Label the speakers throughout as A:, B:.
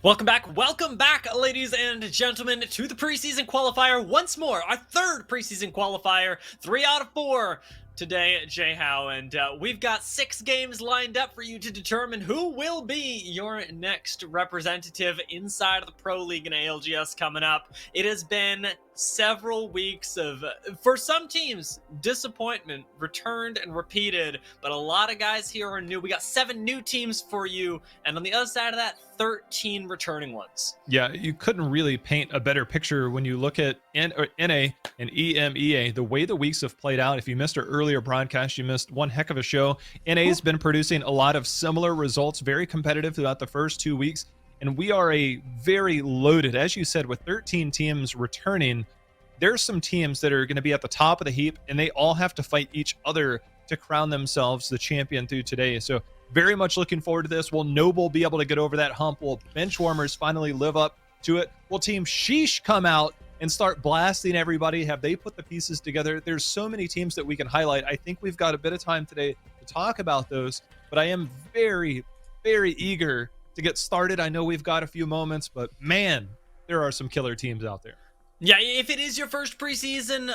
A: Welcome back, ladies and gentlemen, to the preseason qualifier once more. Our third preseason qualifier, 3 out of 4 today, Jay Howe, and we've got 6 games lined up for you to determine who will be your next representative inside of the Pro League and ALGS coming up. It has been several weeks of, for some teams, disappointment returned and repeated, but a lot of guys here are new. We got 7 new teams for you, and on the other side of that, 13 returning ones.
B: Yeah, you couldn't really paint a better picture when you look at NA and EMEA, the way the weeks have played out. If you missed our earlier broadcast, you missed one heck of a show. NA has been producing a lot of similar results, very competitive throughout the first 2 weeks. And we are a very loaded, as you said, with 13 teams returning. There's some teams that are going to be at the top of the heap, and they all have to fight each other to crown themselves the champion through today. So very much looking forward to this. Will Noble be able to get over that hump? Will Benchwarmers finally live up to it? Will Team Sheesh come out and start blasting everybody? Have they put the pieces together? There's so many teams that we can highlight. I think we've got a bit of time today to talk about those, but I am very, very eager to get started. I know we've got a few moments, but man, there are some killer teams out there.
A: Yeah, if it is your first preseason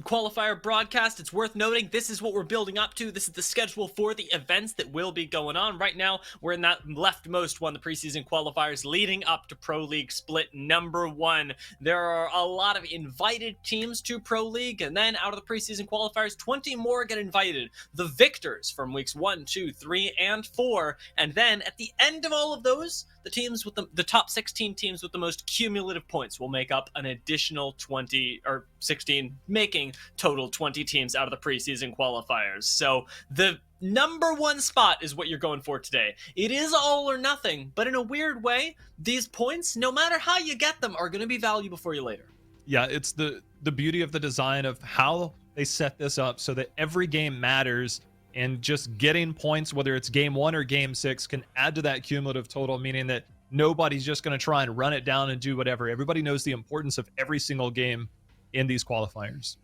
A: qualifier broadcast, it's worth noting this is what we're building up to. This is the schedule for the events that will be going on. Right now, we're in that leftmost one, the preseason qualifiers leading up to Pro League split number 1. There are a lot of invited teams to Pro League, and then out of the preseason qualifiers, 20 more get invited. The victors from weeks 1, 2, 3, and 4. And then at the end of all of those, the teams with the top 16 teams with the most cumulative points will make up an additional 20 or 16, making total 20 teams out of the preseason qualifiers. So the number 1 spot is what you're going for today. It is all or nothing, but in a weird way, these points, no matter how you get them, are going to be valuable for you later.
B: Yeah, it's the beauty of the design of how they set this up so that every game matters. And just getting points, whether it's game 1 or game 6, can add to that cumulative total, meaning that nobody's just going to try and run it down and do whatever. Everybody knows the importance of every single game in these qualifiers.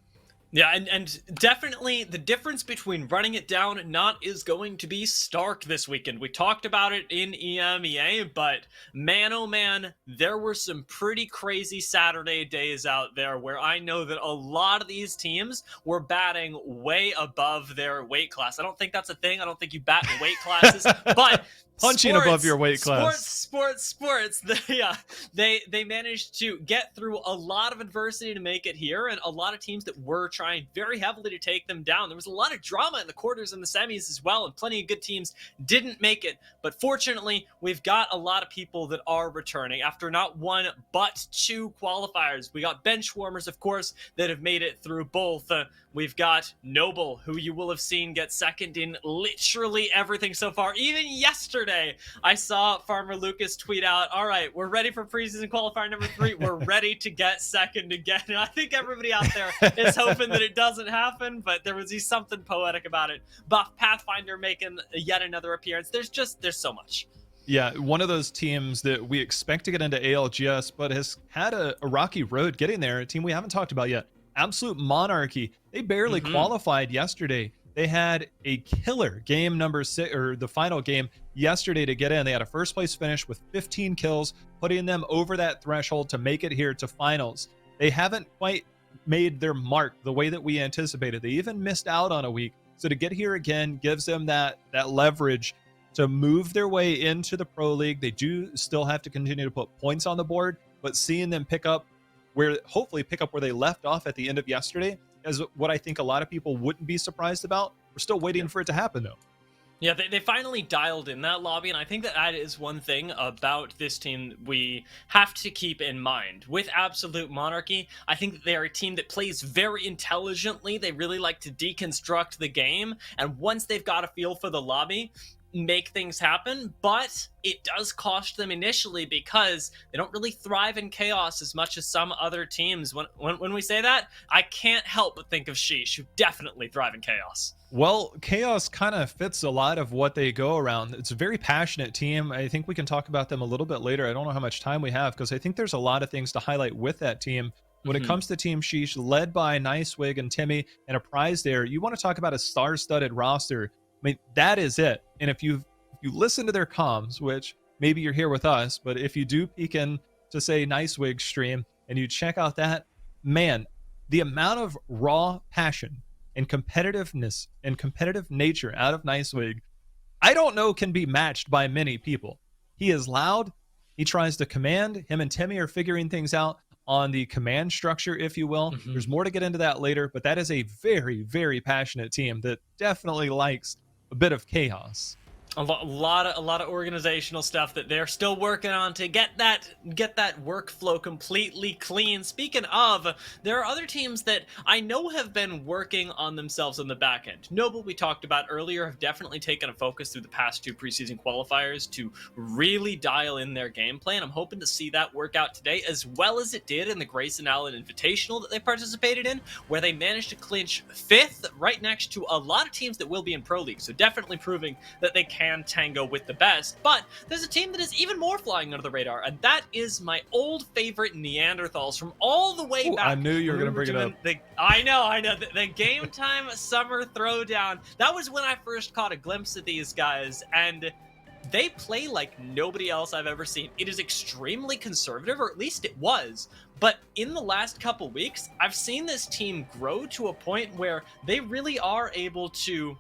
A: Yeah, and definitely the difference between running it down and not is going to be stark this weekend. We talked about it in EMEA, but man, oh man, there were some pretty crazy Saturday days out there where I know that a lot of these teams were batting way above their weight class. I don't think that's a thing. I don't think you bat in weight classes, but
B: punching above your weight class.
A: Sports. They managed to get through a lot of adversity to make it here, and a lot of teams that were trying very heavily to take them down. There was a lot of drama in the quarters and the semis as well, and plenty of good teams didn't make it. But fortunately, we've got a lot of people that are returning after not 1 but 2 qualifiers. We got Benchwarmers, of course, that have made it through both. We've got Noble, who you will have seen get second in literally everything so far. Even yesterday, I saw Farmer Lucas tweet out, all right, we're ready for preseason qualifier number 3. We're ready to get second again. And I think everybody out there is hoping that it doesn't happen, but there was something poetic about it. Buff Pathfinder making yet another appearance. There's so much.
B: Yeah, one of those teams that we expect to get into ALGS, but has had a rocky road getting there, a team we haven't talked about yet. Absolute Monarchy. They barely qualified yesterday. They had a killer game number 6, or the final game yesterday to get in. They had a first place finish with 15 kills, putting them over that threshold to make it here to finals. They haven't quite made their mark the way that we anticipated. They even missed out on a week. So to get here again gives them that leverage to move their way into the Pro League. They do still have to continue to put points on the board, but seeing them hopefully pick up where they left off at the end of yesterday is what I think a lot of people wouldn't be surprised about. We're still waiting for it to happen, though.
A: Yeah, they finally dialed in that lobby, and I think that is one thing about this team we have to keep in mind. With Absolute Monarchy, I think that they are a team that plays very intelligently. They really like to deconstruct the game, and once they've got a feel for the lobby, make things happen, but it does cost them initially because they don't really thrive in chaos as much as some other teams. When we say that, I can't help but think of Sheesh, who definitely thrive in chaos.
B: Well, chaos kind of fits a lot of what they go around. It's a very passionate team. I think we can talk about them a little bit later. I don't know how much time we have because I think there's a lot of things to highlight with that team. When it comes to Team Sheesh, led by Nicewig and Timmy and a prize there, you want to talk about a star-studded roster. I mean, that is it. And if you listen to their comms, which maybe you're here with us, but if you do peek in to say Nicewig's stream and you check out that, man, the amount of raw passion and competitiveness and competitive nature out of Nicewig, I don't know can be matched by many people. He is loud. He tries to command. Him and Timmy are figuring things out on the command structure, if you will. There's more to get into that later, but that is a very, very passionate team that definitely likes a bit of chaos.
A: A lot of organizational stuff that they're still working on to get that workflow completely clean. Speaking of, there are other teams that I know have been working on themselves on the back end. Noble, we talked about earlier, have definitely taken a focus through the past 2 preseason qualifiers to really dial in their gameplay, and I'm hoping to see that work out today, as well as it did in the Grayson Allen Invitational that they participated in, where they managed to clinch 5th right next to a lot of teams that will be in Pro League. So definitely proving that they can tango with the best. But there's a team that is even more flying under the radar, and that is my old favorite Neanderthals from all the way back.
B: I knew you were going to bring it up.
A: I know. The Game Time Summer Throwdown. That was when I first caught a glimpse of these guys, and they play like nobody else I've ever seen. It is extremely conservative, or at least it was. But in the last couple weeks, I've seen this team grow to a point where they really are able to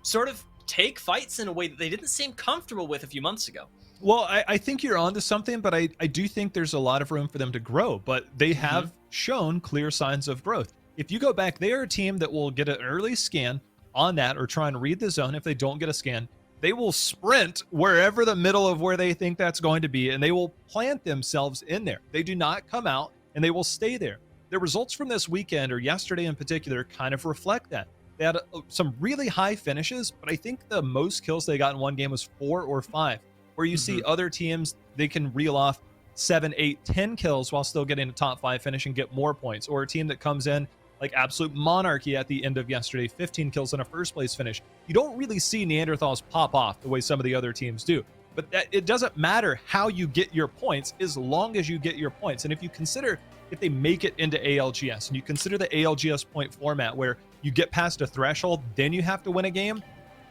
A: sort of take fights in a way that they didn't seem comfortable with a few months ago.
B: Well, I think you're onto something, but I do think there's a lot of room for them to grow, but they have shown clear signs of growth. If you go back, they are a team that will get an early scan on that or try and read the zone. If they don't get a scan, they will sprint wherever the middle of where they think that's going to be, and they will plant themselves in there. They do not come out, and they will stay there. The results from this weekend, or yesterday in particular, kind of reflect that. They had some really high finishes, but I think the most kills they got in one game was 4 or 5, where you see other teams, they can reel off 7, 8, 10 kills while still getting a top 5 finish and get more points. Or a team that comes in like Absolute Monarchy at the end of yesterday, 15 kills and a first place finish. You don't really see Neanderthals pop off the way some of the other teams do. But it doesn't matter how you get your points as long as you get your points. And if you consider if they make it into ALGS, and you consider the ALGS point format where you get past a threshold, then you have to win a game,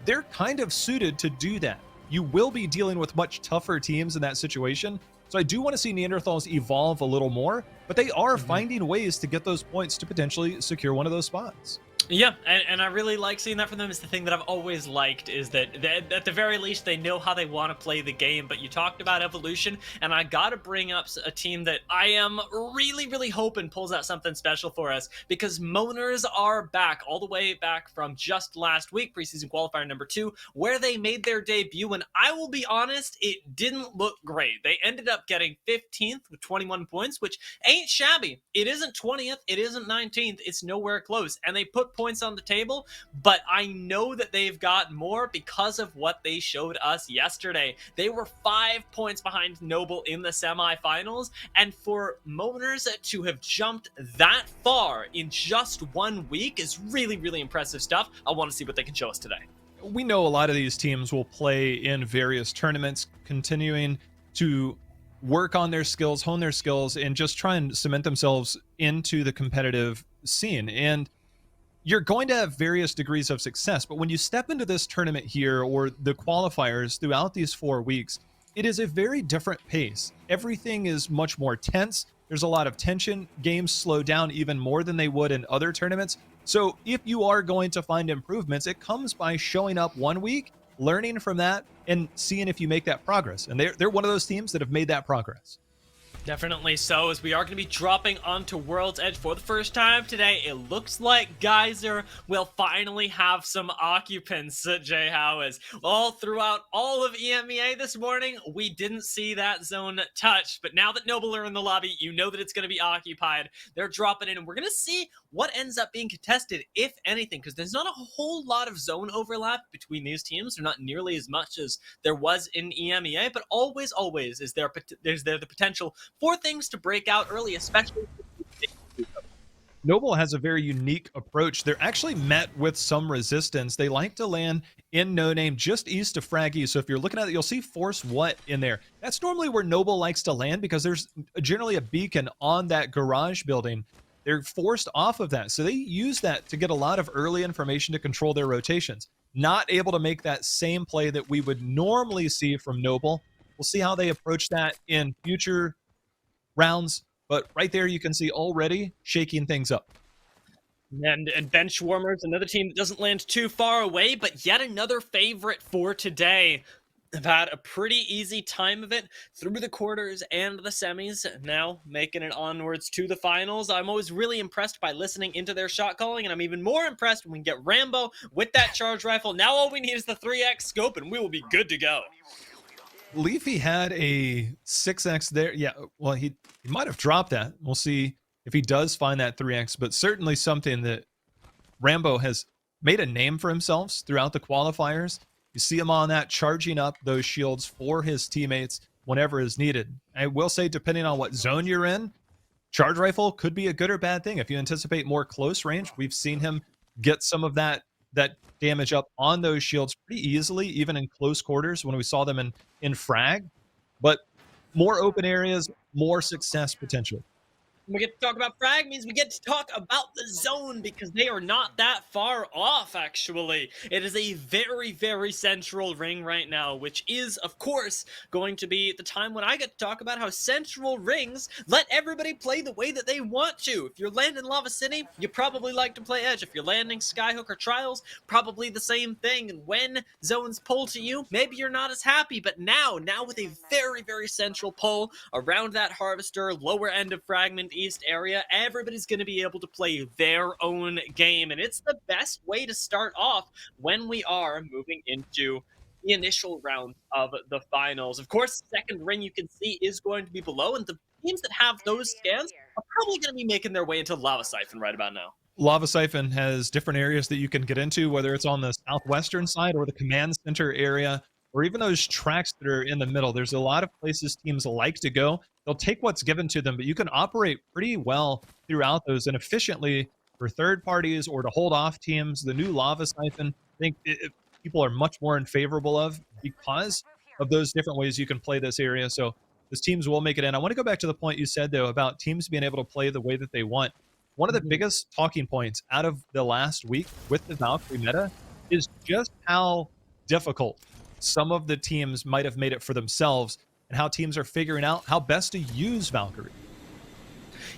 B: they're kind of suited to do that. You will be dealing with much tougher teams in that situation. So I do want to see Neanderthals evolve a little more, but they are finding ways to get those points to potentially secure one of those spots.
A: Yeah, and I really like seeing that from them. It's the thing that I've always liked, is that at the very least they know how they want to play the game. But you talked about evolution, and I gotta bring up a team that I am really hoping pulls out something special for us, because Moaners are back, all the way back from just last week, preseason qualifier number 2, where they made their debut. And I will be honest, it didn't look great. They ended up getting 15th with 21 points, which ain't shabby. It isn't 20th, it isn't 19th, it's nowhere close. And they put points on the table, but I know that they've got more because of what they showed us yesterday. They were 5 points behind Noble in the semifinals, and for Moaners to have jumped that far in just 1 week is really impressive stuff. I want to see what they can show us today.
B: We know a lot of these teams will play in various tournaments, continuing to work on their skills, hone their skills, and just try and cement themselves into the competitive scene. And you're going to have various degrees of success, but when you step into this tournament here, or the qualifiers throughout these 4 weeks, it is a very different pace. Everything is much more tense. There's a lot of tension. Games slow down even more than they would in other tournaments. So if you are going to find improvements, it comes by showing up 1 week, learning from that, and seeing if you make that progress. And they're one of those teams that have made that progress.
A: Definitely so, as we are going to be dropping onto World's Edge for the first time today. It looks like Geyser will finally have some occupants, Jay Howe, is. All throughout all of EMEA this morning, we didn't see that zone touched, but now that Noble are in the lobby, you know that it's going to be occupied. They're dropping in, and we're going to see what ends up being contested, if anything, because there's not a whole lot of zone overlap between these teams. They're not nearly as much as there was in EMEA, but always is there the potential for things to break out early, especially.
B: Noble has a very unique approach. They're actually met with some resistance. They like to land in No Name, just east of Fraggy. So if you're looking at it, you'll see Force What in there. That's normally where Noble likes to land, because there's generally a beacon on that garage building. They're forced off of that. So they use that to get a lot of early information to control their rotations. Not able to make that same play that we would normally see from Noble, We'll see how they approach that in future rounds. But right there, you can see already shaking things up.
A: And Bench Warmers, another team that doesn't land too far away, but yet another favorite for today. Have had a pretty easy time of it through the quarters and the semis, now making it onwards to the finals. I'm always really impressed by listening into their shot calling, and I'm even more impressed when we get Rambo with that charge rifle. Now all we need is the 3x scope, and we will be good to go.
B: Leafy had a 6x there. Yeah, well, he might have dropped that. We'll see if he does find that 3x, but certainly something that Rambo has made a name for himself throughout the qualifiers. You see him on that, charging up those shields for his teammates whenever is needed. I will say, depending on what zone you're in, charge rifle could be a good or bad thing. If you anticipate more close range, we've seen him get some of that damage up on those shields pretty easily, even in close quarters when we saw them in frag. But more open areas, more success potential.
A: When we get to talk about frag means we get to talk about the zone, because they are not that far off, actually. It is a very, very central ring right now, which is, of course, going to be the time when I get to talk about how central rings let everybody play the way that they want to. If you're landing Lava City, you probably like to play Edge. If you're landing Skyhook or Trials, probably the same thing. And when zones pull to you, maybe you're not as happy, but now with a very, very central pull around that Harvester, lower end of Fragment East area, everybody's going to be able to play their own game, and it's the best way to start off when we are moving into the initial rounds of the finals. Of course, the second ring you can see is going to be below, and the teams that have those scans are probably going to be making their way into Lava Siphon right about now.
B: Lava Siphon has different areas that you can get into, whether it's on the southwestern side or the command center area, or even those tracks that are in the middle. There's a lot of places teams like to go. They'll take what's given to them, but you can operate pretty well throughout those and efficiently for third parties or to hold off teams. The new Lava Siphon, I think people are much more in favorable of because of those different ways you can play this area. So those teams will make it in. I want to go back to the point you said, though, about teams being able to play the way that they want. One of the biggest talking points out of the last week with the Valkyrie meta is just how difficult some of the teams might have made it for themselves and how teams are figuring out how best to use Valkyrie.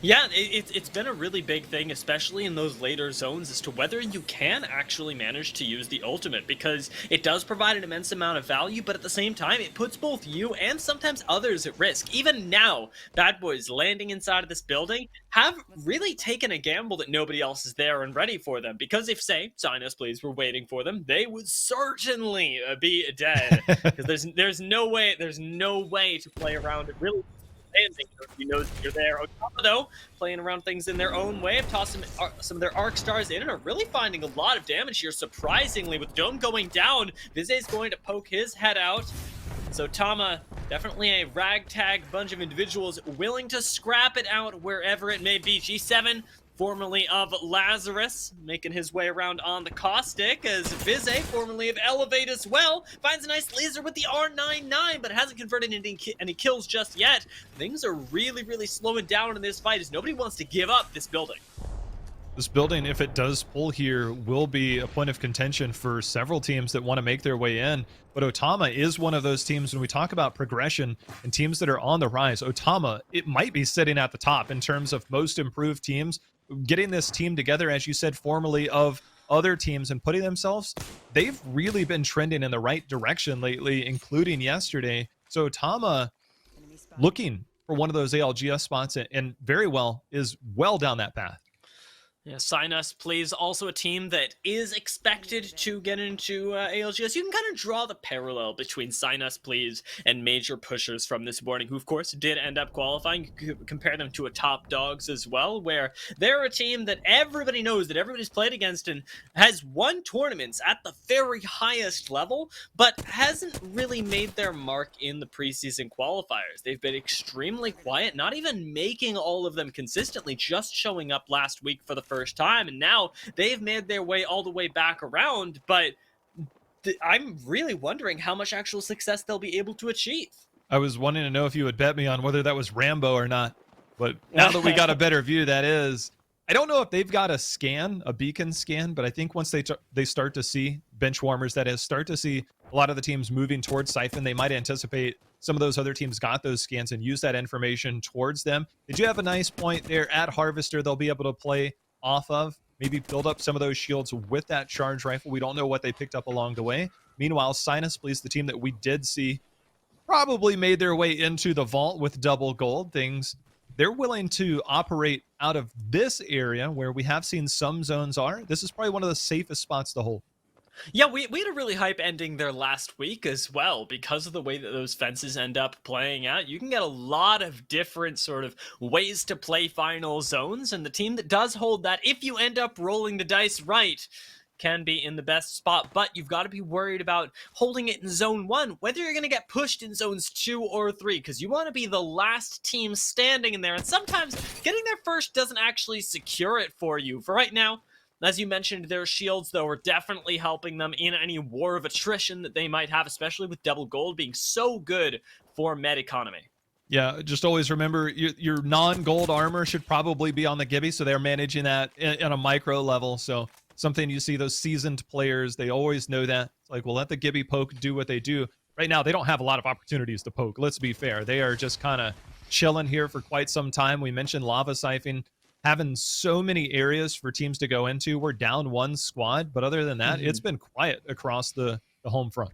A: Yeah, it's been a really big thing, especially in those later zones, as to whether you can actually manage to use the ultimate, because it does provide an immense amount of value, but at the same time, it puts both you and sometimes others at risk. Even now, bad boys landing inside of this building have really taken a gamble that nobody else is there and ready for them, because if, say, Sign Us Please were waiting for them, they would certainly be dead, because there's no way to play around it, really. You know you're there. Otama, though, playing around things in their own way, have tossed some of their arc stars in and are really finding a lot of damage here, surprisingly. With Dome going down, Vize's going to poke his head out. So Tama, definitely a ragtag bunch of individuals willing to scrap it out wherever it may be. G7, formerly of Lazarus, making his way around on the Caustic, as Vize, formerly of Elevate as well, finds a nice laser with the R99, but hasn't converted any kills just yet. Things are really, really slowing down in this fight, as nobody wants to give up this building.
B: This building, if it does pull here, will be a point of contention for several teams that want to make their way in. But Otama is one of those teams, when we talk about progression and teams that are on the rise, Otama, it might be sitting at the top in terms of most improved teams. Getting this team together, as you said, formerly of other teams and putting themselves, they've really been trending in the right direction lately, including yesterday. So Otama looking for one of those ALGS spots and very well is well down that path.
A: Yeah, Sign Us Please, also a team that is expected to get into ALGS. You can kind of draw the parallel between Sign Us Please and major pushers from this morning, who of course did end up qualifying. You could compare them to a Top Dogs as well, where they're a team that everybody knows, that everybody's played against, and has won tournaments at the very highest level, but hasn't really made their mark in the preseason qualifiers. They've been extremely quiet, not even making all of them consistently, just showing up last week for the first time, and now they've made their way all the way back around, but I'm really wondering how much actual success they'll be able to achieve.
B: I was wanting to know if you would bet me on whether that was Rambo or not, but now that we got a better view, that is. I don't know if they've got a beacon scan, but I think once they start to see bench warmers, that is, start to see a lot of the teams moving towards Siphon, they might anticipate some of those other teams got those scans and use that information towards them. Did you have a nice point there at Harvester they'll be able to play off of? Maybe build up some of those shields with that charge rifle. We don't know what they picked up along the way. Meanwhile, Sinus Please, the team that we did see, probably made their way into the vault with double gold. They're willing to operate out of this area where we have seen some zones are. This is probably one of the safest spots to hold.
A: Yeah, we had a really hype ending there last week as well because of the way that those fences end up playing out. You can get a lot of different sort of ways to play final zones, and the team that does hold that, if you end up rolling the dice right, can be in the best spot. But you've got to be worried about holding it in zone 1, whether you're going to get pushed in zones 2 or 3, because you want to be the last team standing in there, and sometimes getting there first doesn't actually secure it for you. For right now, as you mentioned, their shields, though, are definitely helping them in any war of attrition that they might have, especially with double gold being so good for med economy.
B: Yeah, just always remember your non-gold armor should probably be on the Gibby, so they're managing that in a micro level. So something you see those seasoned players, they always know that. It's like, we'll let the Gibby poke do what they do. Right now, they don't have a lot of opportunities to poke. Let's be fair. They are just kind of chilling here for quite some time. We mentioned Lava Siphon having so many areas for teams to go into. We're down one squad, but other than that, it's been quiet across the home front.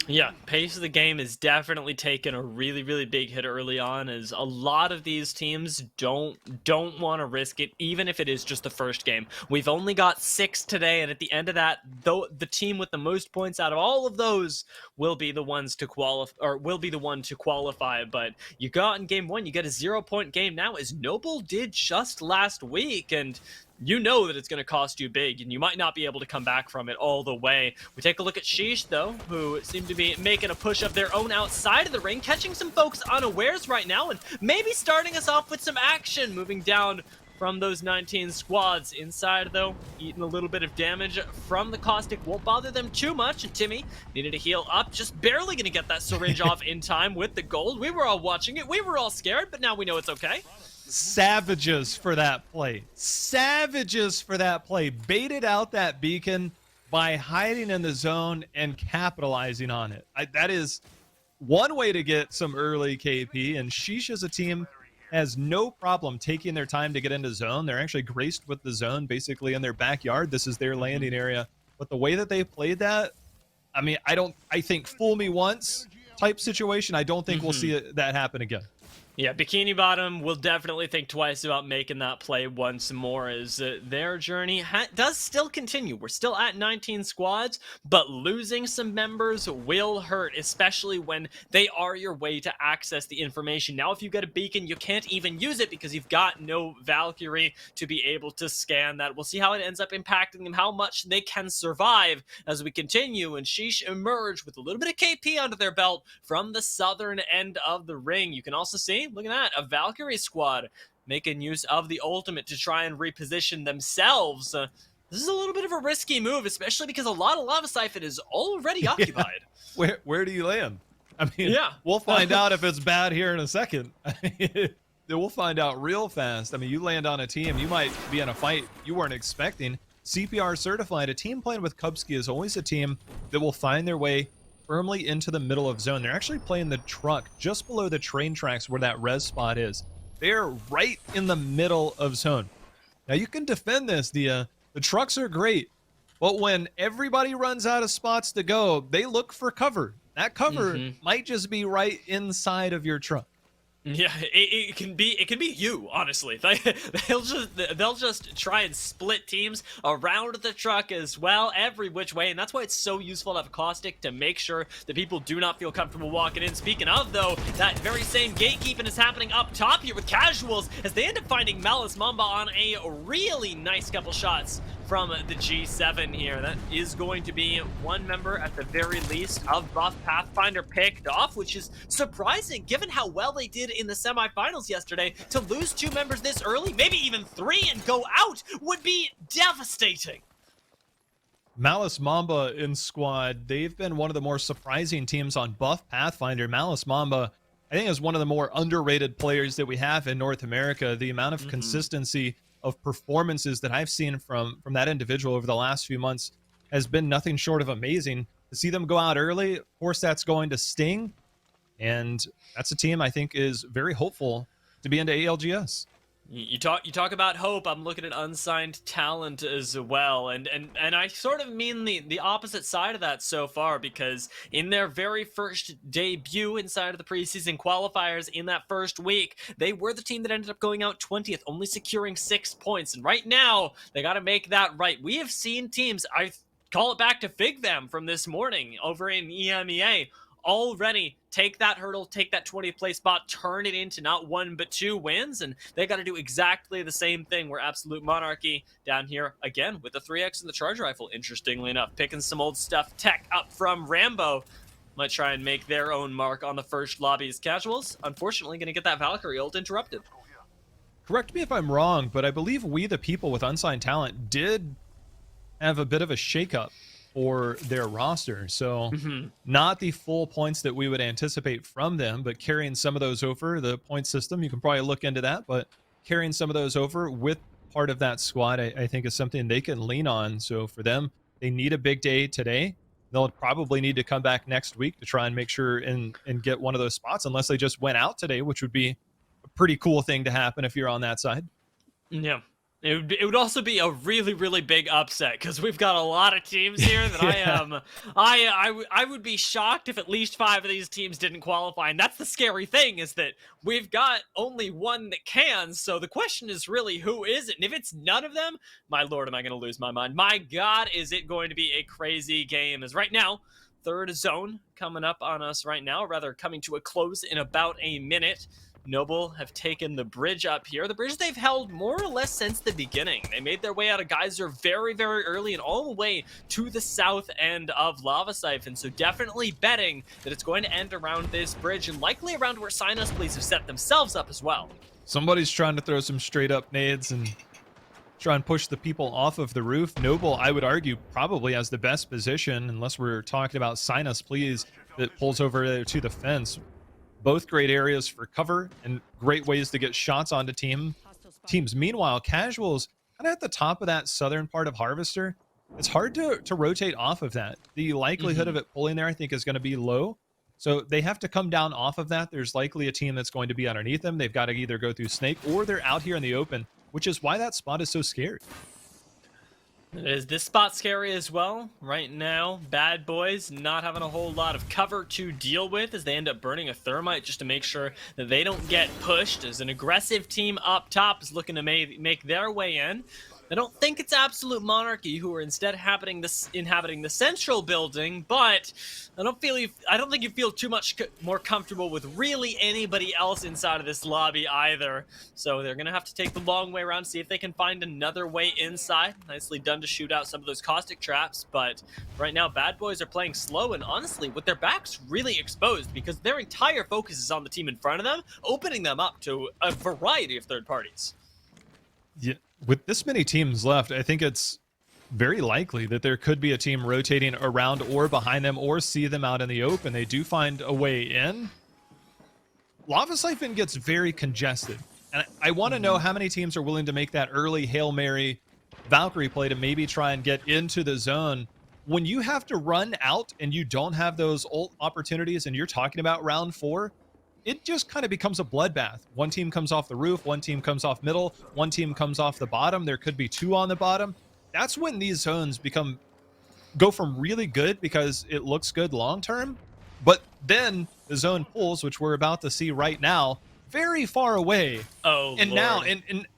A: Yeah, pace of the game is definitely taken a really, really big hit early on, as a lot of these teams don't want to risk it, even if it is just the first game. We've only got 6 today, and at the end of that, though, the team with the most points out of all of those will be the ones to qualify, or will be the one to qualify. But you got in game 1, you get a 0-point game now, as Noble did just last week, and you know that it's going to cost you big, and you might not be able to come back from it all the way. We take a look at Sheesh, though, who seem to be making a push of their own outside of the ring, catching some folks unawares right now, and maybe starting us off with some action, moving down from those 19 squads. Inside, though, eating a little bit of damage from the caustic won't bother them too much, and Timmy needed to heal up, just barely going to get that syringe off in time with the gold. We were all watching it. We were all scared, but now we know it's okay.
B: Savages for that play. Savages for that play. Baited out that beacon by hiding in the zone and capitalizing on it. That is one way to get some early KP, and Sheesh as a team has no problem taking their time to get into zone. They're actually graced with the zone basically in their backyard. This is their landing area. But the way that they played that, I mean, I think fool me once type situation. I don't think we'll see that happen again.
A: Yeah, Bikini Bottom will definitely think twice about making that play once more, as their journey does still continue. We're still at 19 squads, but losing some members will hurt, especially when they are your way to access the information. Now, if you get a beacon, you can't even use it because you've got no Valkyrie to be able to scan that. We'll see how it ends up impacting them, how much they can survive as we continue, and Sheesh emerge with a little bit of KP under their belt from the southern end of the ring. You can also see, look at that, a Valkyrie squad making use of the ultimate to try and reposition themselves. This is a little bit of a risky move, especially because a lot of Lava Siphon is already occupied.
B: Where do you land? I mean, we'll find out if it's bad here in a second. We'll find out real fast. I mean, you land on a team, you might be in a fight you weren't expecting. CPR certified, a team playing with Kubsky is always a team that will find their way firmly into the middle of zone. They're actually playing the truck just below the train tracks where that res spot is. They're right in the middle of zone. Now you can defend this. The trucks are great, but when everybody runs out of spots to go, they look for cover. That cover might just be right inside of your truck.
A: Yeah, it can be you, honestly. They'll just try and split teams around the truck as well, every which way, and that's why it's so useful to have caustic to make sure that people do not feel comfortable walking in. Speaking of, though, that very same gatekeeping is happening up top here with casuals as they end up finding Malice Mamba on a really nice couple shots from the G7 here. That is going to be one member at the very least of Buff Pathfinder picked off, which is surprising given how well they did in the semifinals yesterday. To lose 2 members this early, maybe even 3, and go out would be devastating.
B: Malice Mamba in squad, they've been one of the more surprising teams on Buff Pathfinder. Malice Mamba, I think, is one of the more underrated players that we have in North America. The amount of consistency of performances that I've seen from that individual over the last few months has been nothing short of amazing. To see them go out early, of course, that's going to sting. And that's a team I think is very hopeful to be into ALGS.
A: You talk about hope. I'm looking at unsigned talent as well, and I sort of mean the opposite side of that so far, because in their very first debut inside of the preseason qualifiers in that first week, they were the team that ended up going out 20th, only securing 6 points. And right now, they got to make that right. We have seen teams, I call it back to Fig them from this morning over in EMEA, already take that hurdle, take that 20th place spot, turn it into not 1 but 2 wins, and they got to do exactly the same thing. We're Absolute Monarchy down here again with the 3x and the charge rifle, interestingly enough, picking some old stuff tech up from Rambo. Might try and make their own mark on the first lobby as casuals. Unfortunately, going to get that Valkyrie ult interrupted.
B: Correct me if I'm wrong, but I believe We the People with unsigned talent did have a bit of a shakeup for their roster. So not the full points that we would anticipate from them, but carrying some of those over the point system. You can probably look into that, but carrying some of those over with part of that squad, I think is something they can lean on. So for them, they need a big day today. They'll probably need to come back next week to try and make sure and get one of those spots, unless they just went out today, which would be a pretty cool thing to happen if you're on that side.
A: Yeah. It would also be a really, really big upset, because we've got a lot of teams here that
B: Yeah.
A: I would be shocked if at least 5 of these teams didn't qualify. And that's the scary thing, is that we've got only one that can. So the question is really, who is it? And if it's none of them, my lord, am I going to lose my mind? My God, is it going to be a crazy game? As right now, third zone coming up on us right now, rather coming to a close in about a minute. Noble have taken the bridge up here. The bridge they've held more or less since the beginning. They made their way out of Geyser very, very early and all the way to the south end of Lava Siphon. So definitely betting that it's going to end around this bridge, and likely around where Sinus Police have set themselves up as well.
B: Somebody's trying to throw some straight up nades and try and push the people off of the roof. Noble, I would argue, probably has the best position, unless we're talking about Sinus Please, that pulls over there to the fence. Both great areas for cover and great ways to get shots onto teams. Meanwhile, Casuals kind of at the top of that southern part of Harvester. It's hard to rotate off of that. The likelihood of it pulling there, I think, is going to be low. So they have to come down off of that. There's likely a team that's going to be underneath them. They've got to either go through Snake or they're out here in the open, which is why that spot is so scary.
A: Is this spot scary as well? Right now, Bad Boys not having a whole lot of cover to deal with, as they end up burning a thermite just to make sure that they don't get pushed, as an aggressive team up top is looking to make their way in. I don't think it's Absolute Monarchy who are instead inhabiting the central building, but I don't think you feel too much more comfortable with really anybody else inside of this lobby either. So they're gonna have to take the long way around, see if they can find another way inside. Nicely done to shoot out some of those caustic traps, but right now Bad Boys are playing slow, and honestly with their backs really exposed, because their entire focus is on the team in front of them, opening them up to a variety of third parties.
B: Yeah, with this many teams left, I think it's very likely that there could be a team rotating around or behind them or see them out in the open. They do find a way in. Lava Siphon gets very congested. And I want to know how many teams are willing to make that early Hail Mary Valkyrie play to maybe try and get into the zone. When you have to run out and you don't have those ult opportunities, and you're talking about round 4, it just kind of becomes a bloodbath. One team comes off the roof, one team comes off middle, one team comes off the bottom. There could be 2 on the bottom. That's when these zones go from really good because it looks good long term, but then the zone pulls, which we're about to see right now, very far away.
A: Oh,
B: and
A: Lord.
B: now and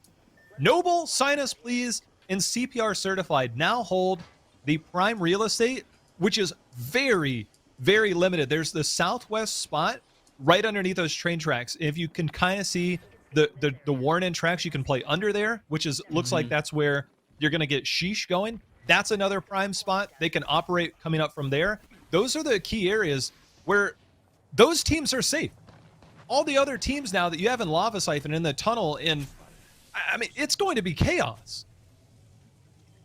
B: Noble, Sinus Please, and CPR certified now hold the prime real estate, which is very, very limited. There's the southwest spot right underneath those train tracks. If you can kind of see the worn in tracks, you can play under there, which is looks like that's where you're going to get Sheesh going. That's another prime spot. They can operate coming up from there. Those are the key areas where those teams are safe. All the other teams now that you have in Lava Siphon in the tunnel, I mean, it's going to be chaos.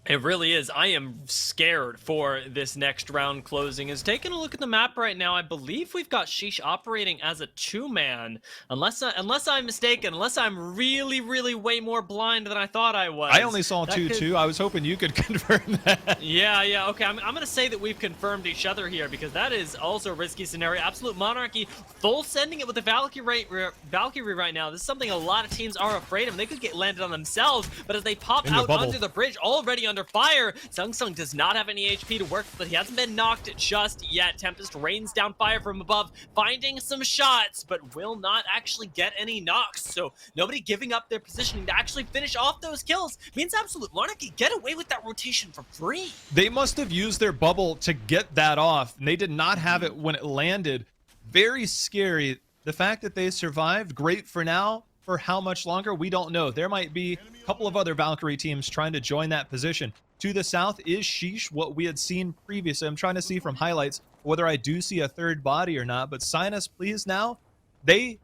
A: It really is. I am scared for this next round closing. Is taking a look at the map right now. I believe we've got Sheesh operating as a 2-man, unless I'm mistaken. Unless I'm really way more blind than I thought I was.
B: I only saw two too. I was hoping you could confirm that.
A: Yeah. Okay, I'm gonna say that we've confirmed each other here because that is also a risky scenario. Absolute Monarchy full sending it with the Valkyrie right now. This is something a lot of teams are afraid of. They could get landed on themselves, but as they pop out onto the bridge, already under fire. Sung does not have any HP to work, but he hasn't been knocked just yet. Tempest rains down fire from above, finding some shots, but will not actually get any knocks. So nobody giving up their positioning to actually finish off those kills means Absolute Monarchy get away with that rotation for free.
B: They must have used their bubble to get that off, and they did not have it when it landed. Very scary. The fact that they survived, great for now. For how much longer, we don't know. There might be a couple of other Valkyrie teams trying to join that position. To the south is Sheesh, what we had seen previously. I'm trying to see from highlights whether I do see a third body or not, but sign us please now. They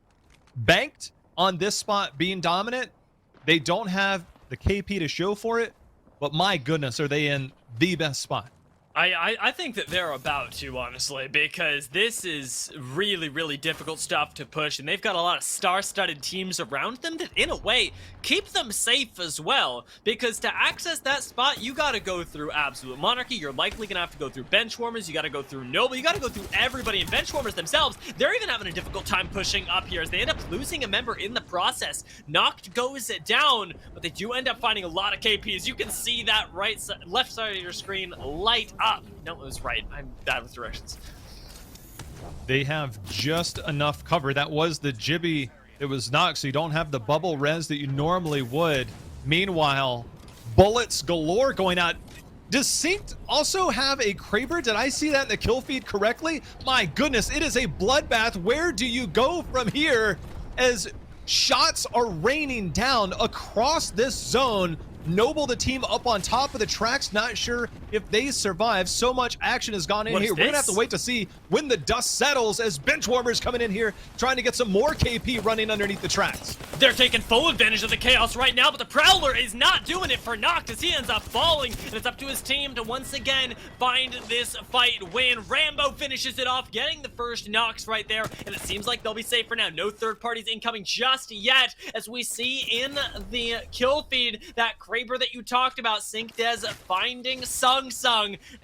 B: banked on this spot being dominant. They don't have the KP to show for it, but my goodness, are they in the best spot.
A: I think that they're about to, honestly, because this is really difficult stuff to push, and they've got a lot of star-studded teams around them that, in a way, keep them safe as well, because to access that spot, you gotta go through Absolute Monarchy, you're likely gonna have to go through Benchwarmers, you gotta go through Noble, you gotta go through everybody, and Benchwarmers themselves, they're even having a difficult time pushing up here, as they end up losing a member in the process. Knocked goes down, but they do end up finding a lot of KPs. You can see that left side of your screen light up. No, it was right. I'm bad with directions.
B: They have just enough cover. That was the Jibby. It was knocked, so you don't have the bubble res that you normally would. Meanwhile, bullets galore going out. Does Synced also have a Kraber? Did I see that in the kill feed correctly? My goodness, it is a bloodbath. Where do you go from here as shots are raining down across this zone? Noble, the team up on top of the tracks, not sure if they survive. So much action has gone in here. We're gonna have to wait to see when the dust settles as Benchwarmers coming in here trying to get some more KP running underneath the tracks.
A: They're taking full advantage of the chaos right now, but the Prowler is not doing it for Noct as he ends up falling, and it's up to his team to once again find this fight win. Rambo finishes it off, getting the first knocks right there, and it seems like they'll be safe for now. No third parties incoming just yet, as we see in the kill feed that Kraber that you talked about, Synced finding Sung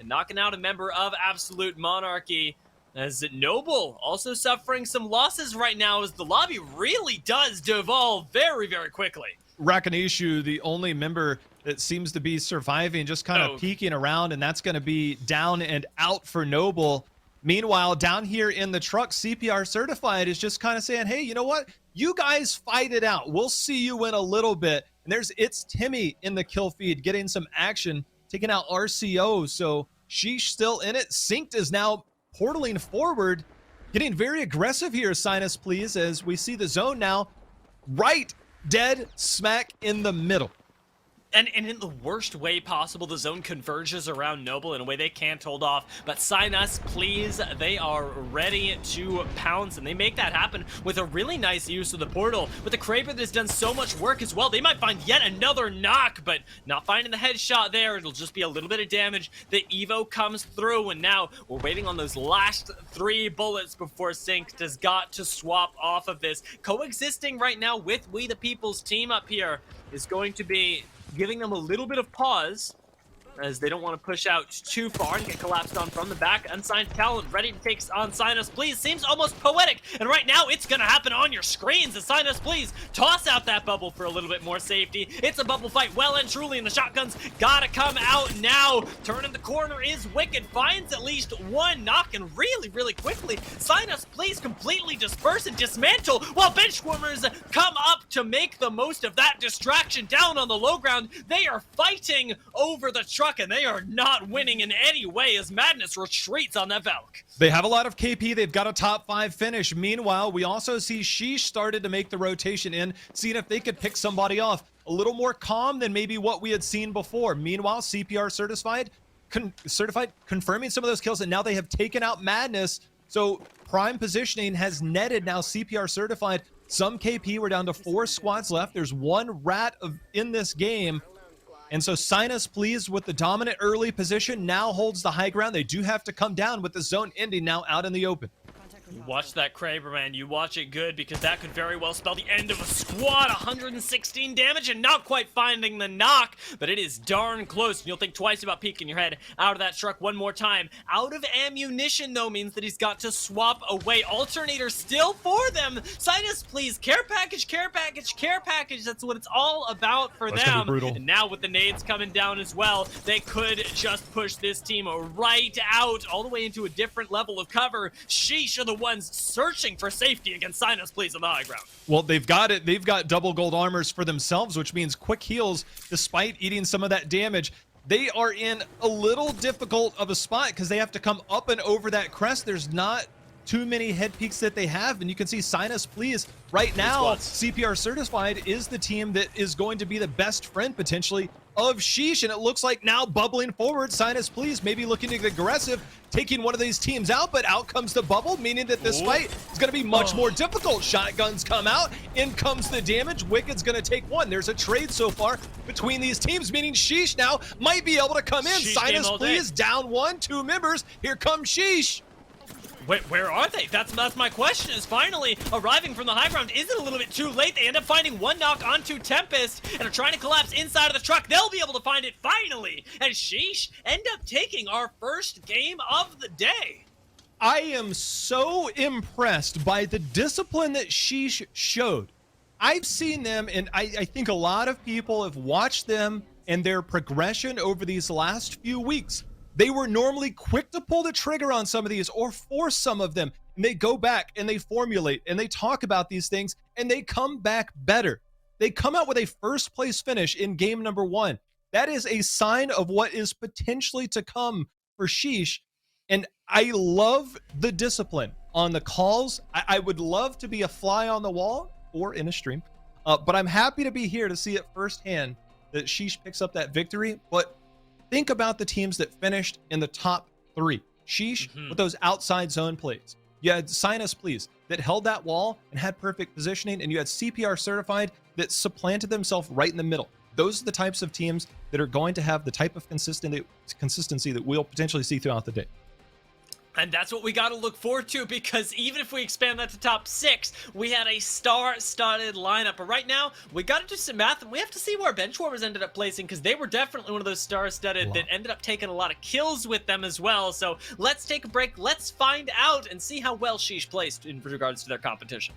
A: and knocking out a member of Absolute Monarchy. As Noble also suffering some losses right now as the lobby really does devolve very quickly.
B: Rakanishu, the only member that seems to be surviving, just kind of peeking around, and that's going to be down and out for Noble. Meanwhile, down here in the truck, CPR Certified is just kind of saying, hey, you know what? You guys fight it out. We'll see you in a little bit. And it's Timmy in the kill feed getting some action, taking out RCO. So she's still in it. Synced is now portaling forward, getting very aggressive here, Sinus, please, as we see the zone now right dead smack in the middle.
A: And in the worst way possible, the zone converges around Noble in a way they can't hold off. But sign us, please. They are ready to pounce, and they make that happen with a really nice use of the portal. With the Kraber that has done so much work as well, they might find yet another knock, but not finding the headshot there. It'll just be a little bit of damage. The Evo comes through, and now we're waiting on those last 3 bullets before Synced has got to swap off of this. Coexisting right now with We the People's team up here is going to be giving them a little bit of pause as they don't want to push out too far and get collapsed on from the back. Unsigned Talent ready to take on Sign Us Please. Seems almost poetic, and right now it's gonna happen on your screens as Sign Us Please toss out that bubble for a little bit more safety. It's a bubble fight well and truly, and the shotguns gotta come out now. Turning the corner is Wicked, finds at least one knock, and really quickly Sign Us Please completely disperse and dismantle while Benchwarmers come up to make the most of that distraction down on the low ground. They are fighting over the truck, and they are not winning in any way as Madness retreats on that Valk.
B: They have a lot of KP. They've got a top 5 finish. Meanwhile, we also see Sheesh started to make the rotation in, seeing if they could pick somebody off. A little more calm than maybe what we had seen before. Meanwhile, CPR certified confirming some of those kills, and now they have taken out Madness. So prime positioning has netted now CPR certified some KP. We're down to 4 squads left. There's 1 rat in this game. And so Sinus, please, with the dominant early position, now holds the high ground. They do have to come down with the zone ending now out in the open.
A: You watch that Kraber, man. You watch it good, because that could very well spell the end of a squad. 116 damage and not quite finding the knock, but it is darn close. And you'll think twice about peeking your head out of that truck one more time. Out of ammunition, though, means that he's got to swap away. Alternator still for them. Sinus, please. Care package, care package, care package. That's what it's all about for
B: That's gonna
A: them.
B: be brutal.
A: And now with the nades coming down as well, they could just push this team right out, all the way into a different level of cover. Sheesh are the ones searching for safety against Sinus, please, on the high ground.
B: Well, they've got it. They've got double gold armors for themselves, which means quick heals despite eating some of that damage. They are in a little difficult of a spot because they have to come up and over that crest. There's not too many head peaks that they have, and you can see Sinus, please, right now, CPR certified is the team that is going to be the best friend potentially of Sheesh, and it looks like now bubbling forward, Sinus, please, maybe looking to get aggressive, taking one of these teams out, but out comes the bubble, meaning that this fight is going to be much more difficult. Shotguns come out, in comes the damage. Wicked's going to take one. There's a trade so far between these teams, meaning Sheesh now might be able to come in.
A: Sheesh
B: Sinus, please, down one, 2 members. Here comes Sheesh.
A: Wait, where are they? That's my question, is finally arriving from the high ground. Is it a little bit too late? They end up finding one knock onto Tempest and are trying to collapse inside of the truck. They'll be able to find it finally. And Sheesh end up taking our first game of the day.
B: I am so impressed by the discipline that Sheesh showed. I've seen them, and I think a lot of people have watched them and their progression over these last few weeks. They were normally quick to pull the trigger on some of these or force some of them. And they go back and they formulate and they talk about these things and they come back better. They come out with a first place finish in game number 1. That is a sign of what is potentially to come for Sheesh. And I love the discipline on the calls. I would love to be a fly on the wall or in a stream, but I'm happy to be here to see it firsthand that Sheesh picks up that victory. But think about the teams that finished in the top 3. Sheesh with those outside zone plays. You had Sinus, please, that held that wall and had perfect positioning, and you had CPR certified that supplanted themselves right in the middle. Those are the types of teams that are going to have the type of consistency that we'll potentially see throughout the day.
A: And that's what we got to look forward to, because even if we expand that to top 6, we had a star-studded lineup. But right now, we got to do some math, and we have to see where Benchwarmers ended up placing, because they were definitely one of those star-studded that ended up taking a lot of kills with them as well. So let's take a break. Let's find out and see how well Sheesh placed in regards to their competition.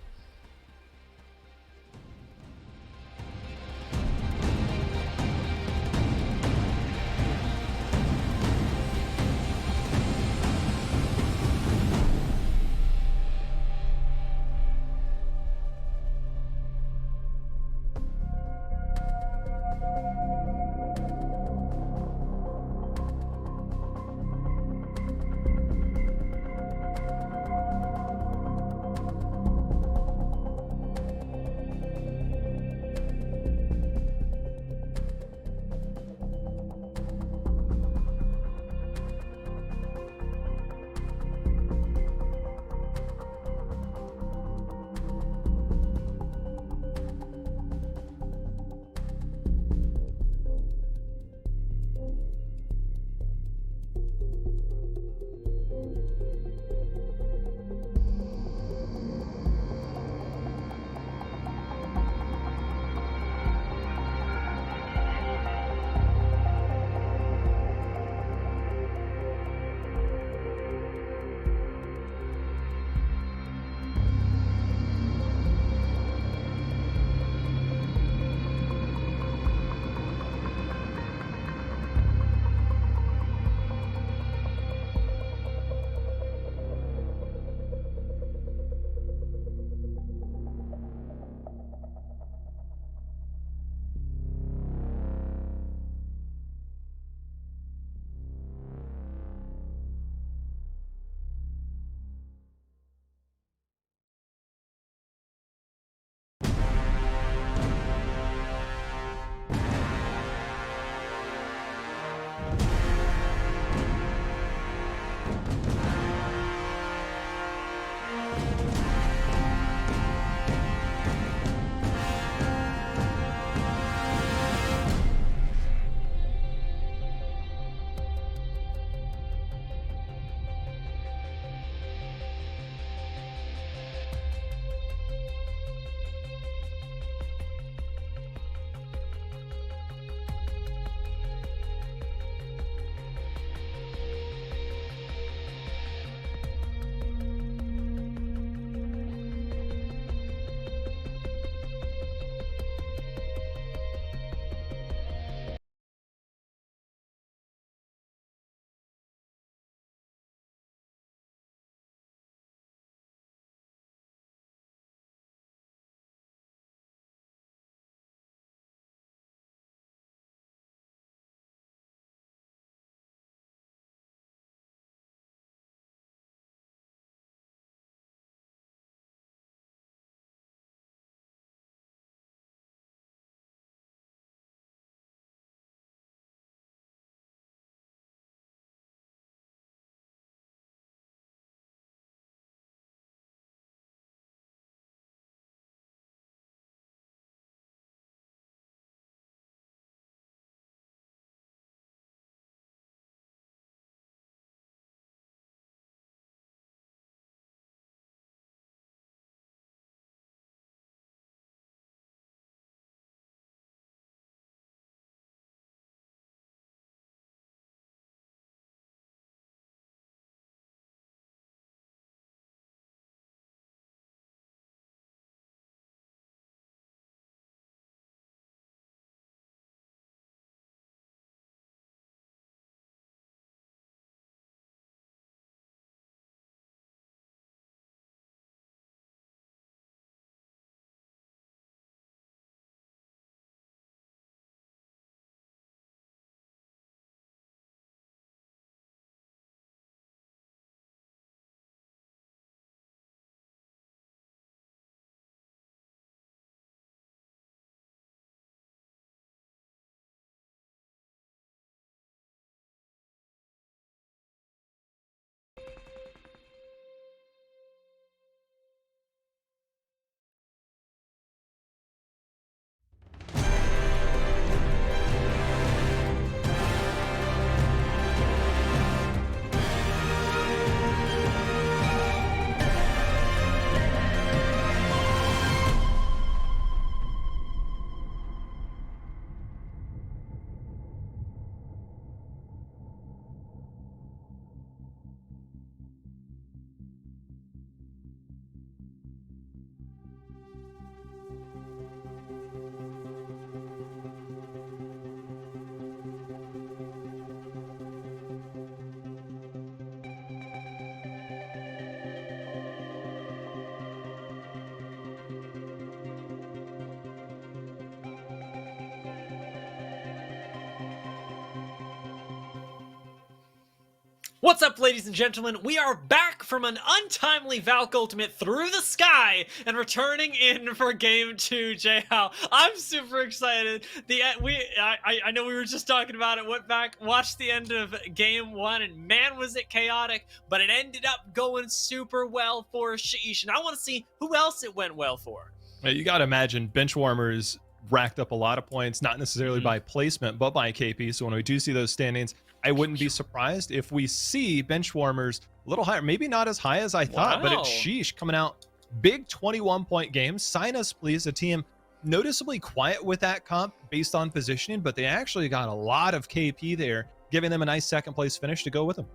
A: What's up, ladies and gentlemen? We are back from an untimely Valk ultimate through the sky and returning in for game 2, J-How. I'm super excited. I know we were just talking about it. Went back, watched the end of game 1, and man, was it chaotic. But it ended up going super well for Sheesh, and I want to see who else it went well for.
B: You got to imagine Benchwarmers racked up a lot of points, not necessarily by placement, but by KP. So when we do see those standings, I wouldn't be surprised if we see Benchwarmers a little higher, maybe not as high as I thought, but it's Sheesh coming out big 21-point games. Sign us, please. A team noticeably quiet with that comp based on positioning, but they actually got a lot of KP there, giving them a nice second place finish to go with them.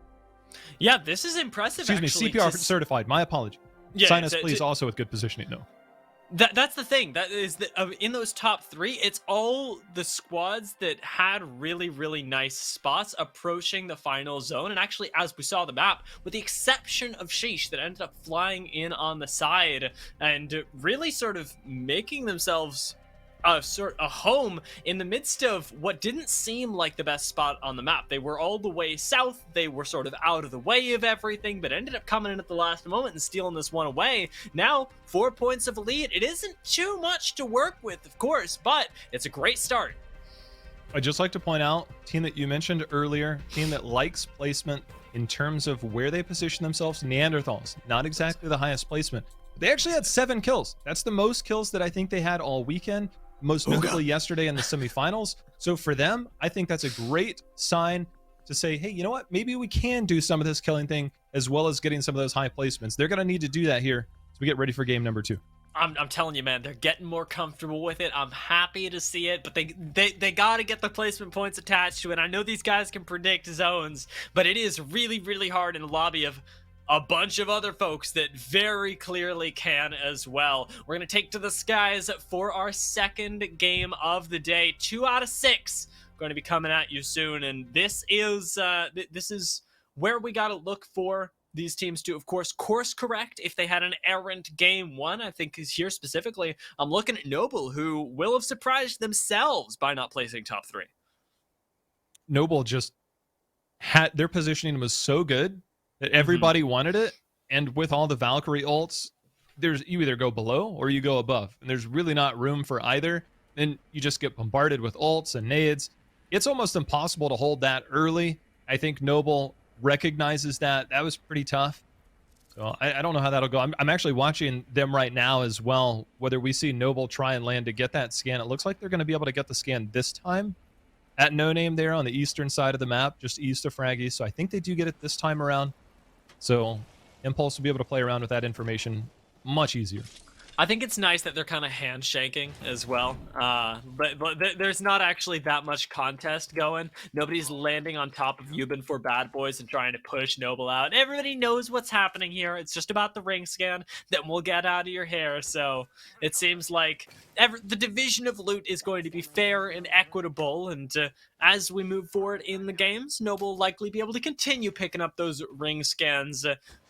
A: Yeah, this is impressive.
B: Excuse me, CPR certified. My apology. Yeah, Sign us, please, also with good positioning. No.
A: That's the thing. That is in those top 3, it's all the squads that had really, really nice spots approaching the final zone. And actually, as we saw the map, with the exception of Sheesh that ended up flying in on the side and really sort of making themselves a home in the midst of what didn't seem like the best spot on the map. They were all the way south. They were sort of out of the way of everything, but ended up coming in at the last moment and stealing this one away. Now, 4 points of lead. It isn't too much to work with, of course, but it's a great start.
B: I'd just like to point out, team that you mentioned earlier, team that likes placement in terms of where they position themselves, Neanderthals, not exactly the highest placement. They actually had 7 kills. That's the most kills that I think they had all weekend. Most notably yesterday in the semifinals. So for them, I think that's a great sign to say, hey, you know what? Maybe we can do some of this killing thing as well as getting some of those high placements. They're going to need to do that here as we get ready for game number 2.
A: I'm telling you, man, they're getting more comfortable with it. I'm happy to see it, but they got to get the placement points attached to it. I know these guys can predict zones, but it is really, really hard in a lobby of a bunch of other folks that very clearly can as well. We're going to take to the skies for our second game of the day. 2 out of 6 going to be coming at you soon, and this is where we got to look for these teams to, of course, course correct if they had an errant game 1. I think here specifically, I'm looking at Noble, who will have surprised themselves by not placing top 3.
B: Noble just had their positioning was so good that everybody wanted it, and with all the Valkyrie ults, you either go below or you go above, and there's really not room for either. Then you just get bombarded with ults and nades. It's almost impossible to hold that early. I think Noble recognizes that. That was pretty tough. So I don't know how that'll go. I'm actually watching them right now as well, whether we see Noble try and land to get that scan. It looks like they're going to be able to get the scan this time at No Name there on the eastern side of the map, just east of Fraggy. So I think they do get it this time around. So Impulse will be able to play around with that information much easier.
A: I think it's nice that they're kind of handshaking as well, but there's not actually that much contest going. Nobody's landing on top of Yuban for bad boys and trying to push Noble out. Everybody knows what's happening here. It's just about the ring scan that will get out of your hair. So it seems like the division of loot is going to be fair and equitable, and as we move forward in the games, Noble will likely be able to continue picking up those ring scans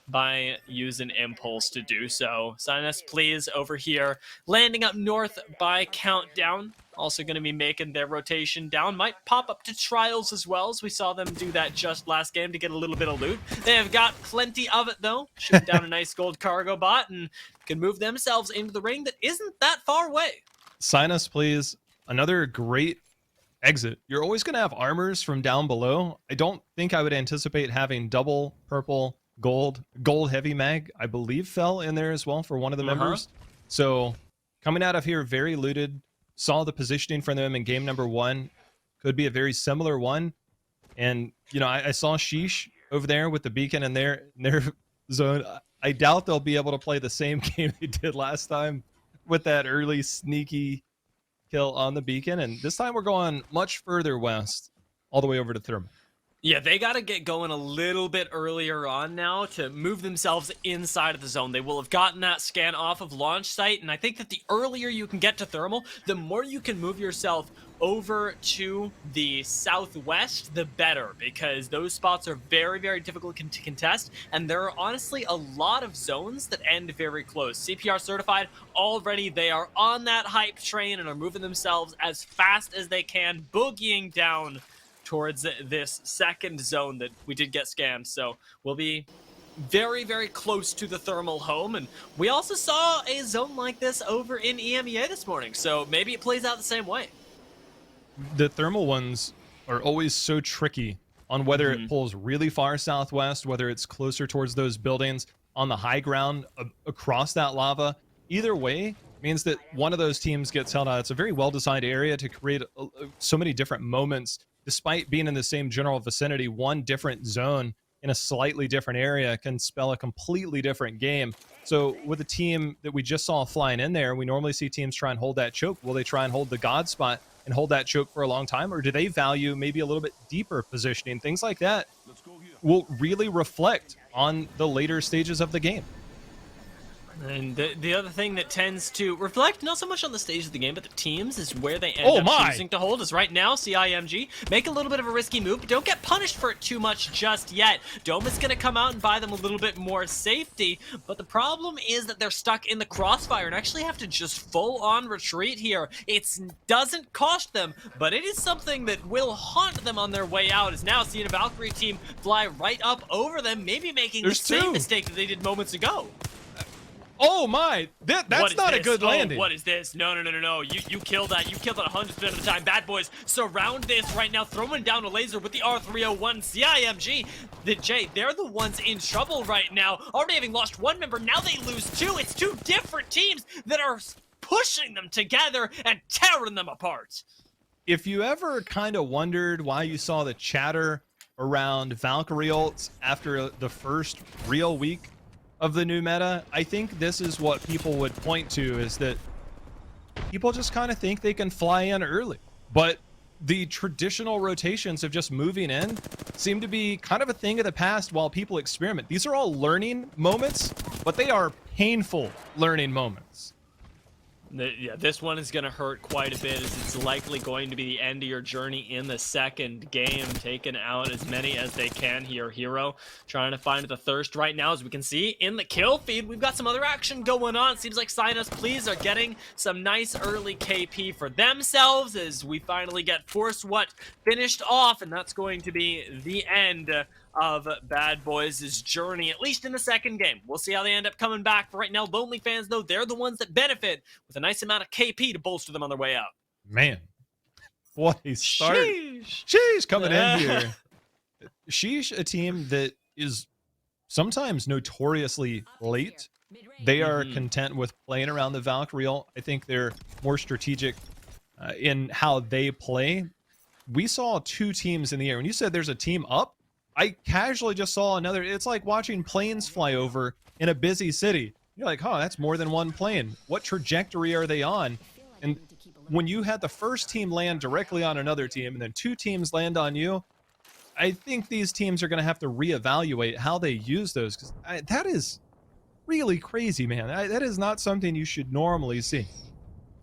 A: by using Impulse to do so. Sign us, please, over here. Landing up north by Countdown. Also going to be making their rotation down. Might pop up to Trials as well, as we saw them do that just last game to get a little bit of loot. They have got plenty of it, though. Shooting down a nice gold cargo bot and can move themselves into the ring that isn't that far away.
B: Sign us, please. Another great exit. You're always going to have armors from down below. I don't think I would anticipate having double purple gold heavy mag, I believe, fell in there as well for one of the members. So coming out of here very looted. Saw the positioning for them in game number 1. Could be a very similar one. And you know, I saw Sheesh over there with the beacon in their zone. I doubt they'll be able to play the same game they did last time with that early sneaky kill on the beacon. And this time we're going much further west, all the way over to Thermal.
A: Yeah, they got to get going a little bit earlier on now to move themselves inside of the zone. They will have gotten that scan off of launch site, and I think that the earlier you can get to Thermal, the more you can move yourself over to the southwest, the better, because those spots are very, very difficult to contest, and there are honestly a lot of zones that end very close. CPR certified already. They are on that hype train and are moving themselves as fast as they can, boogieing down towards this second zone that we did get scanned. So we'll be very, very close to the thermal home. And we also saw a zone like this over in EMEA this morning. So maybe it plays out the same way.
B: The thermal ones are always so tricky on whether it pulls really far southwest, whether it's closer towards those buildings on the high ground across that lava. Either way means that one of those teams gets held out. It's a very well-designed area to create so many different moments. Despite being in the same general vicinity, one different zone in a slightly different area can spell a completely different game. So with a team that we just saw flying in there, we normally see teams try and hold that choke. Will they try and hold the God spot and hold that choke for a long time? Or do they value maybe a little bit deeper positioning? Things like that will really reflect on the later stages of the game.
A: And the other thing that tends to reflect not so much on the stage of the game, but the teams, is where they end up choosing to hold. Is right now, CIMG make a little bit of a risky move, but don't get punished for it too much just yet. Dome is going to come out and buy them a little bit more safety, but the problem is that they're stuck in the crossfire and actually have to just full-on retreat here. It doesn't cost them, but it is something that will haunt them on their way out, as now seeing a Valkyrie team fly right up over them, maybe making the same mistake that they did moments ago.
B: Oh my, that's not a good landing.
A: What is this? No. You killed that. You killed that 100% of the time. Bad boys surround this right now, throwing down a laser with the R301 CIMG. They're the ones in trouble right now. Already having lost one member, now they lose two. It's two different teams that are pushing them together and tearing them apart.
B: If you ever kind of wondered why you saw the chatter around Valkyrie ults after the first real week of the new meta, I think this is what people would point to, is that people just kind of think they can fly in early. But the traditional rotations of just moving in seem to be kind of a thing of the past while people experiment. These are all learning moments, but they are painful learning moments.
A: Yeah, this one is going to hurt quite a bit, as it's likely going to be the end of your journey in the second game. Taking out as many as they can here. Hero trying to find the thirst right now. As we can see in the kill feed, we've got some other action going on. It seems like Sinus Please are getting some nice early KP for themselves, as we finally get Force What finished off, and that's going to be the end of Bad Boys' journey, at least in the second game. We'll see how they end up coming back. For right now, Lonely fans, though, they're the ones that benefit with a nice amount of KP to bolster them on their way out.
B: Man, what a start. Sheesh coming in here. Sheesh, a team that is sometimes notoriously late. They are content with playing around the Valkyrie ult. I think they're more strategic in how they play. We saw two teams in the air. When you said there's a team up, I casually just saw another. It's like watching planes fly over in a busy city. You're like, oh, that's more than one plane. What trajectory are they on? And when you had the first team land directly on another team and then two teams land on you, I think these teams are going to have to reevaluate how they use those, because that is really crazy, man. That is not something you should normally see.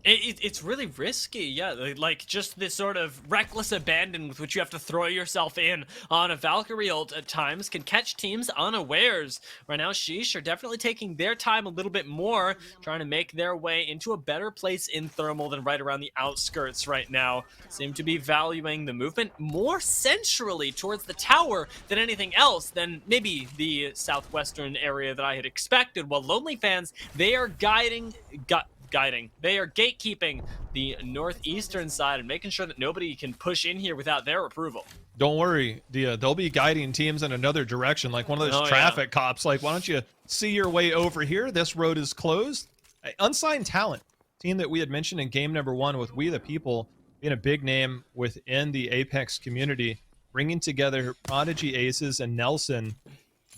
A: It's really risky, yeah. Like, just this sort of reckless abandon with which you have to throw yourself in on a Valkyrie ult at times can catch teams unawares. Right now, Sheesh are definitely taking their time a little bit more, trying to make their way into a better place in Thermal than right around the outskirts right now. Seem to be valuing the movement more centrally towards the tower than anything else, than maybe the southwestern area that I had expected. While Lonely fans, they are they are gatekeeping the northeastern side and making sure that nobody can push in here without their approval.
B: Don't worry, Dia. They'll be guiding teams in another direction, like one of those traffic cops. Like, why don't you see your way over here? This road is closed. Unsigned Talent, team that we had mentioned in game number 1 with We the People being a big name within the Apex community, bringing together Prodigy Aces and Nelson.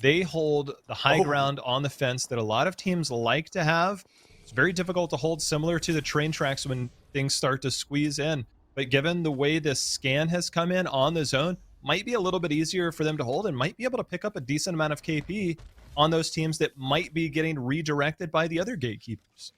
B: They hold the high ground on the fence that a lot of teams like to have. It's very difficult to hold, similar to the train tracks when things start to squeeze in. But given the way this scan has come in on the zone, might be a little bit easier for them to hold and might be able to pick up a decent amount of KP on those teams that might be getting redirected by the other gatekeepers.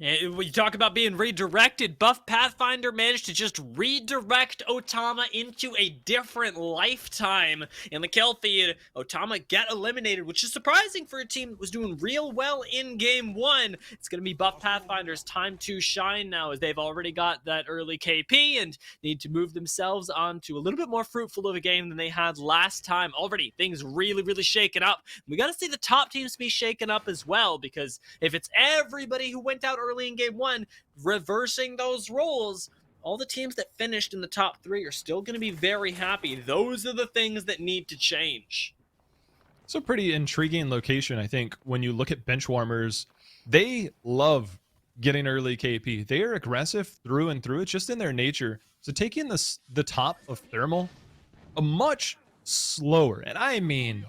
A: You talk about being redirected. Buff Pathfinder managed to just redirect Otama into a different lifetime. In the kill feed, Otama get eliminated, which is surprising for a team that was doing real well in game one. It's going to be Buff Pathfinder's time to shine now, as they've already got that early KP and need to move themselves on to a little bit more fruitful of a game than they had last time. Already, things really shaken up. We got to see the top teams be shaken up as well, because if it's everybody who went out early in game one reversing those roles, all the teams that finished in the top three are still going to be very happy. Those are the things that need to change.
B: It's a pretty intriguing location, I think. When you look at Benchwarmers, they love getting early KP. They are aggressive through and through. It's just in their nature. So taking the top of Thermal, a much slower, and I mean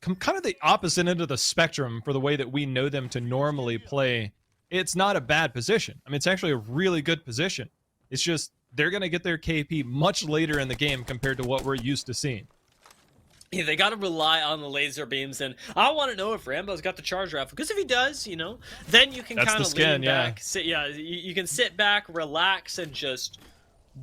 B: kind of the opposite end of the spectrum for the way that we know them to normally play. It's not a bad position. I mean, it's actually a really good position. It's just they're going to get their KP much later in the game compared to what we're used to seeing.
A: Yeah, they got to rely on the laser beams, and I want to know if Rambo's got the charge rifle, because if he does, you know, then you can kind of lean back. You can sit back, relax, and just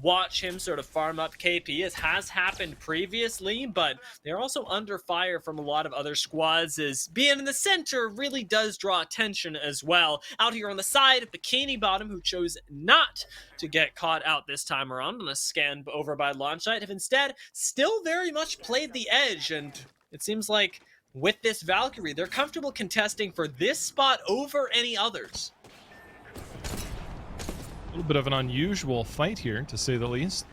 A: watch him sort of farm up KP, as has happened previously, but they're also under fire from a lot of other squads, as being in the center really does draw attention as well. Out here on the side, Bikini Bottom, who chose not to get caught out this time around on a scan over by launch site, have instead still very much played the edge, and it seems like with this Valkyrie, they're comfortable contesting for this spot over any others.
B: A little bit of an unusual fight here, to say the least.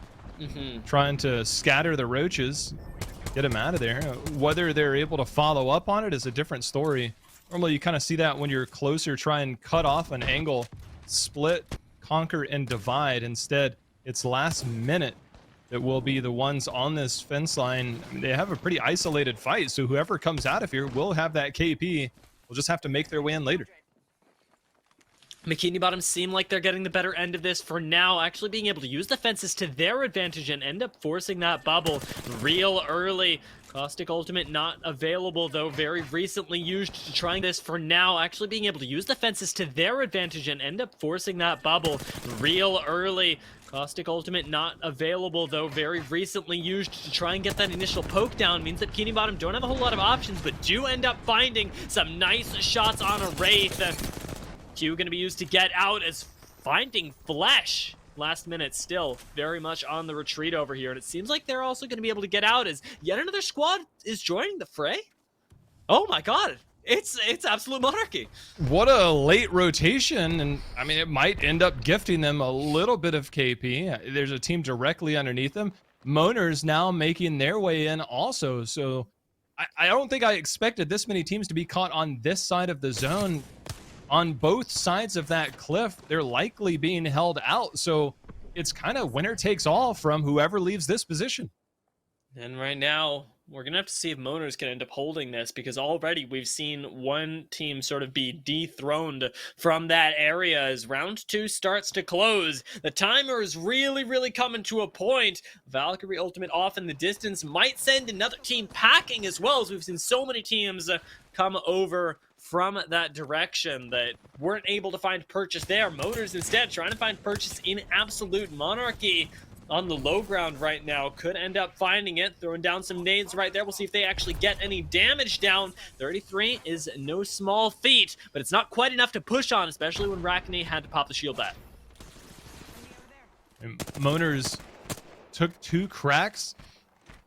B: Trying to scatter the roaches, get them out of there. Whether they're able to follow up on it is a different story. Normally you kind of see that when you're closer, try and cut off an angle, split, conquer, and divide. Instead, it's last minute that will be the ones on this fence line. I mean, they have a pretty isolated fight, so whoever comes out of here will have that KP. We'll just have to make their way in later.
A: Bikini Bottom seem like they're getting the better end of this for now, actually being able to use the fences to their advantage and end up forcing that bubble real early. Caustic Ultimate not available, though, very recently used to trying this for now, actually being able to use the fences to their advantage and end up forcing that bubble real early. Caustic Ultimate not available, though, very recently used to try and get that initial poke down. Means that Bikini Bottom don't have a whole lot of options, but do end up finding some nice shots on a Wraith. Q going to be used to get out, as finding Flesh last minute still very much on the retreat over here, and it seems like they're also going to be able to get out as yet another squad is joining the fray. Oh my god, it's absolute monarchy.
B: What a late rotation, and I mean, it might end up gifting them a little bit of KP. There's a team directly underneath them. Moaners now making their way in also, so I don't think I expected this many teams to be caught on this side of the zone. On both sides of that cliff, they're likely being held out, so it's kind of winner takes all from whoever leaves this position.
A: And right now, we're going to have to see if Moaners can end up holding this, because already we've seen one team sort of be dethroned from that area as round two starts to close. The timer is really coming to a point. Valkyrie Ultimate off in the distance might send another team packing as well, as we've seen so many teams come over from that direction that weren't able to find purchase there. Motors instead trying to find purchase in Absolute Monarchy on the low ground right now. Could end up finding it, throwing down some nades right there. We'll see if they actually get any damage down. 33 is no small feat, but it's not quite enough to push on, especially when Rakni had to pop the shield back.
B: And Moaners took 2 cracks.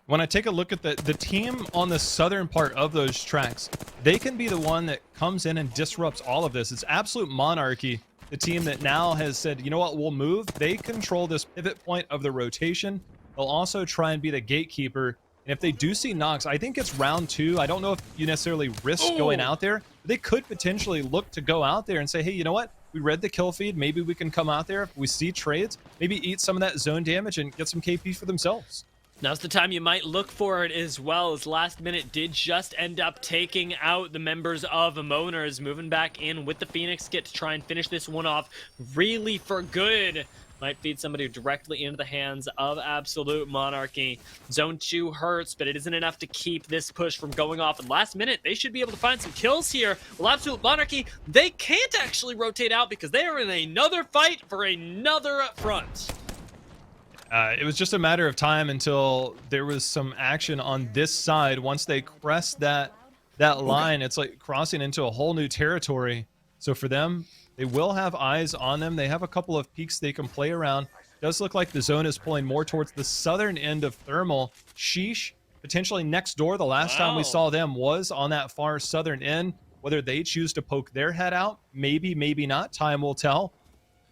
B: When I take a look at the team on the southern part of those tracks, they can be the one that comes in and disrupts all of this. It's Absolute Monarchy, the team that now has said, you know what, we'll move. They control this pivot point of the rotation. They'll also try and be the gatekeeper. And if they do see Nox, I think it's round 2. I don't know if you necessarily risk going out there. They could potentially look to go out there and say, hey, you know what? We read the kill feed. Maybe we can come out there. If we see trades, maybe eat some of that zone damage and get some KP for themselves.
A: Now's the time you might look for it as well, as last minute did just end up taking out the members of Moaners, moving back in with the Phoenix kit to try and finish this one off really for good. Might feed somebody directly into the hands of Absolute Monarchy. Zone 2 hurts, but it isn't enough to keep this push from going off. And last minute, they should be able to find some kills here. Well, Absolute Monarchy, they can't actually rotate out because they are in another fight for another front.
B: It was just a matter of time until there was some action on this side. Once they crest that line, it's like crossing into a whole new territory. So for them, they will have eyes on them. They have a couple of peaks they can play around. Does look like the zone is pulling more towards the southern end of Thermal. Sheesh, potentially next door. The last time we saw them was on that far southern end. Whether they choose to poke their head out, maybe, maybe not. Time will tell.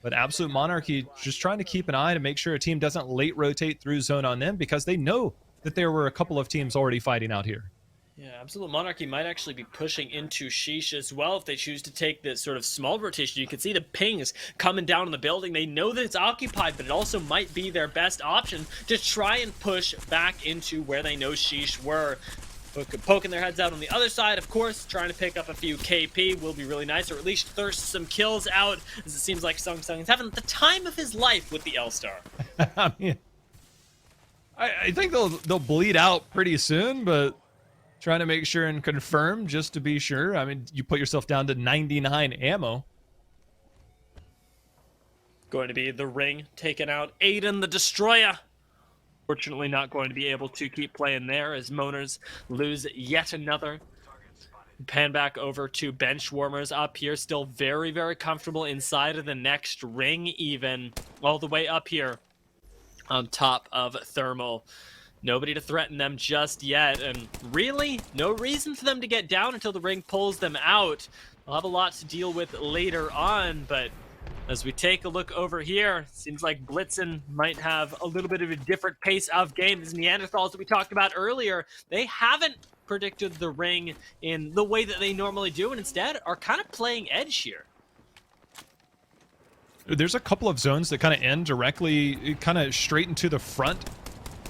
B: But Absolute Monarchy just trying to keep an eye to make sure a team doesn't late rotate through zone on them, because they know that there were a couple of teams already fighting out here.
A: Yeah, Absolute Monarchy might actually be pushing into Sheesh as well if they choose to take this sort of small rotation. You can see the pings coming down in the building. They know that it's occupied, but it also might be their best option to try and push back into where they know Sheesh were. Poking their heads out on the other side, of course, trying to pick up a few KP will be really nice, or at least thirst some kills out, as it seems like Sung Sung is having the time of his life with the L-Star.
B: I mean, I think they'll bleed out pretty soon, but trying to make sure and confirm just to be sure. I mean, you put yourself down to 99 ammo.
A: Going to be the ring taken out. Aiden the Destroyer. Fortunately not going to be able to keep playing there as Moners lose yet another. Pan back over to Benchwarmers up here. Still very, very comfortable inside of the next ring even. All the way up here on top of Thermal. Nobody to threaten them just yet, and really, no reason for them to get down until the ring pulls them out. They'll have a lot to deal with later on, but as we take a look over here, seems like Blitzen might have a little bit of a different pace of game. These Neanderthals that we talked about earlier, they haven't predicted the ring in the way that they normally do, and instead are kind of playing edge here.
B: There's a couple of zones that kind of end directly, kind of straight into the front.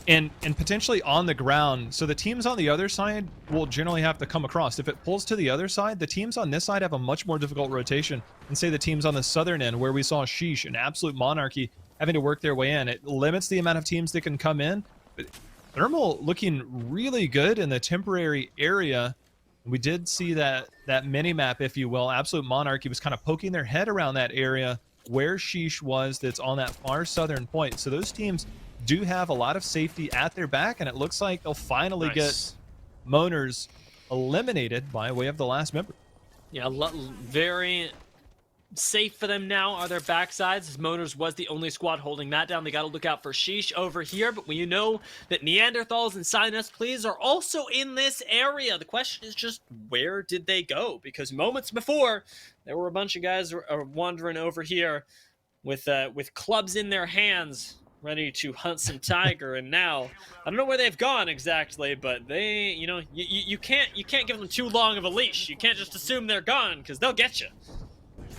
B: And potentially on the ground. So the teams on the other side will generally have to come across. If it pulls to the other side, the teams on this side have a much more difficult rotation than, say, the teams on the southern end, where we saw Sheesh and Absolute Monarchy having to work their way in. It limits the amount of teams that can come in. But Thermal looking really good in the temporary area. We did see that mini-map, if you will. Absolute Monarchy was kind of poking their head around that area where Sheesh was, that's on that far southern point. So those teams do have a lot of safety at their back, and it looks like they'll finally get Moners eliminated by way of the last member.
A: Yeah, very safe for them now are their backsides, as Moners was the only squad holding that down. They got to look out for Sheesh over here, but we know that Neanderthals and Sign Us Please are also in this area. The question is just, where did they go? Because moments before, there were a bunch of guys wandering over here with clubs in their hands, ready to hunt some tiger, and now I don't know where they've gone exactly, but they, you know, you can't give them too long of a leash. You can't just assume they're gone, because they'll get you.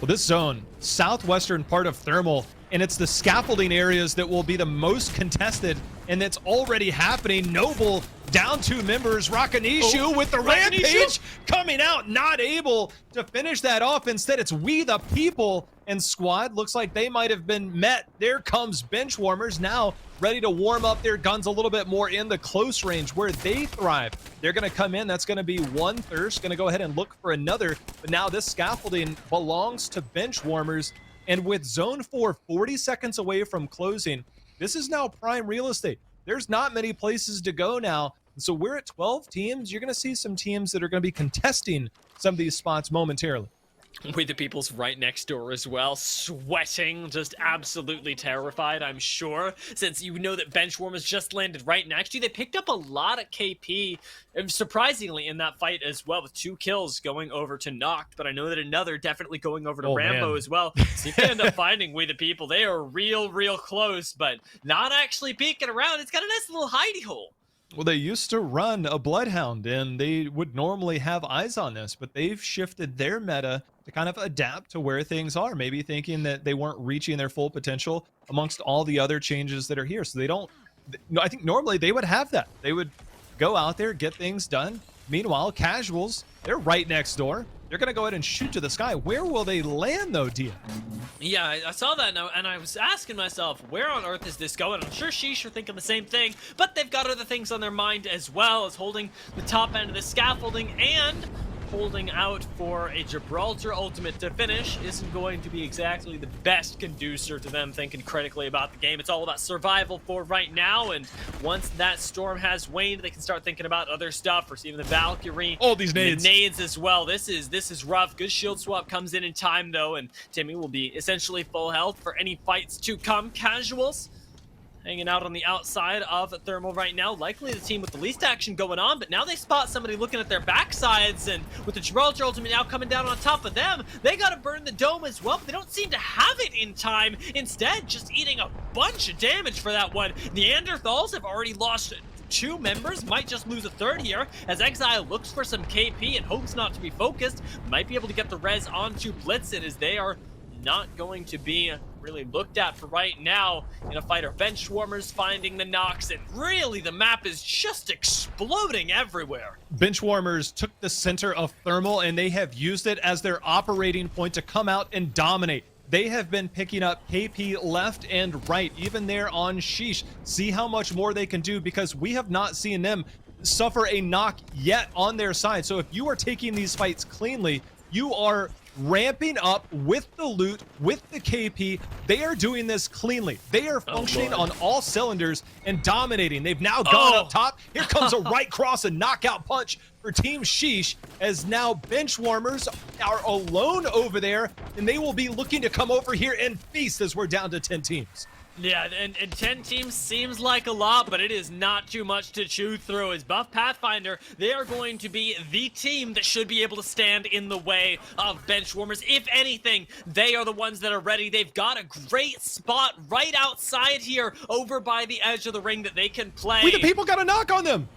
B: Well, this zone, southwestern part of Thermal, and it's the scaffolding areas that will be the most contested, and it's already happening. Noble down 2 members. Rakanishu with the rampage coming out, not able to finish that off. Instead, it's We the People and squad. Looks like they might have been met. There comes Benchwarmers now, ready to warm up their guns a little bit more in the close range where they thrive. They're going to come in. That's going to be one thirst. Going to go ahead and look for another. But now this scaffolding belongs to Benchwarmers. And with Zone 4 40 seconds away from closing, this is now prime real estate. There's not many places to go now. So we're at 12 teams. You're going to see some teams that are going to be contesting some of these spots momentarily.
A: We the People's right next door as well, sweating, just absolutely terrified, I'm sure, since you know that Benchwarmers just landed right next to you. They picked up a lot of KP, surprisingly, in that fight as well, with 2 kills going over to Noct, but I know that another definitely going over to Rambo as well. So you can end up finding We the People. They are real close, but not actually peeking around. It's got a nice little hidey hole.
B: Well, they used to run a Bloodhound, and they would normally have eyes on this, but they've shifted their meta to kind of adapt to where things are, maybe thinking that they weren't reaching their full potential amongst all the other changes that are here. So they don't, I think normally they would have that. They would go out there, get things done. Meanwhile, casuals, they're right next door. They're going to go ahead and shoot to the sky. Where will they land, though, Dia?
A: Yeah, I saw that now, and I was asking myself, where on earth is this going? I'm sure Sheesh are thinking the same thing, but they've got other things on their mind as well, as holding the top end of the scaffolding and holding out for a Gibraltar ultimate to finish isn't going to be exactly the best conducer to them thinking critically about the game. It's all about survival for right now, and once that storm has waned, they can start thinking about other stuff, receiving the Valkyrie.
B: All these nades.
A: The nades as well. This is rough. Good shield swap comes in time, though, and Timmy will be essentially full health for any fights to come. Casuals hanging out on the outside of Thermal right now, likely the team with the least action going on, but now they spot somebody looking at their backsides, and with the Gibraltar ultimate now coming down on top of them, they gotta burn the dome as well, but they don't seem to have it in time. Instead, just eating a bunch of damage for that one. Neanderthals have already lost 2 members, might just lose a 3rd here, as Exile looks for some KP and hopes not to be focused, might be able to get the res onto Blitzen, as they are not going to be really looked at for right now in a fight. Or bench swarmers finding the knocks, and really the map is just exploding everywhere.
B: Bench warmers took the center of Thermal, and they have used it as their operating point to come out and dominate. They have been picking up KP left and right, even there on Sheesh. See how much more they can do, because we have not seen them suffer a knock yet on their side. So if you are taking these fights cleanly, you are ramping up with the loot, with the KP. They are doing this cleanly. They are functioning on all cylinders and dominating. They've now gone up top. Here comes a right cross and knockout punch for Team Sheesh, as now bench warmers are alone over there, and they will be looking to come over here and feast as we're down to 10 teams.
A: Yeah, and 10 teams seems like a lot, but it is not too much to chew through. As Buff Pathfinder, they are going to be the team that should be able to stand in the way of benchwarmers. If anything, they are the ones that are ready. They've got a great spot right outside here, over by the edge of the ring, that they can play.
B: We the people got a knock on them.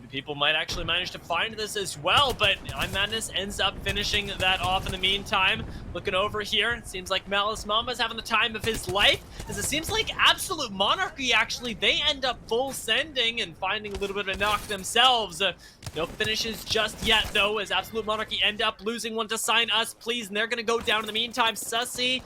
A: People might actually manage to find this as well, but Madness ends up finishing that off in the meantime. Looking over here, it seems like Malice Mamba's having the time of his life, as it seems like Absolute Monarchy, actually, they end up full sending and finding a little bit of a knock themselves. No finishes just yet, though, as Absolute Monarchy end up losing one to Sign Us Please, and they're going to go down in the meantime. Sussy,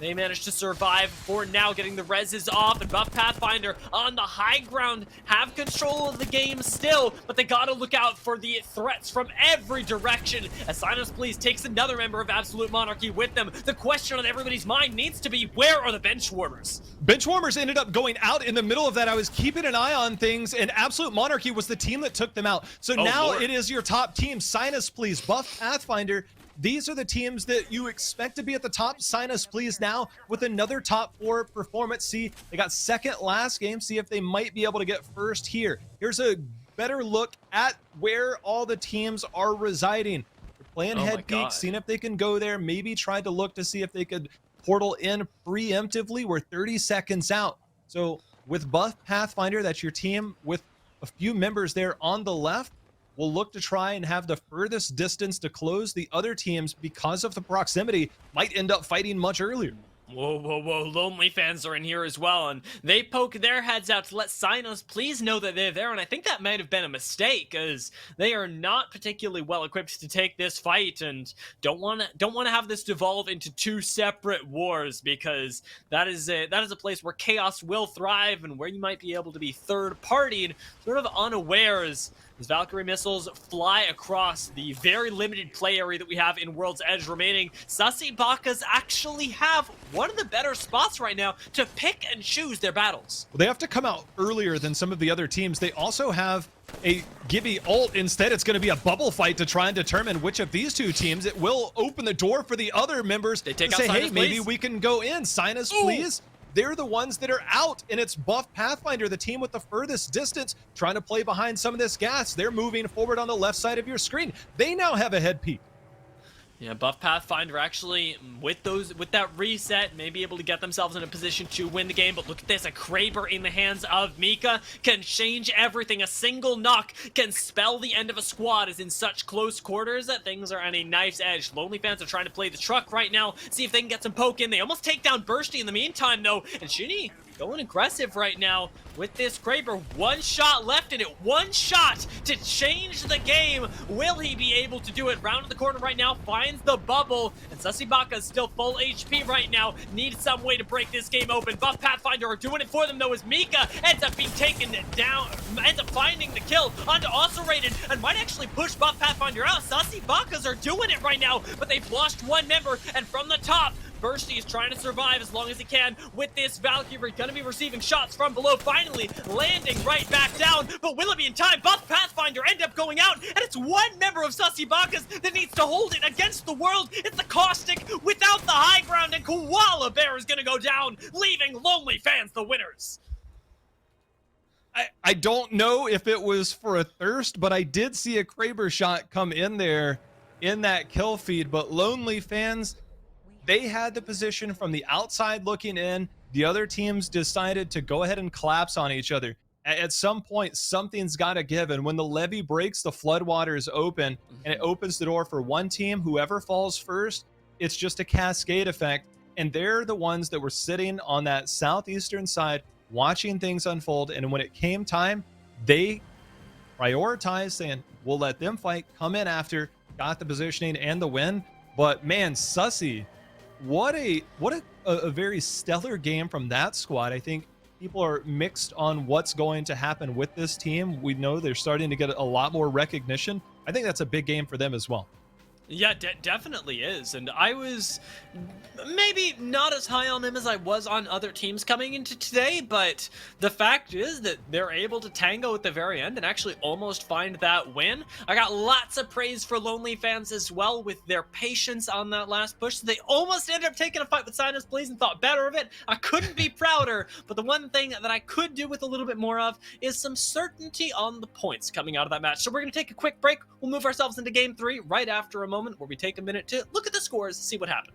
A: they managed to survive for now, getting the reses off, and Buff Pathfinder on the high ground have control of the game still, but they gotta look out for the threats from every direction, as Sinus Please takes another member of Absolute Monarchy with them. The question on everybody's mind needs to be, where are the benchwarmers?
B: Benchwarmers ended up going out in the middle of that. I was keeping an eye on things, and Absolute Monarchy was the team that took them out. So now
A: Lord.
B: It is your top team. Sinus Please, Buff Pathfinder. These are the teams that you expect to be at the top. Sign Us Please now with another top 4 performance. See, they got second last game. See if they might be able to get first here. Here's a better look at where all the teams are residing. They're playing head peek, seeing if they can go there. Maybe try to look to see if they could portal in preemptively. We're 30 seconds out. So with Buff Pathfinder, that's your team with a few members there on the left. Will look to try and have the furthest distance to close. The other teams, because of the proximity, might end up fighting much earlier.
A: Whoa, whoa, whoa. Lonely fans are in here as well, and they poke their heads out to let Sign Us Please know that they're there, and I think that might have been a mistake, as they are not particularly well equipped to take this fight, and don't want to have this devolve into 2 separate wars, because that is a place where chaos will thrive, and where you might be able to be third-partied, sort of unawares. As Valkyrie missiles fly across the very limited play area that we have in World's Edge remaining, Sussy Bakas actually have one of the better spots right now to pick and choose their battles.
B: Well, they have to come out earlier than some of the other teams. They also have a Gibby ult. Instead, it's going to be a bubble fight to try and determine which of these 2 teams. It will open the door for the other members
A: they take
B: to
A: out
B: say, hey,
A: Sinus
B: maybe
A: Please.
B: we can go in. Sign Us Please. They're the ones that are out, and it's Buff Pathfinder, the team with the furthest distance, trying to play behind some of this gas. They're moving forward on the left side of your screen. They now have a head peek.
A: Yeah, Buff Pathfinder actually, with that reset, may be able to get themselves in a position to win the game. But look at this, a Kraber in the hands of Mika can change everything. A single knock can spell the end of a squad, as in such close quarters that things are on a knife's edge. Lonely fans are trying to play the truck right now, see if they can get some poke in. They almost take down Bursty in the meantime, though, and Shinny going aggressive right now with this Kraber. One shot left in it. One shot to change the game. Will he be able to do it? Round of the corner right now, finds the bubble. And Susibaka is still full HP right now. Needs some way to break this game open. Buff Pathfinder are doing it for them though, as Mika ends up being taken down, ends up finding the kill onto Also Rated, and might actually push Buff Pathfinder out. Susibakas are doing it right now, but they've lost one member, and from the top, Bursty is trying to survive as long as he can with this Valkyrie. Gonna be receiving shots from below, finally landing right back down. But will it be in time? Buff Pathfinder end up going out, and it's one member of Susibakas that needs to hold it against the world. It's the Caustic without the high ground, and Koala Bear is gonna go down, leaving Lonely Fans the winners.
B: I don't know if it was for a thirst, but I did see a Kraber shot come in there in that kill feed. But Lonely Fans, they had the position from the outside looking in. The other teams decided to go ahead and collapse on each other. At some point, something's got to give. And when the levee breaks, the floodwaters open, and it opens the door for one team. Whoever falls first, it's just a cascade effect. And they're the ones that were sitting on that southeastern side, watching things unfold. And when it came time, they prioritized saying, we'll let them fight, come in after, got the positioning and the win. But man, Sussy, what a very stellar game from that squad. I think people are mixed on what's going to happen with this team. We know they're starting to get a lot more recognition. I think that's a big game for them as well.
A: Yeah, definitely is. And I was maybe not as high on them as I was on other teams coming into today, but the fact is that they're able to tango at the very end and actually almost find that win. I got lots of praise for Lonely Fans as well with their patience on that last push. They almost ended up taking a fight with Sinus Please and thought better of it. I couldn't be prouder, but the one thing that I could do with a little bit more of is some certainty on the points coming out of that match. So we're going to take a quick break. We'll move ourselves into game 3 right after a moment where we take a minute to look at the scores and see what happened.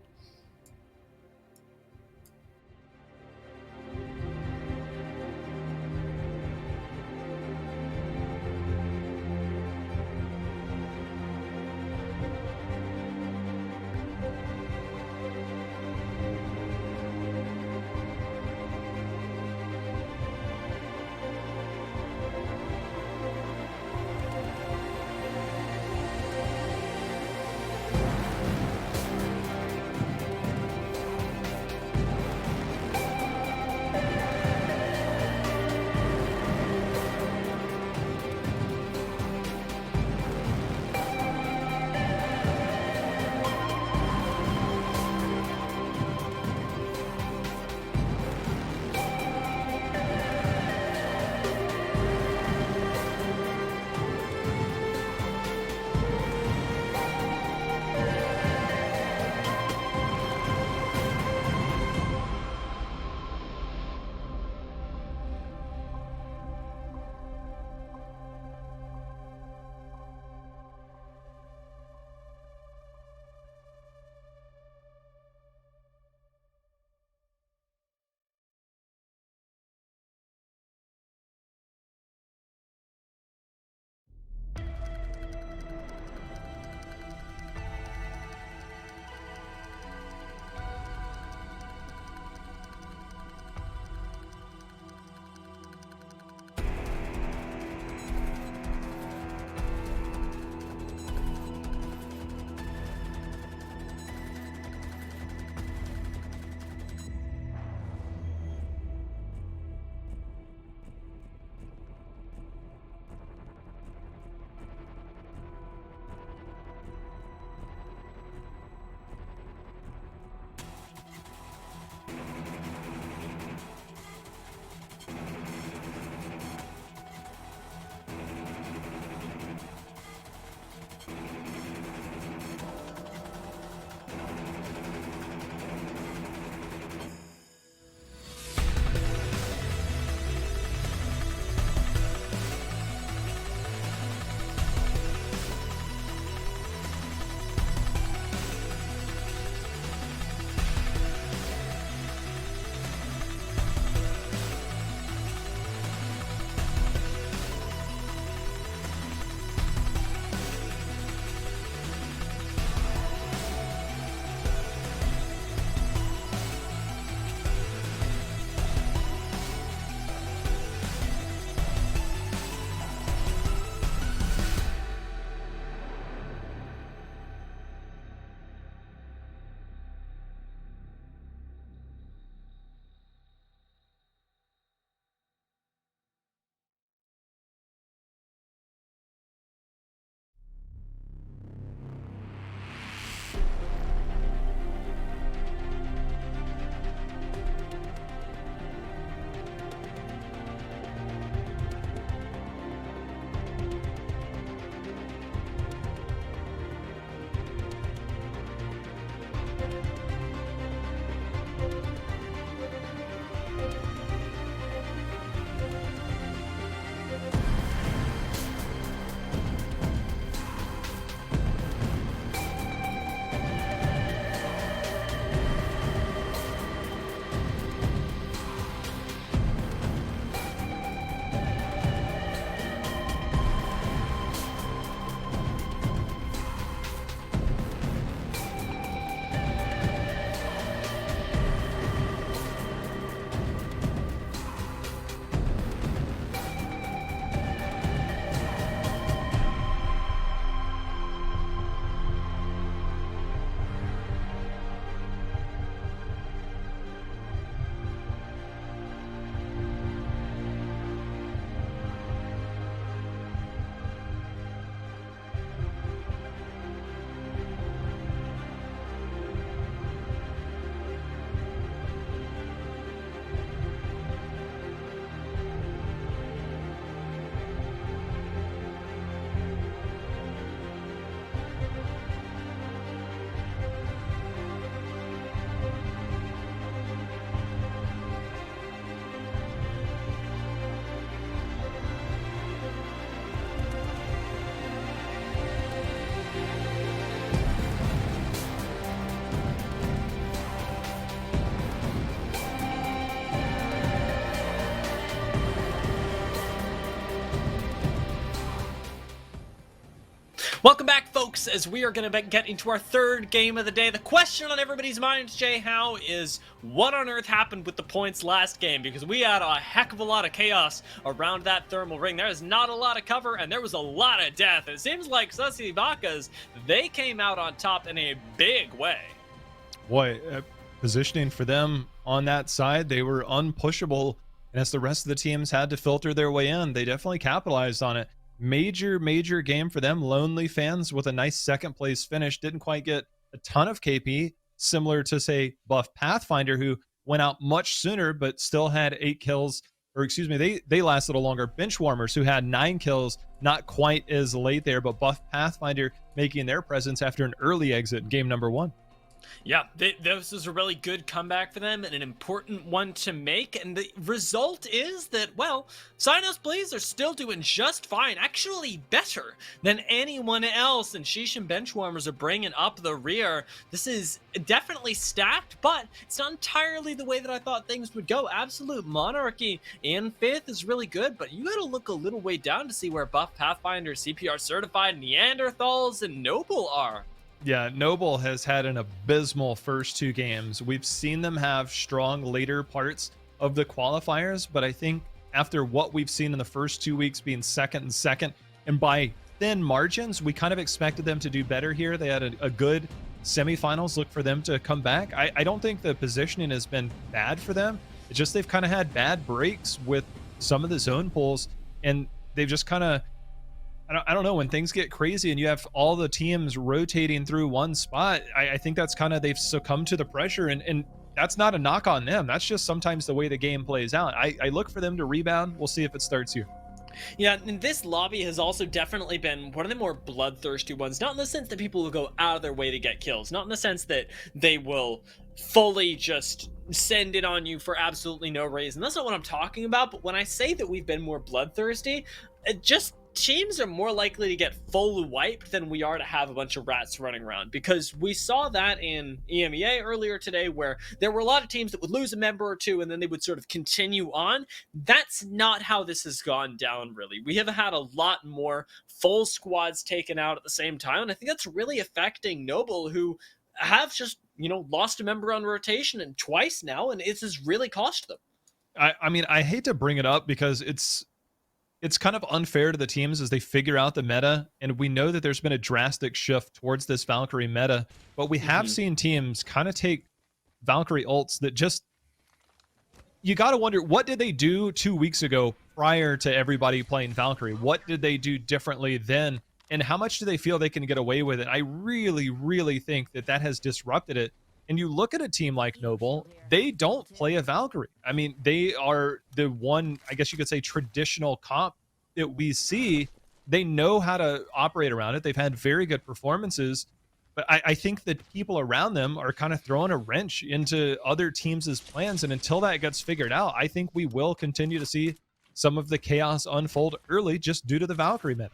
A: Welcome back, folks, as we are going to get into our third game of the day. The question on everybody's minds, Jay How, is what on earth happened with the points last game? Because we had a heck of a lot of chaos around that thermal ring. There is not a lot of cover, and there was a lot of death. It seems like Sussy Vakas, they came out on top in a big way.
B: Boy, positioning for them on that side, they were unpushable, and as the rest of the teams had to filter their way in, they definitely capitalized on it. Major game for them. Lonely Fans with a nice second place finish. Didn't quite get a ton of KP, similar to, say, Buff Pathfinder, who went out much sooner but still had 8 kills, or excuse me, they lasted a longer. Benchwarmers, who had 9 kills, not quite as late there, but Buff Pathfinder making their presence after an early exit in game number 1.
A: Yeah, this was a really good comeback for them and an important one to make. And the result is that, well, Cynos Blaze are still doing just fine, actually better than anyone else. And Sheesh and Benchwarmers are bringing up the rear. This is definitely stacked, but it's not entirely the way that I thought things would go. Absolute Monarchy in 5th is really good, but you got to look a little way down to see where Buff Pathfinder, CPR certified Neanderthals, and Noble are.
B: Yeah, Noble has had an abysmal first 2 games. We've seen them have strong later parts of the qualifiers, but I think after what we've seen in the first 2 weeks being second, and by thin margins, we kind of expected them to do better here. They had a good semifinals. Look for them to come back. I don't think the positioning has been bad for them. It's just they've kind of had bad breaks with some of the zone pulls, and they've just kind of, I don't know, when things get crazy and you have all the teams rotating through one spot, I think that's kind of, they've succumbed to the pressure, and that's not a knock on them. That's just sometimes the way the game plays out. I look for them to rebound. We'll see if it starts here.
A: Yeah, and this lobby has also definitely been one of the more bloodthirsty ones, not in the sense that people will go out of their way to get kills, not in the sense that they will fully just send it on you for absolutely no reason. That's not what I'm talking about, but when I say that we've been more bloodthirsty, it just teams are more likely to get full wiped than we are to have a bunch of rats running around, because we saw that in EMEA earlier today, where there were a lot of teams that would lose a member or two and then they would sort of continue on. That's not how this has gone down, really. We have had a lot more full squads taken out at the same time, and I think that's really affecting Noble, who have just, lost a member on rotation and twice now, and it has really cost them.
B: I mean, I hate to bring it up because it's kind of unfair to the teams as they figure out the meta, and we know that there's been a drastic shift towards this Valkyrie meta, but we have seen teams kind of take Valkyrie ults that just, you got to wonder, what did they do 2 weeks ago prior to everybody playing Valkyrie? What did they do differently then, and how much do they feel they can get away with it? I really think that has disrupted it. And you look at a team like Noble, they don't play a Valkyrie. I mean, they are the one, I guess you could say, traditional comp that we see. They know how to operate around it. They've had very good performances, but I think that people around them are kind of throwing a wrench into other teams' plans. And until that gets figured out, I think we will continue to see some of the chaos unfold early just due to the Valkyrie meta.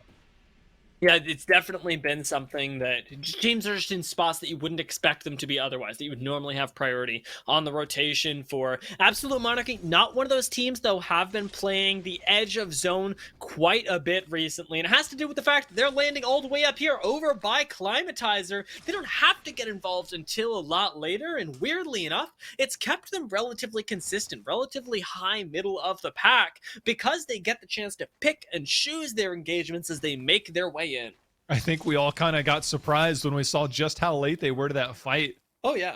A: Yeah, it's definitely been something that teams are just in spots that you wouldn't expect them to be otherwise, that you would normally have priority on the rotation for Absolute Monarchy. Not one of those teams, though, have been playing the edge of zone quite a bit recently, and it has to do with the fact that they're landing all the way up here over by Climatizer. They don't have to get involved until a lot later, and weirdly enough, it's kept them relatively consistent, relatively high middle of the pack, because they get the chance to pick and choose their engagements as they make their way in.
B: I think we all kind of got surprised when we saw just how late they were to that fight.
A: Oh yeah.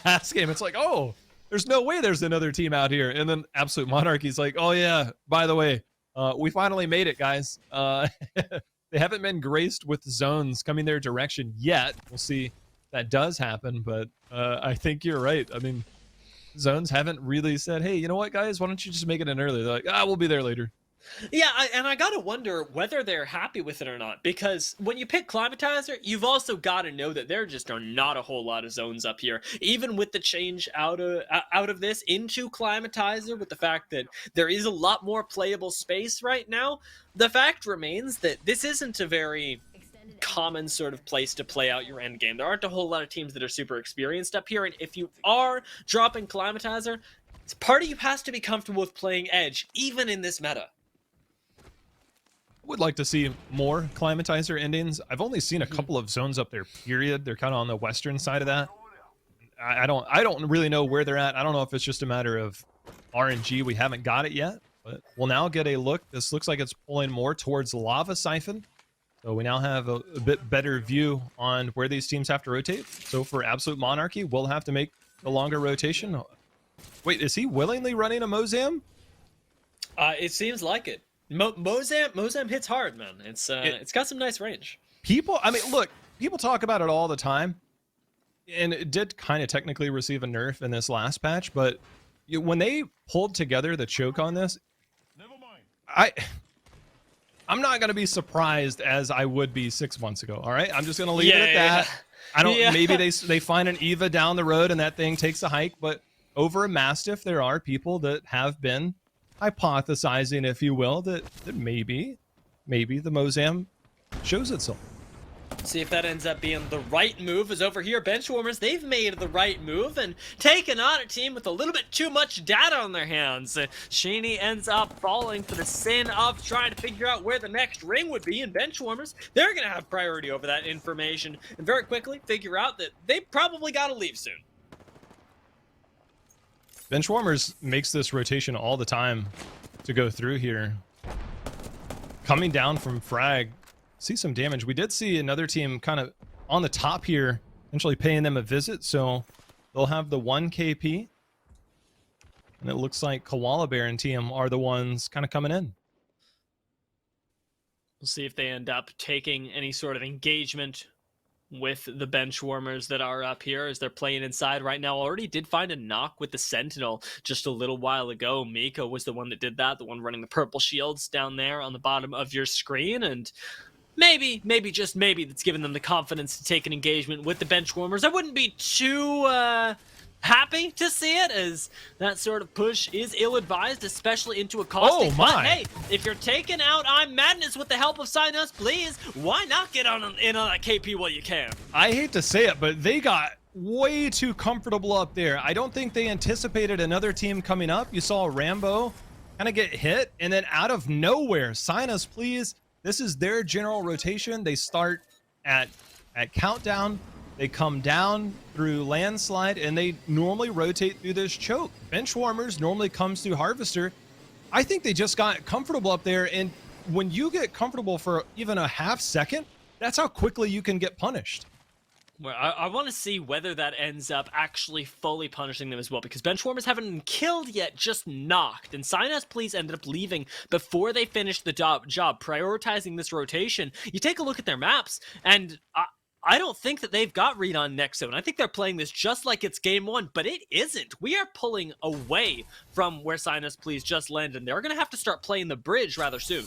B: Last game, it's like, oh, there's no way there's another team out here. And then Absolute Monarchy's like, oh yeah, by the way, we finally made it, guys. They haven't been graced with zones coming their direction yet. We'll see if that does happen, but I think you're right. I mean, zones haven't really said, hey, you know what, guys, why don't you just make it in early? They're like, we'll be there later.
A: Yeah, and I gotta wonder whether they're happy with it or not, because when you pick Climatizer, you've also got to know that there just are not a whole lot of zones up here. Even with the change out of this into Climatizer, with the fact that there is a lot more playable space right now, the fact remains that this isn't a very common sort of place to play out your end game. There aren't a whole lot of teams that are super experienced up here, and if you are dropping Climatizer, part of you has to be comfortable with playing Edge, even in this meta.
B: Would like to see more climatizer endings. I've only seen a couple of zones up there, period. They're kind of on the western side of that. I don't really know where they're at. I don't know if it's just a matter of RNG. We haven't got it yet, but we'll now get a look. This looks like it's pulling more towards Lava Siphon. So we now have a bit better view on where these teams have to rotate. So for Absolute Monarchy, we'll have to make the longer rotation. Wait, is he willingly running a Mozam?
A: It seems like it. Mozam hits hard, man. It's got some nice range.
B: I mean, look, people talk about it all the time, and it did kind of technically receive a nerf in this last patch, but when they pulled together the choke on this, I'm not going to be surprised as I would be 6 months ago. All right, I'm just going to leave it at that. I don't. Maybe they find an Eva down the road and that thing takes a hike, but over a Mastiff, there are people that have been hypothesizing, if you will, that maybe the Mozam shows itself.
A: See if that ends up being the right move. As over here, Benchwarmers, they've made the right move and taken on a team with a little bit too much data on their hands. Sheeny ends up falling for the sin of trying to figure out where the next ring would be, and Benchwarmers, they're going to have priority over that information and very quickly figure out that they probably got to leave soon.
B: Benchwarmers makes this rotation all the time to go through here. Coming down from frag, see some damage. We did see another team kind of on the top here, essentially paying them a visit, so they'll have the 1 KP. And it looks like Koala Bear and team are the ones kind of coming in.
A: We'll see if they end up taking any sort of engagement with the Benchwarmers that are up here as they're playing inside right now. Already did find a knock with the Sentinel just a little while ago. Miko was the one that did that, the one running the purple shields down there on the bottom of your screen, and maybe, just maybe, that's given them the confidence to take an engagement with the Benchwarmers. I wouldn't be too happy to see it, as that sort of push is ill-advised, especially into a caustic.
B: Oh my!
A: But hey, if you're taking out I'm Madness with the help of Sign Us Please, why not get in on that KP while you can?
B: I hate to say it, but they got way too comfortable up there. I don't think they anticipated another team coming up. You saw Rambo kind of get hit, and then out of nowhere, Sign Us Please. This is their general rotation. They start at countdown. They come down through landslide, and they normally rotate through this choke. Benchwarmers normally comes through Harvester. I think they just got comfortable up there, and when you get comfortable for even a half second, that's how quickly you can get punished.
A: Well, I want to see whether that ends up actually fully punishing them as well, because Benchwarmers haven't been killed yet, just knocked. And Sign Us Please ended up leaving before they finished the job, prioritizing this rotation. You take a look at their maps, and I don't think that they've got read on next zone. I think they're playing this just like it's game one, but it isn't. We are pulling away from where Sign Us Please just landed, and they're going to have to start playing the bridge rather soon.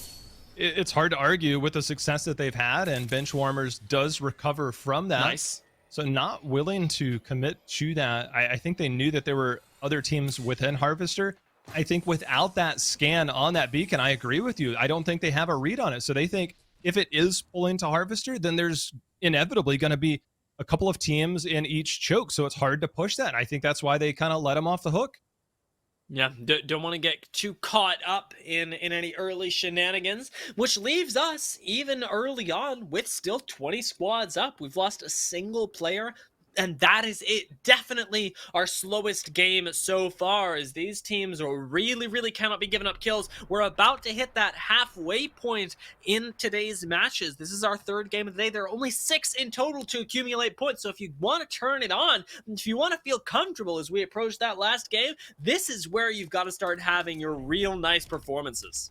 B: It's hard to argue with the success that they've had, and Benchwarmers does recover from that.
A: Nice.
B: So not willing to commit to that. I think they knew that there were other teams within Harvester. I think without that scan on that beacon, I agree with you. I don't think they have a read on it. So they think if it is pulling to Harvester, then there's inevitably going to be a couple of teams in each choke. So it's hard to push that. I think that's why they kind of let them off the hook.
A: Yeah, don't want to get too caught up in any early shenanigans, which leaves us, even early on, with still 20 squads up. We've lost a single player, and that is it. Definitely our slowest game so far, as these teams really cannot be giving up kills. We're about to hit that halfway point in today's matches. This is our third game of the day. There are only 6 in total to accumulate points, so if you want to turn it on, if you want to feel comfortable as we approach that last game, this is where you've got to start having your real nice performances.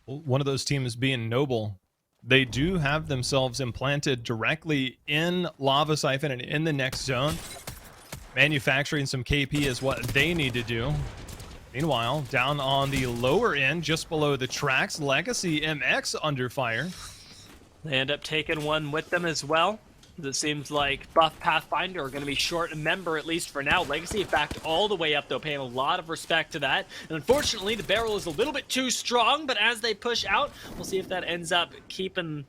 B: One of those teams being Noble. They do have themselves implanted directly in Lava Siphon and in the next zone. Manufacturing some KP is what they need to do. Meanwhile, down on the lower end, just below the tracks, Legacy MX under fire.
A: They end up taking one with them as well. It seems like Buff Pathfinder are going to be short a member, at least for now. Legacy have backed all the way up, though, paying a lot of respect to that. And unfortunately, the barrel is a little bit too strong, but as they push out, we'll see if that ends up keeping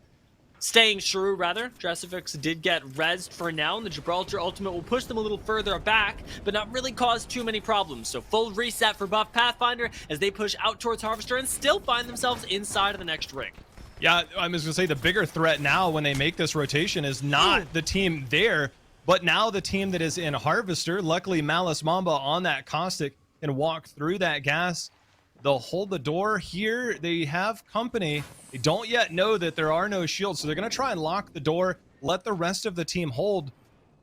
A: staying true, rather. Dressifix did get rezzed for now, and the Gibraltar ultimate will push them a little further back, but not really cause too many problems. So full reset for Buff Pathfinder as they push out towards Harvester and still find themselves inside of the next ring.
B: Yeah, I was gonna say the bigger threat now when they make this rotation is not the team there, but now the team that is in Harvester. Luckily, Malice Mamba on that Caustic can walk through that gas. They'll hold the door here. They have company. They don't yet know that there are no shields, so they're going to try and lock the door, let the rest of the team hold.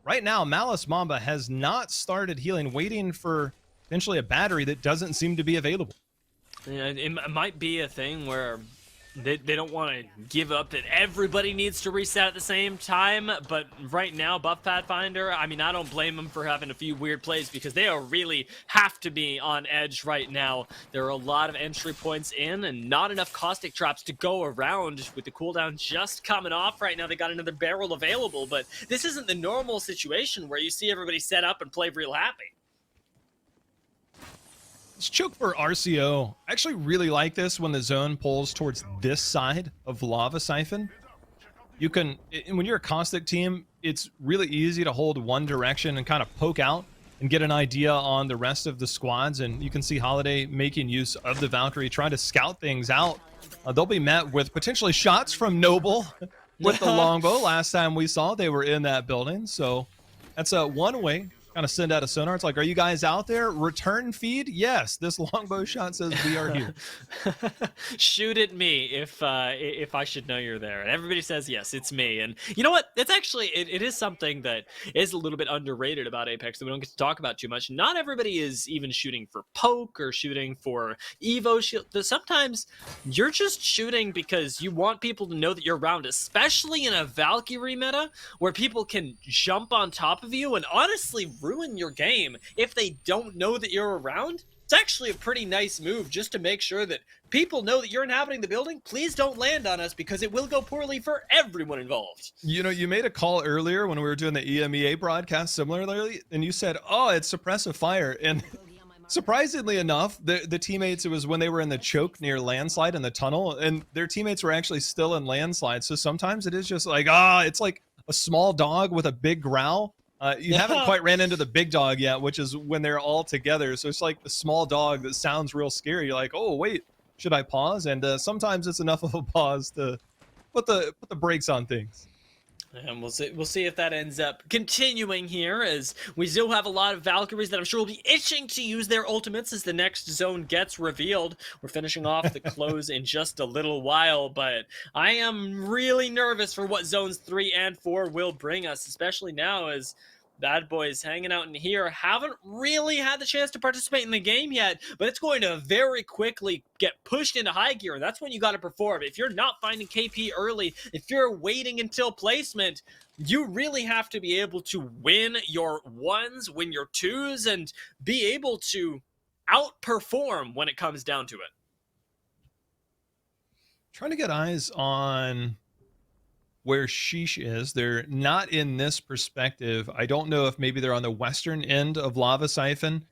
B: Right now, Malice Mamba has not started healing, waiting for potentially a battery that doesn't seem to be available.
A: Yeah, it might be a thing where they don't want to give up that everybody needs to reset at the same time, but right now, Buff Pathfinder, I mean, I don't blame them for having a few weird plays because they are really have to be on edge right now. There are a lot of entry points in and not enough caustic traps to go around with the cooldown just coming off right now. They got another barrel available, but this isn't the normal situation where you see everybody set up and play real happy.
B: Let's choke for RCO. I actually really like this when the zone pulls towards this side of Lava Siphon. You can, when you're a Caustic team, it's really easy to hold one direction and kind of poke out and get an idea on the rest of the squads. And you can see Holiday making use of the Valkyrie, trying to scout things out. They'll be met with potentially shots from Noble with the longbow. Last time we saw, they were in that building. So that's one way. Kind of send out a sonar. It's like, are you guys out there? Return feed? Yes. This longbow shot says we are here.
A: Shoot at me if I should know you're there. And everybody says yes, it's me. And you know what? It's actually it is something that is a little bit underrated about Apex that we don't get to talk about too much. Not everybody is even shooting for poke or shooting for Evo shield. Sometimes you're just shooting because you want people to know that you're around, especially in a Valkyrie meta where people can jump on top of you and honestly ruin your game if they don't know that you're around. It's actually a pretty nice move just to make sure that people know that you're inhabiting the building. Please don't land on us because it will go poorly for everyone involved.
B: You know, you made a call earlier when we were doing the EMEA broadcast similarly, and you said, oh, it's suppressive fire. And surprisingly enough, the teammates, it was when they were in the choke near landslide in the tunnel, and their teammates were actually still in landslide. So sometimes it is just like, it's like a small dog with a big growl. You haven't quite ran into the big dog yet, which is when they're all together. So it's like the small dog that sounds real scary. You're like, oh, wait, should I pause? And sometimes it's enough of a pause to put the brakes on things.
A: And we'll see if that ends up continuing here, as we still have a lot of Valkyries that I'm sure will be itching to use their ultimates as the next zone gets revealed. We're finishing off the close in just a little while, but I am really nervous for what zones 3 and 4 will bring us, especially now as Bad Boys hanging out in here haven't really had the chance to participate in the game yet, but it's going to very quickly get pushed into high gear, and that's when you got to perform. If you're not finding KP early, if you're waiting until placement, you really have to be able to win your ones, win your twos, and be able to outperform when it comes down to it.
B: Trying to get eyes on where Sheesh is. They're not in this perspective. I don't know if maybe they're on the western end of Lava Siphon.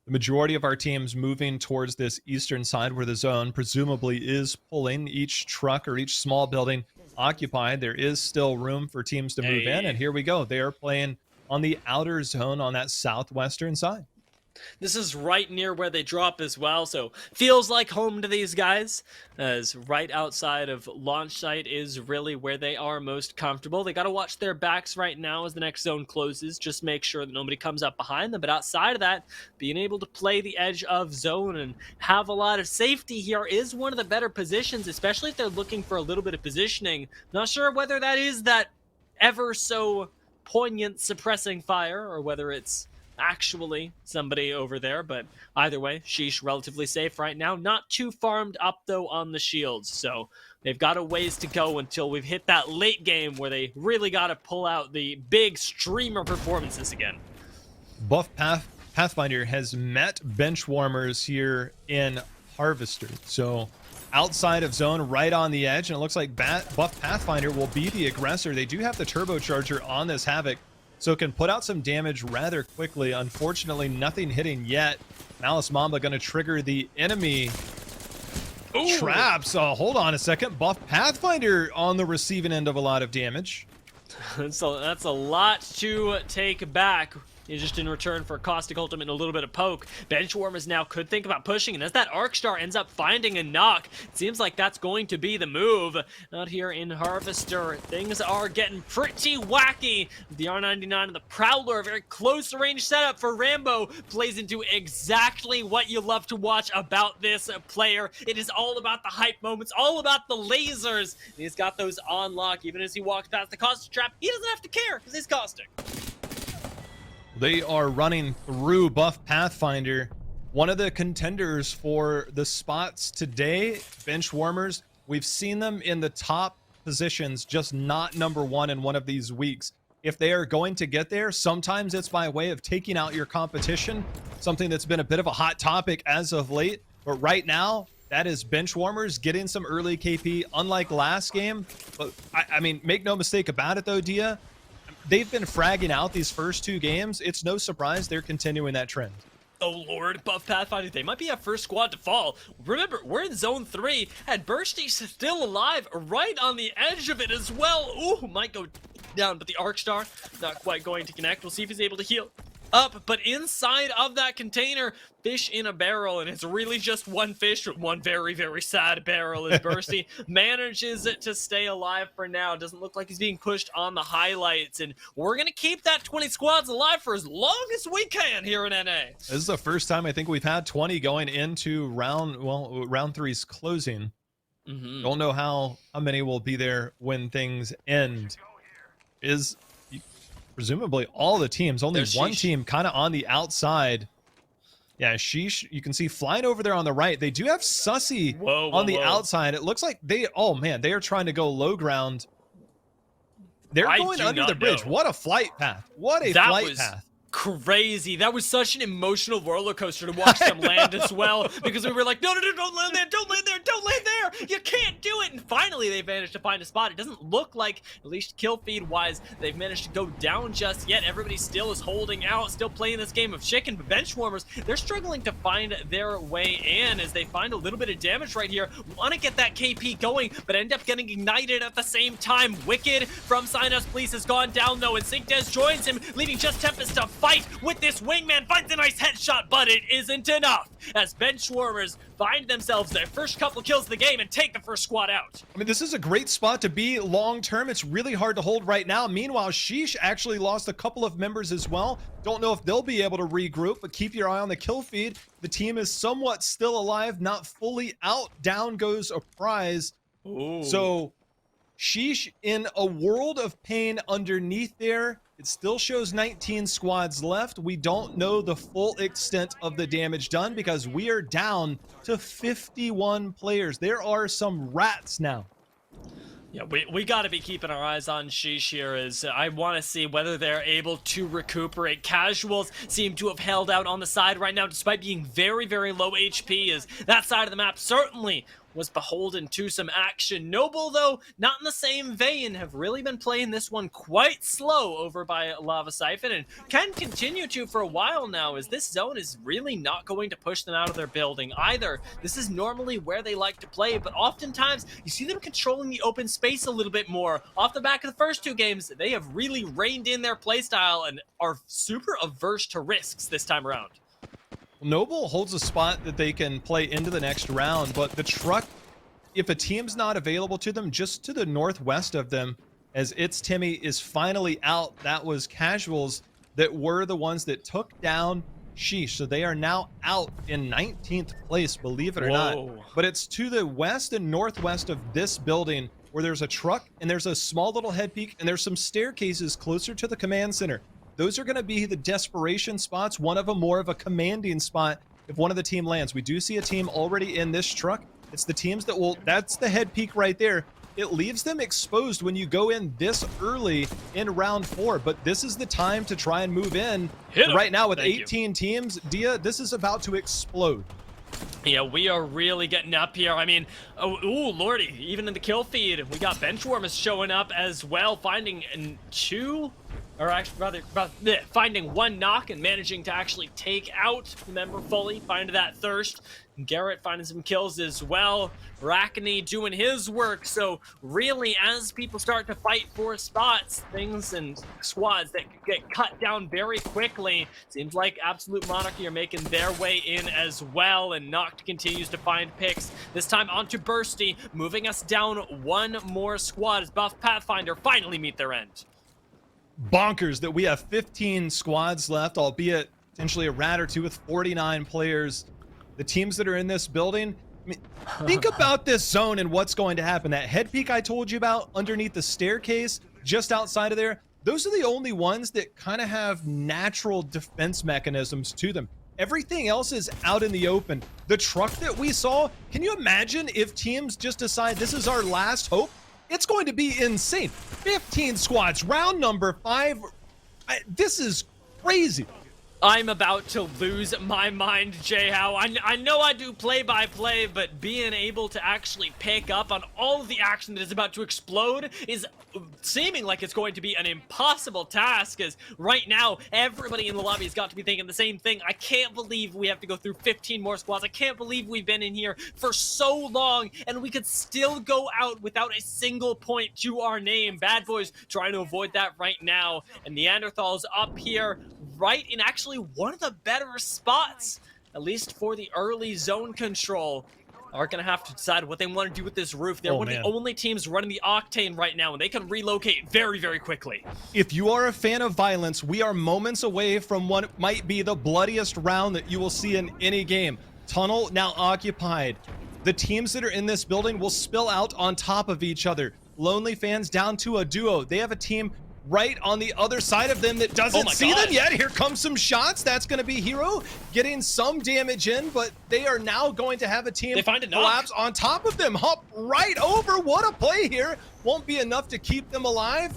B: The majority of our teams moving towards this eastern side where the zone presumably is pulling, each truck or each small building occupied. There is still room for teams to move in, and here we go. They are playing on the outer zone on that southwestern side.
A: This is right near where they drop as well, so feels like home to these guys, as right outside of launch site is really where they are most comfortable. They got to watch their backs right now as the next zone closes, just make sure that nobody comes up behind them. But outside of that, being able to play the edge of zone and have a lot of safety here is one of the better positions, especially if they're looking for a little bit of positioning. Not sure whether that is that ever so poignant suppressing fire or whether it's actually somebody over there, but either way, Sheesh relatively safe right now. Not too farmed up though on the shields, so they've got a ways to go until we've hit that late game where they really got to pull out the big streamer performances again.
B: Buff Pathfinder has met bench warmers here in Harvester, so outside of zone, right on the edge, and it looks like Buff Pathfinder will be the aggressor. They do have the turbocharger on this Havoc, so it can put out some damage rather quickly. Unfortunately, nothing hitting yet. Malice Mamba going to trigger the enemy
A: Ooh.
B: Traps. Hold on a second. Buff Pathfinder on the receiving end of a lot of damage.
A: So that's a lot to take back. He's just in return for a Caustic Ultimate and a little bit of poke. Benchwarmers now could think about pushing, and as that Arc Star ends up finding a knock, it seems like that's going to be the move. Out here in Harvester, things are getting pretty wacky. The R99 and the Prowler, a very close range setup for Rambo, plays into exactly what you love to watch about this player. It is all about the hype moments, all about the lasers. And he's got those on lock. Even as he walks past the Caustic Trap, he doesn't have to care because he's Caustic.
B: They are running through Buff Pathfinder. One of the contenders for the spots today, Benchwarmers, we've seen them in the top positions, just not number one in one of these weeks. If they are going to get there, sometimes it's by way of taking out your competition, something that's been a bit of a hot topic as of late. But right now, that is Benchwarmers getting some early KP, unlike last game. But I mean, make no mistake about it though, Dia. They've been fragging out these first two games. It's no surprise they're continuing that trend.
A: Oh lord, Buff Pathfinder, they might be our first squad to fall. Remember, we're in Zone 3, and Bursty still alive, right on the edge of it as well. Ooh, might go down, but the Arc Star not quite going to connect. We'll see if he's able to heal up, but inside of that container, fish in a barrel, and it's really just one fish with one very, very sad barrel as Bursty manages to stay alive for now. Doesn't look like he's being pushed on the highlights, and we're going to keep that 20 squads alive for as long as we can here in NA.
B: This is the first time I think we've had 20 going into round 3's closing. Don't know how many will be there when things end. Is presumably all the teams, only
A: There's
B: one
A: Sheesh.
B: team kind of on the outside. Yeah, Sheesh, you can see flying over there on the right. They do have Sussy on the outside. It looks like they, oh man, they are trying to go low ground. They're going under the bridge. What a flight path. What a flight path.
A: Crazy. That was such an emotional roller coaster to watch them land as well, because we were like, no, don't land there, don't land there, don't land there. You can't do it. And finally, they managed to find a spot. It doesn't look like, at least kill feed wise, they've managed to go down just yet. Everybody still is holding out, still playing this game of chicken. But Benchwarmers, they're struggling to find their way in as they find a little bit of damage right here. Want to get that KP going, but end up getting ignited at the same time. Wicked from Sinus Police has gone down though, and Syncdes joins him, leaving just Tempest to fight with this wingman. Finds a nice headshot, but it isn't enough as Benchwarmers find themselves their first couple kills of the game and take the first squad out.
B: I mean, this is a great spot to be long term. It's really hard to hold right now. Meanwhile, Sheesh actually lost a couple of members as well. Don't know if they'll be able to regroup, but keep your eye on the kill feed. The team is somewhat still alive, not fully out. Down goes a prize.
A: Ooh.
B: So Sheesh in a world of pain underneath there. It still shows 19 squads left. We don't know the full extent of the damage done because we are down to 51 players. There are some rats now.
A: Yeah, we got to be keeping our eyes on Sheesh here as I want to see whether they're able to recuperate. Casuals seem to have held out on the side right now despite being very, very low HP as that side of the map certainly was beholden to some action. Noble, though, not in the same vein, have really been playing this one quite slow over by Lava Siphon and can continue to for a while now as this zone is really not going to push them out of their building either. This is normally where they like to play, but oftentimes you see them controlling the open space a little bit more. Off the back of the first two games, they have really reined in their playstyle and are super averse to risks this time around.
B: Noble holds a spot that they can play into the next round, but the truck, if a team's not available to them, just to the northwest of them, as It's Timmy is finally out, that was Casuals that were the ones that took down Sheesh. So they are now out in 19th place, believe it or not. But it's to the west and northwest of this building where there's a truck and there's a small little head peak and there's some staircases closer to the command center. Those are going to be the desperation spots, one of them more of a commanding spot if one of the team lands. We do see a team already in this truck. It's the teams that will, that's the head peak right there. It leaves them exposed when you go in this early in round 4, but this is the time to try and move in. Right now with 18 teams, Dia, this is about to explode.
A: Yeah, we are really getting up here. I mean, ooh, lordy, even in the kill feed, we got Benchwarmers showing up as well, finding two or actually rather finding one knock and managing to actually take out the member fully, find that thirst. Garrett finding some kills as well. Rackney doing his work. So really, as people start to fight for spots, things and squads that get cut down very quickly, seems like Absolute Monarchy are making their way in as well. And Noct continues to find picks. This time onto Bursty, moving us down one more squad as Buff Pathfinder finally meet their end.
B: Bonkers that we have 15 squads left, albeit potentially a rat or two with 49 players. The teams that are in this building, I mean, think about this zone and what's going to happen. That head peak I told you about underneath the staircase, just outside of there, those are the only ones that kind of have natural defense mechanisms to them. Everything else is out in the open. The truck that we saw, can you imagine if teams just decide this is our last hope? It's going to be insane. 15 squads, round number 5. This is crazy.
A: I'm about to lose my mind, J-How. I know I do play-by-play, but being able to actually pick up on all of the action that is about to explode is seeming like it's going to be an impossible task, as right now, everybody in the lobby has got to be thinking the same thing. I can't believe we have to go through 15 more squads. I can't believe we've been in here for so long, and we could still go out without a single point to our name. Bad Boys trying to avoid that right now, and Neanderthals up here, right in actually one of the better spots, at least for the early zone control. Are going to have to decide what they want to do with this roof. They're one of the only teams running the Octane right now, and they can relocate very, very quickly.
B: If you are a fan of violence, we are moments away from what might be the bloodiest round that you will see in any game. Tunnel now occupied. The teams that are in this building will spill out on top of each other. Lonely Fans down to a duo. They have a team right on the other side of them that doesn't see them yet. Here comes some shots. That's going to be Hero getting some damage in, but they are now going to have a team collapse on top of them. Hop right over. What a play here. Won't be enough to keep them alive,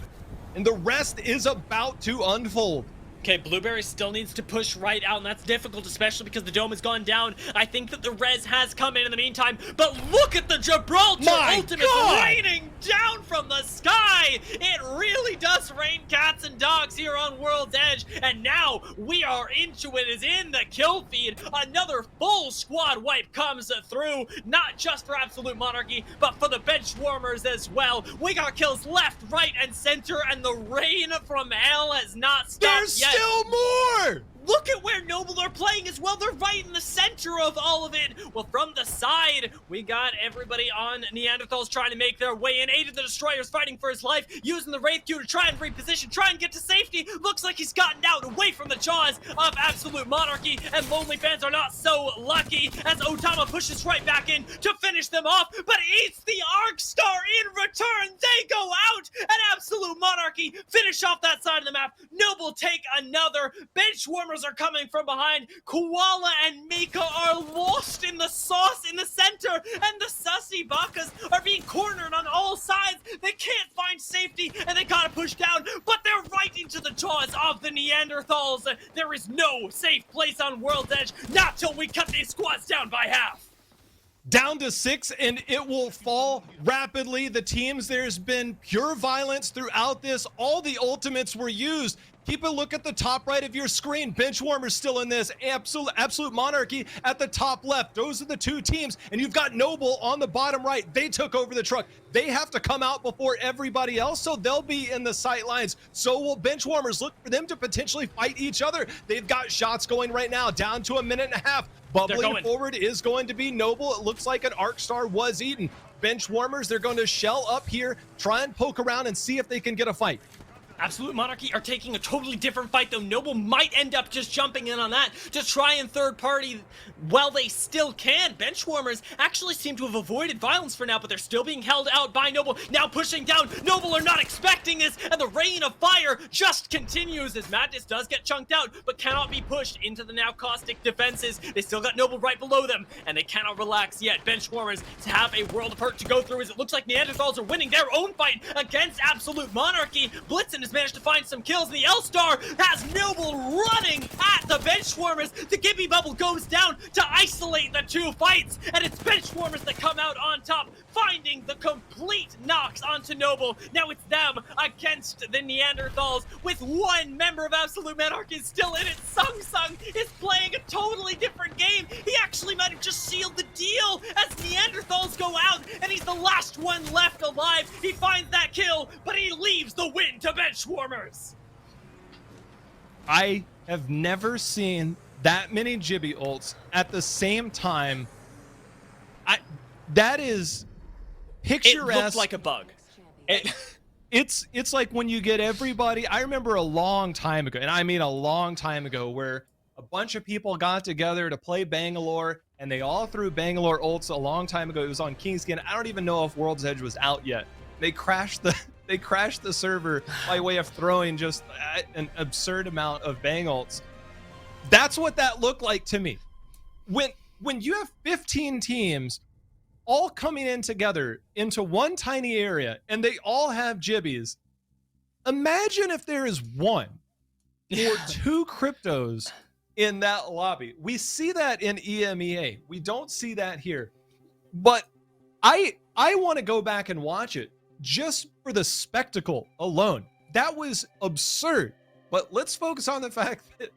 B: and the rest is about to unfold.
A: Okay, Blueberry still needs to push right out, and that's difficult, especially because the dome has gone down. I think that the res has come in the meantime, but look at the Gibraltar ultimate raining down from the sky. It really does rain cats and dogs here on World's Edge, and now we are into it, is in the kill feed. Another full squad wipe comes through, not just for Absolute Monarchy, but for the bench warmers as well. We got kills left, right, and center, and the rain from hell has not stopped yet.
B: Still more!
A: Look at where Noble are playing as well. They're right in the center of all of it. Well, from the side, we got everybody on Neanderthals trying to make their way in. 8 of the Destroyers fighting for his life, using the Wraith Q to try and reposition, try and get to safety. Looks like he's gotten out away from the jaws of Absolute Monarchy, and Lonely Fans are not so lucky as Otama pushes right back in to finish them off, but eats the Arc Star in return. They go out, and Absolute Monarchy finish off that side of the map. Noble take another. Benchwarmers are coming from behind. Koala and Mika are lost in the sauce in the center, and the Sussy Bakas are being cornered on all sides. They can't find safety, and they gotta push down, but they're right into the jaws of the Neanderthals. There is no safe place on World's Edge, not till we cut these squads down by half.
B: Down to 6, and it will fall rapidly. The teams, there's been pure violence throughout this. All the ultimates were used. Keep a look at the top right of your screen. Benchwarmers still in this. Absolute Monarchy at the top left. Those are the two teams. And you've got Noble on the bottom right. They took over the truck. They have to come out before everybody else, so they'll be in the sight lines. So will Benchwarmers. Look for them to potentially fight each other. They've got shots going right now, down to 1.5 minutes. Bubbling forward is going to be Noble. It looks like an Arc Star was eaten. Benchwarmers, they're going to shell up here, try and poke around and see if they can get a fight.
A: Absolute Monarchy are taking a totally different fight, though. Noble might end up just jumping in on that to try and third party while they still can. Benchwarmers actually seem to have avoided violence for now, but they're still being held out by Noble. Now pushing down. Noble are not expecting this, and the rain of fire just continues as Madness does get chunked out, but cannot be pushed into the now caustic defenses. They still got Noble right below them, and they cannot relax yet. Benchwarmers have a world of hurt to go through as it looks like Neanderthals are winning their own fight against Absolute Monarchy. Blitzen is has managed to find some kills. The L-Star has Noble running at the Benchwarmers. The Gibby bubble goes down to isolate the two fights, and it's Benchwarmers that come out on top, finding the complete knocks onto Noble. Now it's them against the Neanderthals, with one member of Absolute Monarchy still in it. Sung Sung is playing a totally different game. He actually might have just sealed the deal as Neanderthals go out, and he's the last one left alive. He finds that kill, but he leaves the win to Benchwarmers.
B: I have never seen that many Gibby ults at the same time. That is picturesque.
A: It looked like a bug.
B: It's like when you get everybody. I remember a long time ago, and I mean a long time ago, where a bunch of people got together to play Bangalore, and they all threw Bangalore ults a long time ago. It was on Kingskin. I don't even know if World's Edge was out yet. They crashed the server by way of throwing just an absurd amount of Bang ults. That's what that looked like to me. When you have 15 teams all coming in together into one tiny area, and they all have Gibbies, imagine if there is one or two cryptos in that lobby. We see that in EMEA. We don't see that here. But I want to go back and watch it just for the spectacle alone. That was absurd. But let's focus on the fact that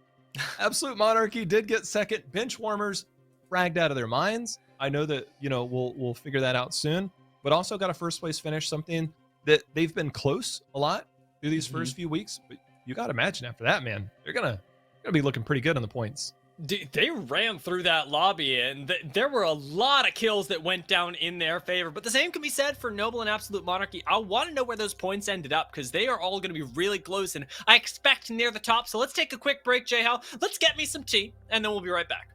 B: Absolute Monarchy did get second. Benchwarmers fragged out of their minds. I know that, we'll figure that out soon, but also got a first place finish, something that they've been close a lot through these first few weeks. But you got to imagine after that, man, they're gonna be looking pretty good on the points.
A: They ran through that lobby, and there were a lot of kills that went down in their favor. But the same can be said for Noble and Absolute Monarchy. I want to know where those points ended up, because they are all going to be really close, and I expect near the top. So let's take a quick break, J-Hal. Let's get me some tea, and then we'll be right back.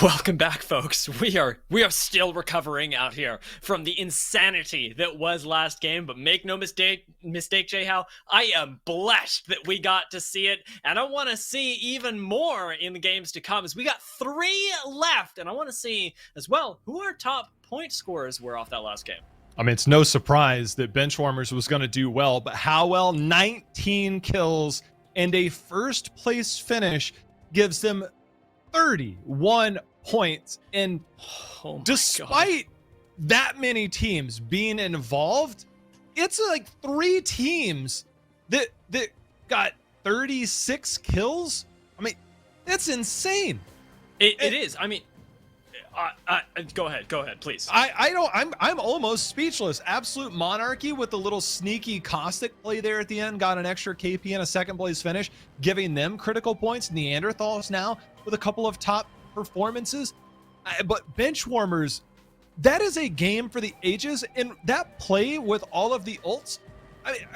A: Welcome back, folks. We are still recovering out here from the insanity that was last game, but make no mistake, Jay Howe, I am blessed that we got to see it, and I want to see even more in the games to come, as we got 3 left, and I want to see as well who our top point scorers were off that last game.
B: I mean, it's no surprise that Benchwarmers was going to do well, but how well? 19 kills and a first place finish gives them 31 points. And despite that many teams being involved, it's like 3 teams that got 36 kills. I mean, that's insane.
A: It is. I mean, go ahead, please.
B: I'm almost speechless. Absolute Monarchy with the little sneaky caustic play there at the end, got an extra KP and a second place finish, giving them critical points. Neanderthals now with a couple of top performances. But Benchwarmers, that is a game for the ages, and that play with all of the ults,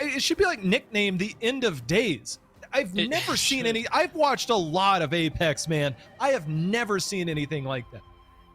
B: it should be like nicknamed the end of days. I've never seen any. I've watched a lot of Apex, man. I have never seen anything like that.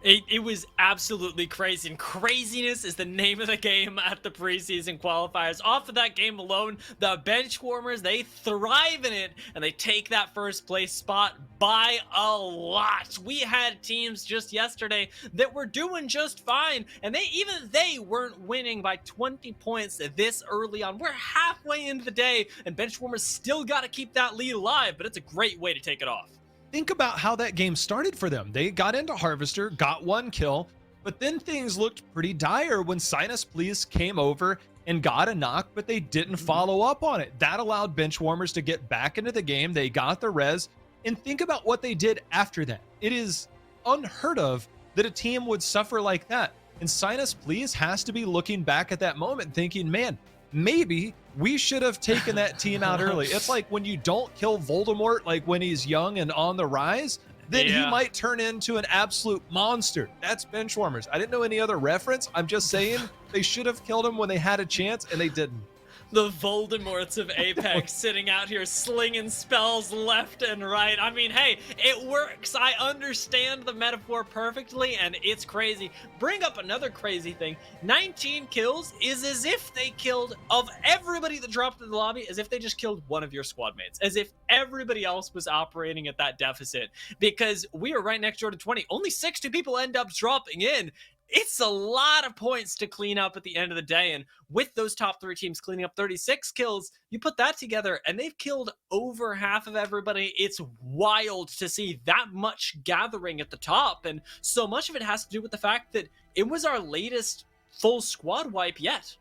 A: It was absolutely crazy, and craziness is the name of the game at the preseason qualifiers. Off of that game alone, the Benchwarmers, they thrive in it, and they take that first place spot by a lot. We had teams just yesterday that were doing just fine, and they weren't winning by 20 points this early on. We're halfway into the day, and Benchwarmers still got to keep that lead alive, but it's a great way to take it off.
B: Think about how that game started for them. They got into Harvester, got 1 kill, but then things looked pretty dire when Sinus Please came over and got a knock, but they didn't follow up on it. That allowed Benchwarmers to get back into the game. They got the res, and think about what they did after that. It is unheard of that a team would suffer like that. And Sinus Please has to be looking back at that moment thinking, man, maybe we should have taken that team out early. It's like when you don't kill Voldemort, like when he's young and on the rise, then he might turn into an absolute monster. That's Benchwarmers. I didn't know any other reference. I'm just saying they should have killed him when they had a chance, and they didn't.
A: The Voldemorts of Apex sitting out here slinging spells left and right. I mean, hey, it works. I understand the metaphor perfectly, and it's crazy. Bring up another crazy thing. 19 kills is as if they killed, of everybody that dropped in the lobby, as if they just killed one of your squad mates. As if everybody else was operating at that deficit. Because we are right next door to 20. Only 60 people end up dropping in. It's a lot of points to clean up at the end of the day, and with those top 3 teams cleaning up 36 kills, you put that together, and they've killed over half of everybody. It's wild to see that much gathering at the top, and so much of it has to do with the fact that it was our latest full squad wipe yet.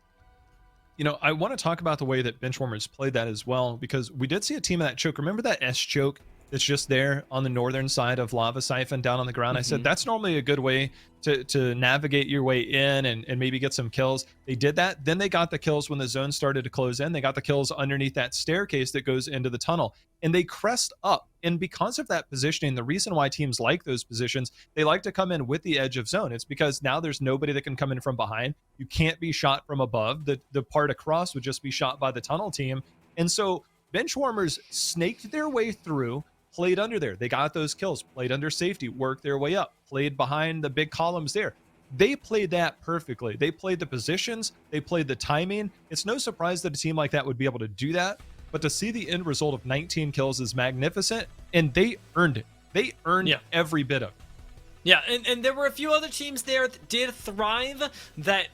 B: You know, I want to talk about the way that Benchwarmers played that as well, because we did see a team of that choke. Remember that S choke that's just there on the northern side of Lava Siphon down on the ground? I said that's normally a good way to navigate your way in and maybe get some kills. They did that. Then they got the kills when the zone started to close in. They got the kills underneath that staircase that goes into the tunnel, and they crest up. And because of that positioning, the reason why teams like those positions, they like to come in with the edge of zone. It's because now there's nobody that can come in from behind. You can't be shot from above. The part across would just be shot by the tunnel team. And so Benchwarmers snaked their way through, played under there. They got those kills, played under safety, worked their way up, played behind the big columns there. They played that perfectly. They played the positions, they played the timing. It's no surprise that a team like that would be able to do that, but to see the end result of 19 kills is magnificent, and they earned it. They earned every bit of it.
A: Yeah, and there were a few other teams there that did thrive that,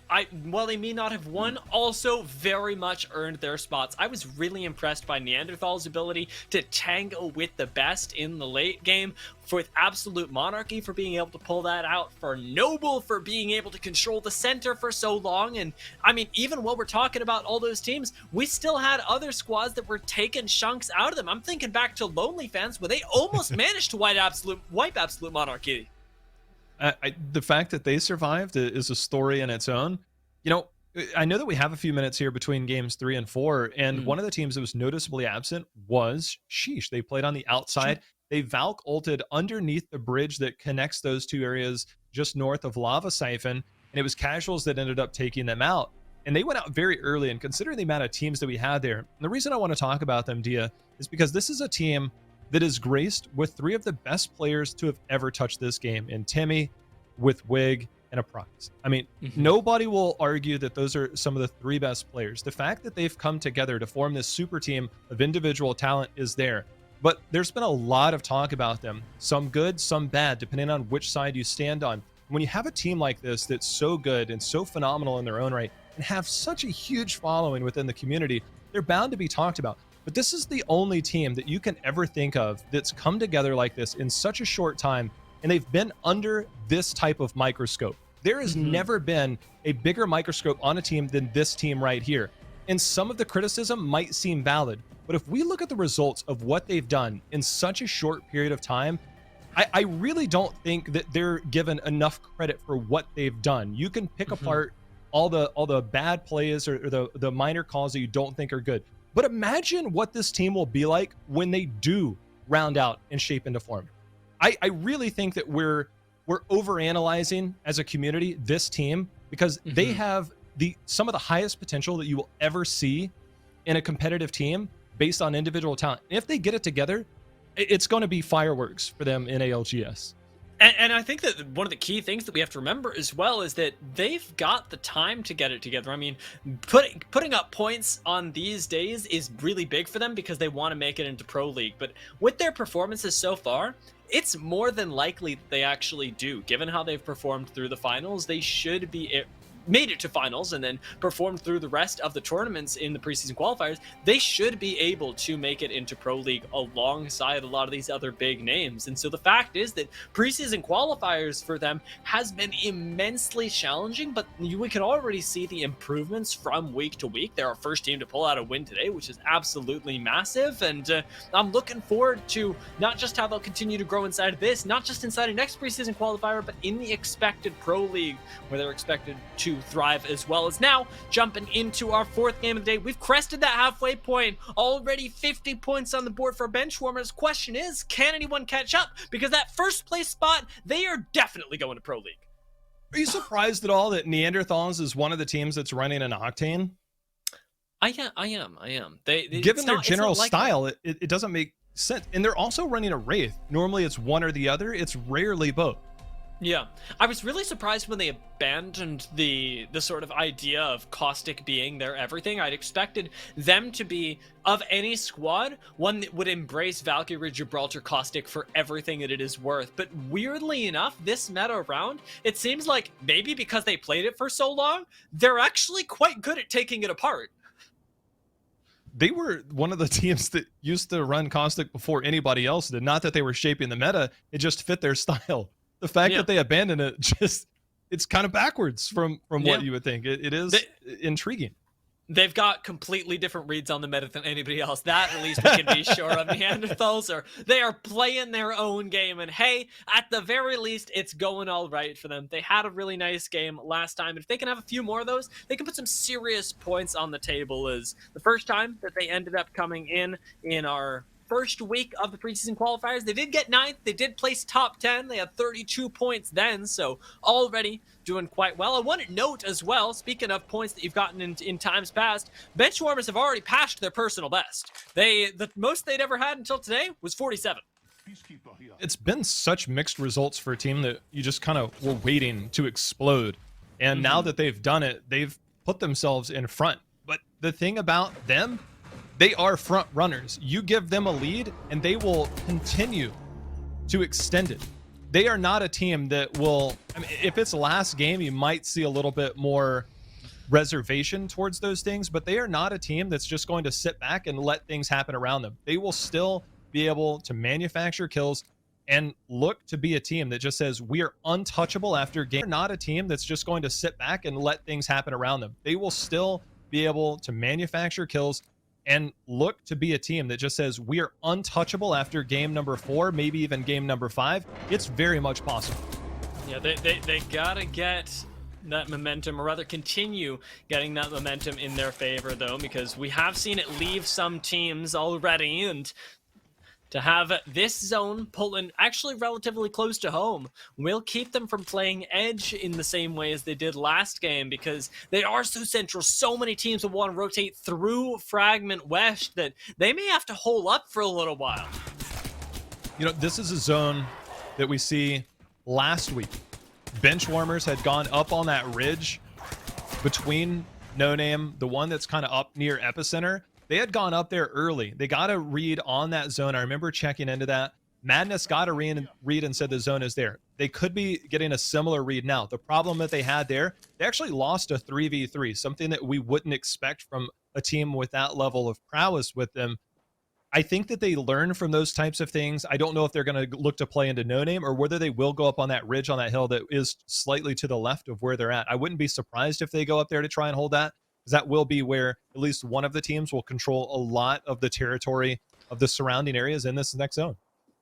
A: while they may not have won, also very much earned their spots. I was really impressed by Neanderthal's ability to tango with the best in the late game, with Absolute Monarchy for being able to pull that out, for Noble for being able to control the center for so long. And I mean, even while we're talking about all those teams, we still had other squads that were taking chunks out of them. I'm thinking back to Lonely Fans, where they almost managed to wipe Absolute Monarchy.
B: The fact that they survived is a story in its own. You know, I know that we have a few minutes here between games 3 and 4, and one of the teams that was noticeably absent was Sheesh. They played on the outside. They Valk ulted underneath the bridge that connects those two areas just north of Lava Siphon, and it was Casuals that ended up taking them out. And they went out very early, and considering the amount of teams that we had there, and the reason I want to talk about them, Dia, is because this is a team that is graced with 3 of the best players to have ever touched this game in Timmy, with Wig, and a Prox. I mean, nobody will argue that those are some of the 3 best players. The fact that they've come together to form this super team of individual talent is there. But there's been a lot of talk about them, some good, some bad, depending on which side you stand on. When you have a team like this that's so good and so phenomenal in their own right and have such a huge following within the community, they're bound to be talked about. But this is the only team that you can ever think of that's come together like this in such a short time, and they've been under this type of microscope. There has never been a bigger microscope on a team than this team right here. And some of the criticism might seem valid, but if we look at the results of what they've done in such a short period of time, I really don't think that they're given enough credit for what they've done. You can pick apart all the bad plays or the minor calls that you don't think are good. But imagine what this team will be like when they do round out and shape into form. I really think that we're overanalyzing as a community this team, because they have some of the highest potential that you will ever see in a competitive team based on individual talent. If they get it together, it's going to be fireworks for them in ALGS.
A: And I think that one of the key things that we have to remember as well is that they've got the time to get it together. I mean, putting up points on these days is really big for them because they want to make it into Pro League. But with their performances so far, it's more than likely that they actually do. Given how they've performed through the finals, they should be made it to finals and then performed through the rest of the tournaments in the preseason qualifiers. They should be able to make it into Pro League alongside a lot of these other big names. And so the fact is that preseason qualifiers for them has been immensely challenging, but we can already see the improvements from week to week. They're our first team to pull out a win today, which is absolutely massive. And I'm looking forward to not just how they'll continue to grow inside of this, not just inside of next preseason qualifier, but in the expected Pro League, where they're expected to thrive as well. As now jumping into our 4th game of the day, we've crested that halfway point, already 50 points on the board for Benchwarmers. Question is, can anyone catch up? Because that first place spot, they are definitely going to Pro League.
B: Are you surprised at all that Neanderthals is one of the teams that's running an Octane?
A: I am.
B: Given their general style, it doesn't make sense. And they're also running a Wraith. Normally it's one or the other. It's rarely both.
A: Yeah, I was really surprised when they abandoned the sort of idea of Caustic being their everything. I'd expected them to be, of any squad, one that would embrace Valkyrie, Gibraltar, Caustic for everything that it is worth. But weirdly enough, this meta round, it seems like maybe because they played it for so long, they're actually quite good at taking it apart.
B: They were one of the teams that used to run Caustic before anybody else did. Not that they were shaping the meta, it just fit their style. The fact that they abandoned it, it's kind of backwards from what you would think. It is intriguing.
A: They've got completely different reads on the meta than anybody else. That at least we can be sure of. Neanderthals they are playing their own game, and hey, at the very least, it's going all right for them. They had a really nice game last time, and if they can have a few more of those, they can put some serious points on the table. As the first time that they ended up coming in our first week of the preseason qualifiers, they did get 9th. They did place top 10. They had 32 points then, so already doing quite well. I want to note as well, speaking of points that you've gotten in times past, Benchwarmers have already passed their personal best. The most they'd ever had until today was 47.
B: It's been such mixed results for a team that you just kind of were waiting to explode. And now that they've done it, they've put themselves in front. But the thing about them, they are front runners. You give them a lead and they will continue to extend it. They are not a team that will, I mean, if it's last game, you might see a little bit more reservation towards those things, but they are not a team that's just going to sit back and let things happen around them. They will still be able to manufacture kills and look to be a team that just says, we are untouchable after game. They're not a team that's just going to sit back and let things happen around them. They will still be able to manufacture kills and look to be a team that just says, we are untouchable after game number 4, maybe even game number 5. It's very much possible.
A: Yeah, they gotta get that momentum, or rather continue getting that momentum in their favor, though, because we have seen it leave some teams already, and to have this zone pulling actually relatively close to home will keep them from playing edge in the same way as they did last game, because they are so central. So many teams will want to rotate through Fragment West that they may have to hole up for a little while.
B: You know, this is a zone that we see last week. Bench warmers had gone up on that ridge between No Name, the one that's kind of up near Epicenter. They had gone up there early. They got a read on that zone. I remember checking into that. Madness got a read and said the zone is there. They could be getting a similar read now. The problem that they had there, they actually lost a 3v3, something that we wouldn't expect from a team with that level of prowess with them. I think that they learn from those types of things. I don't know if they're going to look to play into No Name or whether they will go up on that ridge on that hill that is slightly to the left of where they're at. I wouldn't be surprised if they go up there to try and hold that, because that will be where at least one of the teams will control a lot of the territory of the surrounding areas in this next zone.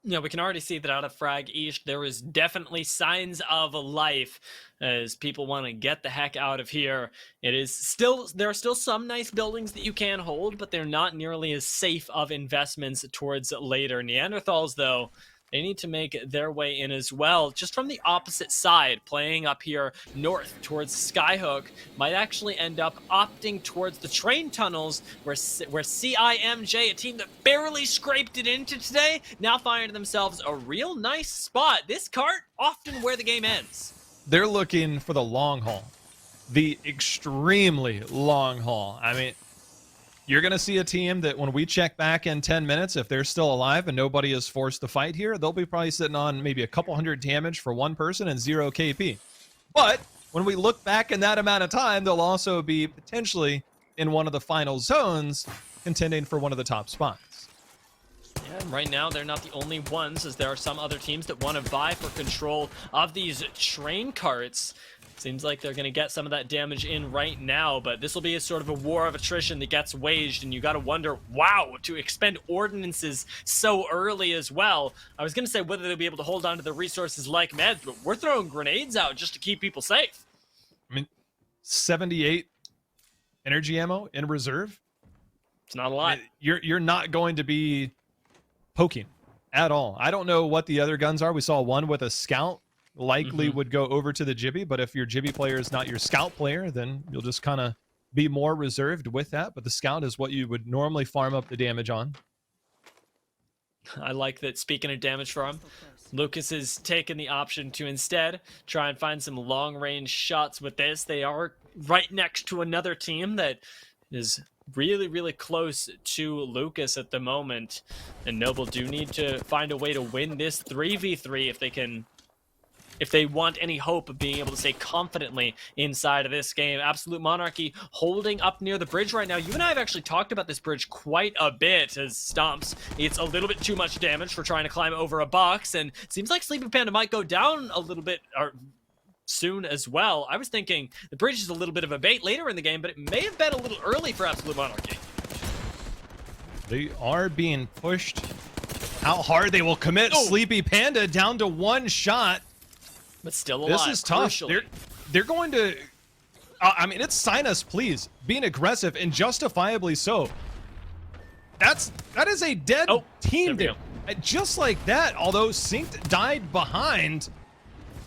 A: Yeah, we can already see that out of Frag East, there is definitely signs of life as people want to get the heck out of here. There are still some nice buildings that you can hold, but they're not nearly as safe of investments towards later. Neanderthals, though, they need to make their way in as well. Just from the opposite side, playing up here north towards Skyhook, might actually end up opting towards the train tunnels where CIMJ, a team that barely scraped it into today, now find themselves a real nice spot. This cart, often where the game ends.
B: They're looking for the long haul, the extremely long haul. I mean, you're going to see a team that when we check back in 10 minutes, if they're still alive and nobody is forced to fight here, they'll be probably sitting on maybe a couple hundred damage for one person and 0 KP. But when we look back in that amount of time, they'll also be potentially in one of the final zones contending for one of the top spots.
A: Yeah, and right now they're not the only ones, as there are some other teams that want to vie for control of these train carts. Seems like they're going to get some of that damage in right now, but this will be a sort of a war of attrition that gets waged, and you got to wonder, wow, to expend ordinances so early as well. I was going to say whether they'll be able to hold on to the resources like meds, but we're throwing grenades out just to keep people safe.
B: I mean, 78 energy ammo in reserve.
A: It's not a lot.
B: I mean, you're not going to be poking at all. I don't know what the other guns are. We saw one with a scout. Likely would go over to the Jibby, but if your Jibby player is not your scout player, then you'll just kind of be more reserved with that. But the scout is what you would normally farm up the damage on.
A: I like that. Speaking of damage farm, Lucas has taken the option to instead try and find some long-range shots with this. They are right next to another team that is really, really close to Lucas at the moment. And Noble do need to find a way to win this 3v3 if they want any hope of being able to stay confidently inside of this game. Absolute Monarchy holding up near the bridge right now. You and I have actually talked about this bridge quite a bit as Stomps. It's a little bit too much damage for trying to climb over a box, and it seems like Sleepy Panda might go down a little bit soon as well. I was thinking the bridge is a little bit of a bait later in the game, but it may have been a little early for Absolute Monarchy.
B: They are being pushed. How hard they will commit. Sleepy Panda down to one shot.
A: But still alive.
B: This is tough. They're going to... I mean, it's sign us, please. Being aggressive, and justifiably so. That is a dead team there. Just like that, although Synced died behind,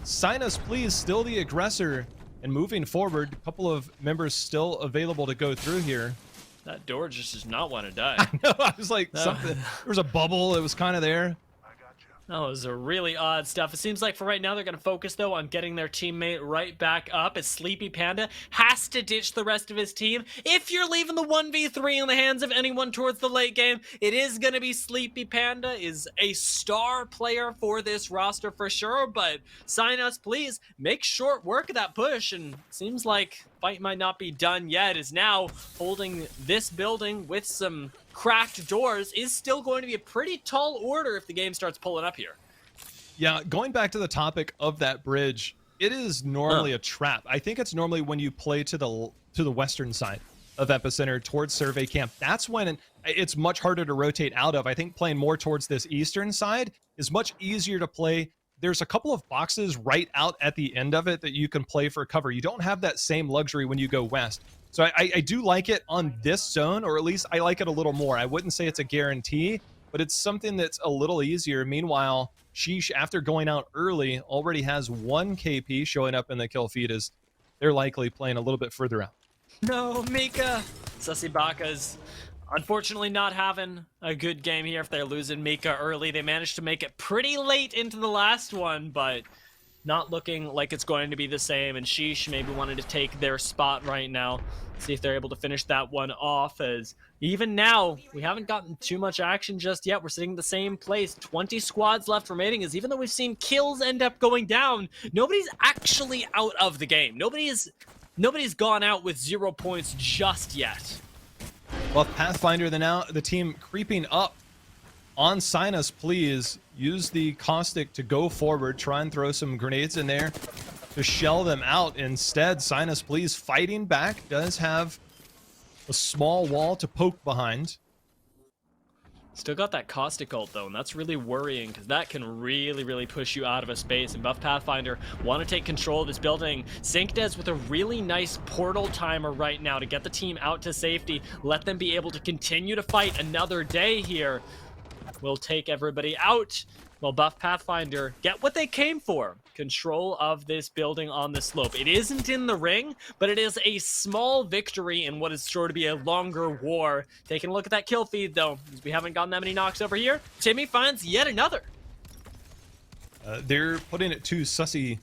B: sign us, please, still the aggressor. And moving forward, a couple of members still available to go through here.
A: That door just does not want to die.
B: I know, I was like, something. There was a bubble that was kind of there.
A: That was a really odd stuff. It seems like for right now they're going to focus, though, on getting their teammate right back up, as Sleepy Panda has to ditch the rest of his team. If you're leaving the 1v3 in the hands of anyone towards the late game, it is going to be Sleepy Panda. Is a star player for this roster for sure, but sign us, please. Make short work of that push, and seems like fight might not be done yet, is now holding this building with some cracked doors is still going to be a pretty tall order if the game starts pulling up here.
B: Yeah, going back to the topic of that bridge, it is normally a trap. I think it's normally when you play to the western side of Epicenter towards Survey Camp. That's when it's much harder to rotate out of. I think playing more towards this eastern side is much easier to play. There's a couple of boxes right out at the end of it that you can play for cover. You don't have that same luxury when you go west. So I do like it on this zone, or at least I like it a little more. I wouldn't say it's a guarantee, but it's something that's a little easier. Meanwhile, Sheesh, after going out early, already has 1 KP showing up in the kill feed, as they're likely playing a little bit further out.
A: No, Mika! Sussy Bakas Unfortunately, not having a good game here. If they're losing Mika early, they managed to make it pretty late into the last one, but not looking like it's going to be the same. And Sheesh maybe wanted to take their spot right now. See if they're able to finish that one off, as even now, we haven't gotten too much action just yet. We're sitting in the same place. 20 squads left remaining, as even though we've seen kills end up going down, nobody's actually out of the game. Nobody's gone out with 0 points just yet.
B: Well, Pathfinder, the team creeping up on Sign Us Please. Use the caustic to go forward, try and throw some grenades in there to shell them out. Instead, Sign Us Please fighting back, does have a small wall to poke behind.
A: Still got that caustic ult though, and that's really worrying because that can really push you out of a space. And Buff Pathfinder want to take control of this building. Syncdes with a really nice portal timer right now to get the team out to safety, let them be able to continue to fight another day here. We'll take everybody out. Well, Buff Pathfinder get what they came for. Control of this building on the slope. It isn't in the ring, but it is a small victory in what is sure to be a longer war. Taking a look at that kill feed, though, as we haven't gotten that many knocks over here. Timmy finds yet another.
B: They're putting it too sussy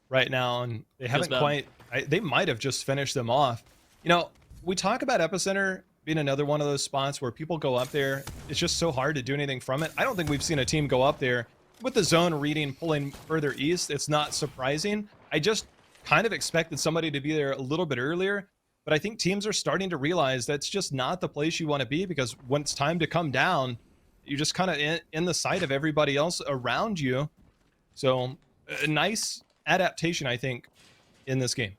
B: right now, and they haven't quite... they might have just finished them off. You know, we talk about Epicenter being another one of those spots where people go up there. It's just so hard to do anything from it. I don't think we've seen a team go up there with the zone reading pulling further east. It's not surprising. I just kind of expected somebody to be there a little bit earlier, but I think teams are starting to realize that's just not the place you want to be, because when it's time to come down, you're just kind of in the sight of everybody else around you. So a nice adaptation, I think, in this game.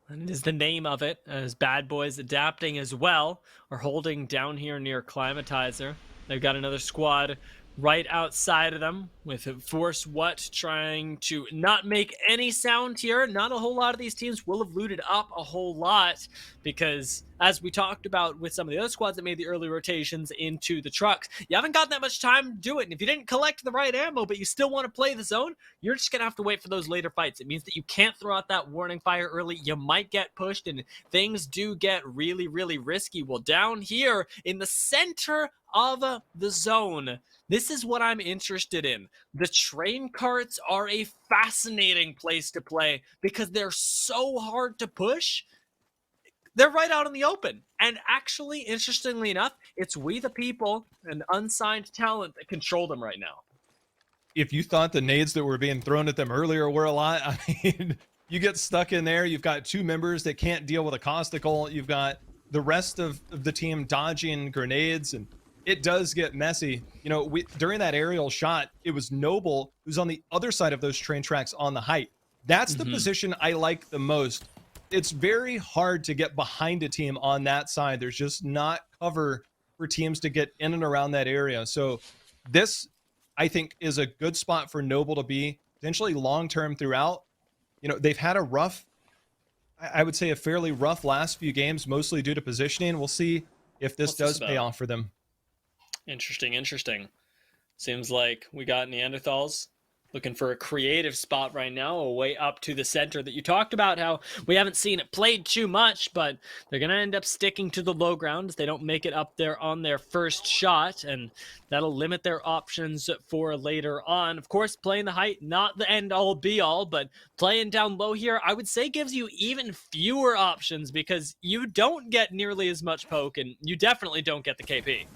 A: And it is the name of it, as Bad Boys adapting as well, are holding down here near Climatizer. They've got another squad right outside of them, with Force What trying to not make any sound here. Not a whole lot of these teams will have looted up a whole lot, because as we talked about with some of the other squads that made the early rotations into the trucks, you haven't got that much time to do it. And if you didn't collect the right ammo, but you still want to play the zone, you're just going to have to wait for those later fights. It means that you can't throw out that warning fire early. You might get pushed, and things do get really risky. Well, down here in the center of the zone, this is what I'm interested in. The train carts are a fascinating place to play because they're so hard to push. They're right out in the open. And actually, interestingly enough, it's we the people and unsigned talent that control them right now.
B: If you thought the nades that were being thrown at them earlier were a lot, I mean, you get stuck in there. You've got two members that can't deal with a caustic ult. You've got the rest of the team dodging grenades, and it does get messy. You know, during that aerial shot, it was Noble who's on the other side of those train tracks on the height. That's the position I like the most. It's very hard to get behind a team on that side. There's just not cover for teams to get in and around that area. So this, I think, is a good spot for Noble to be, potentially long-term throughout. You know, they've had a rough, I would say a fairly rough last few games, mostly due to positioning. We'll see if this does pay off for them.
A: Interesting. Seems like we got Neanderthals looking for a creative spot right now, a way up to the center that you talked about, how we haven't seen it played too much, but they're going to end up sticking to the low ground if they don't make it up there on their first shot, and that'll limit their options for later on. Of course, playing the height, not the end-all be-all, but playing down low here, I would say gives you even fewer options, because you don't get nearly as much poke, and you definitely don't get the KP.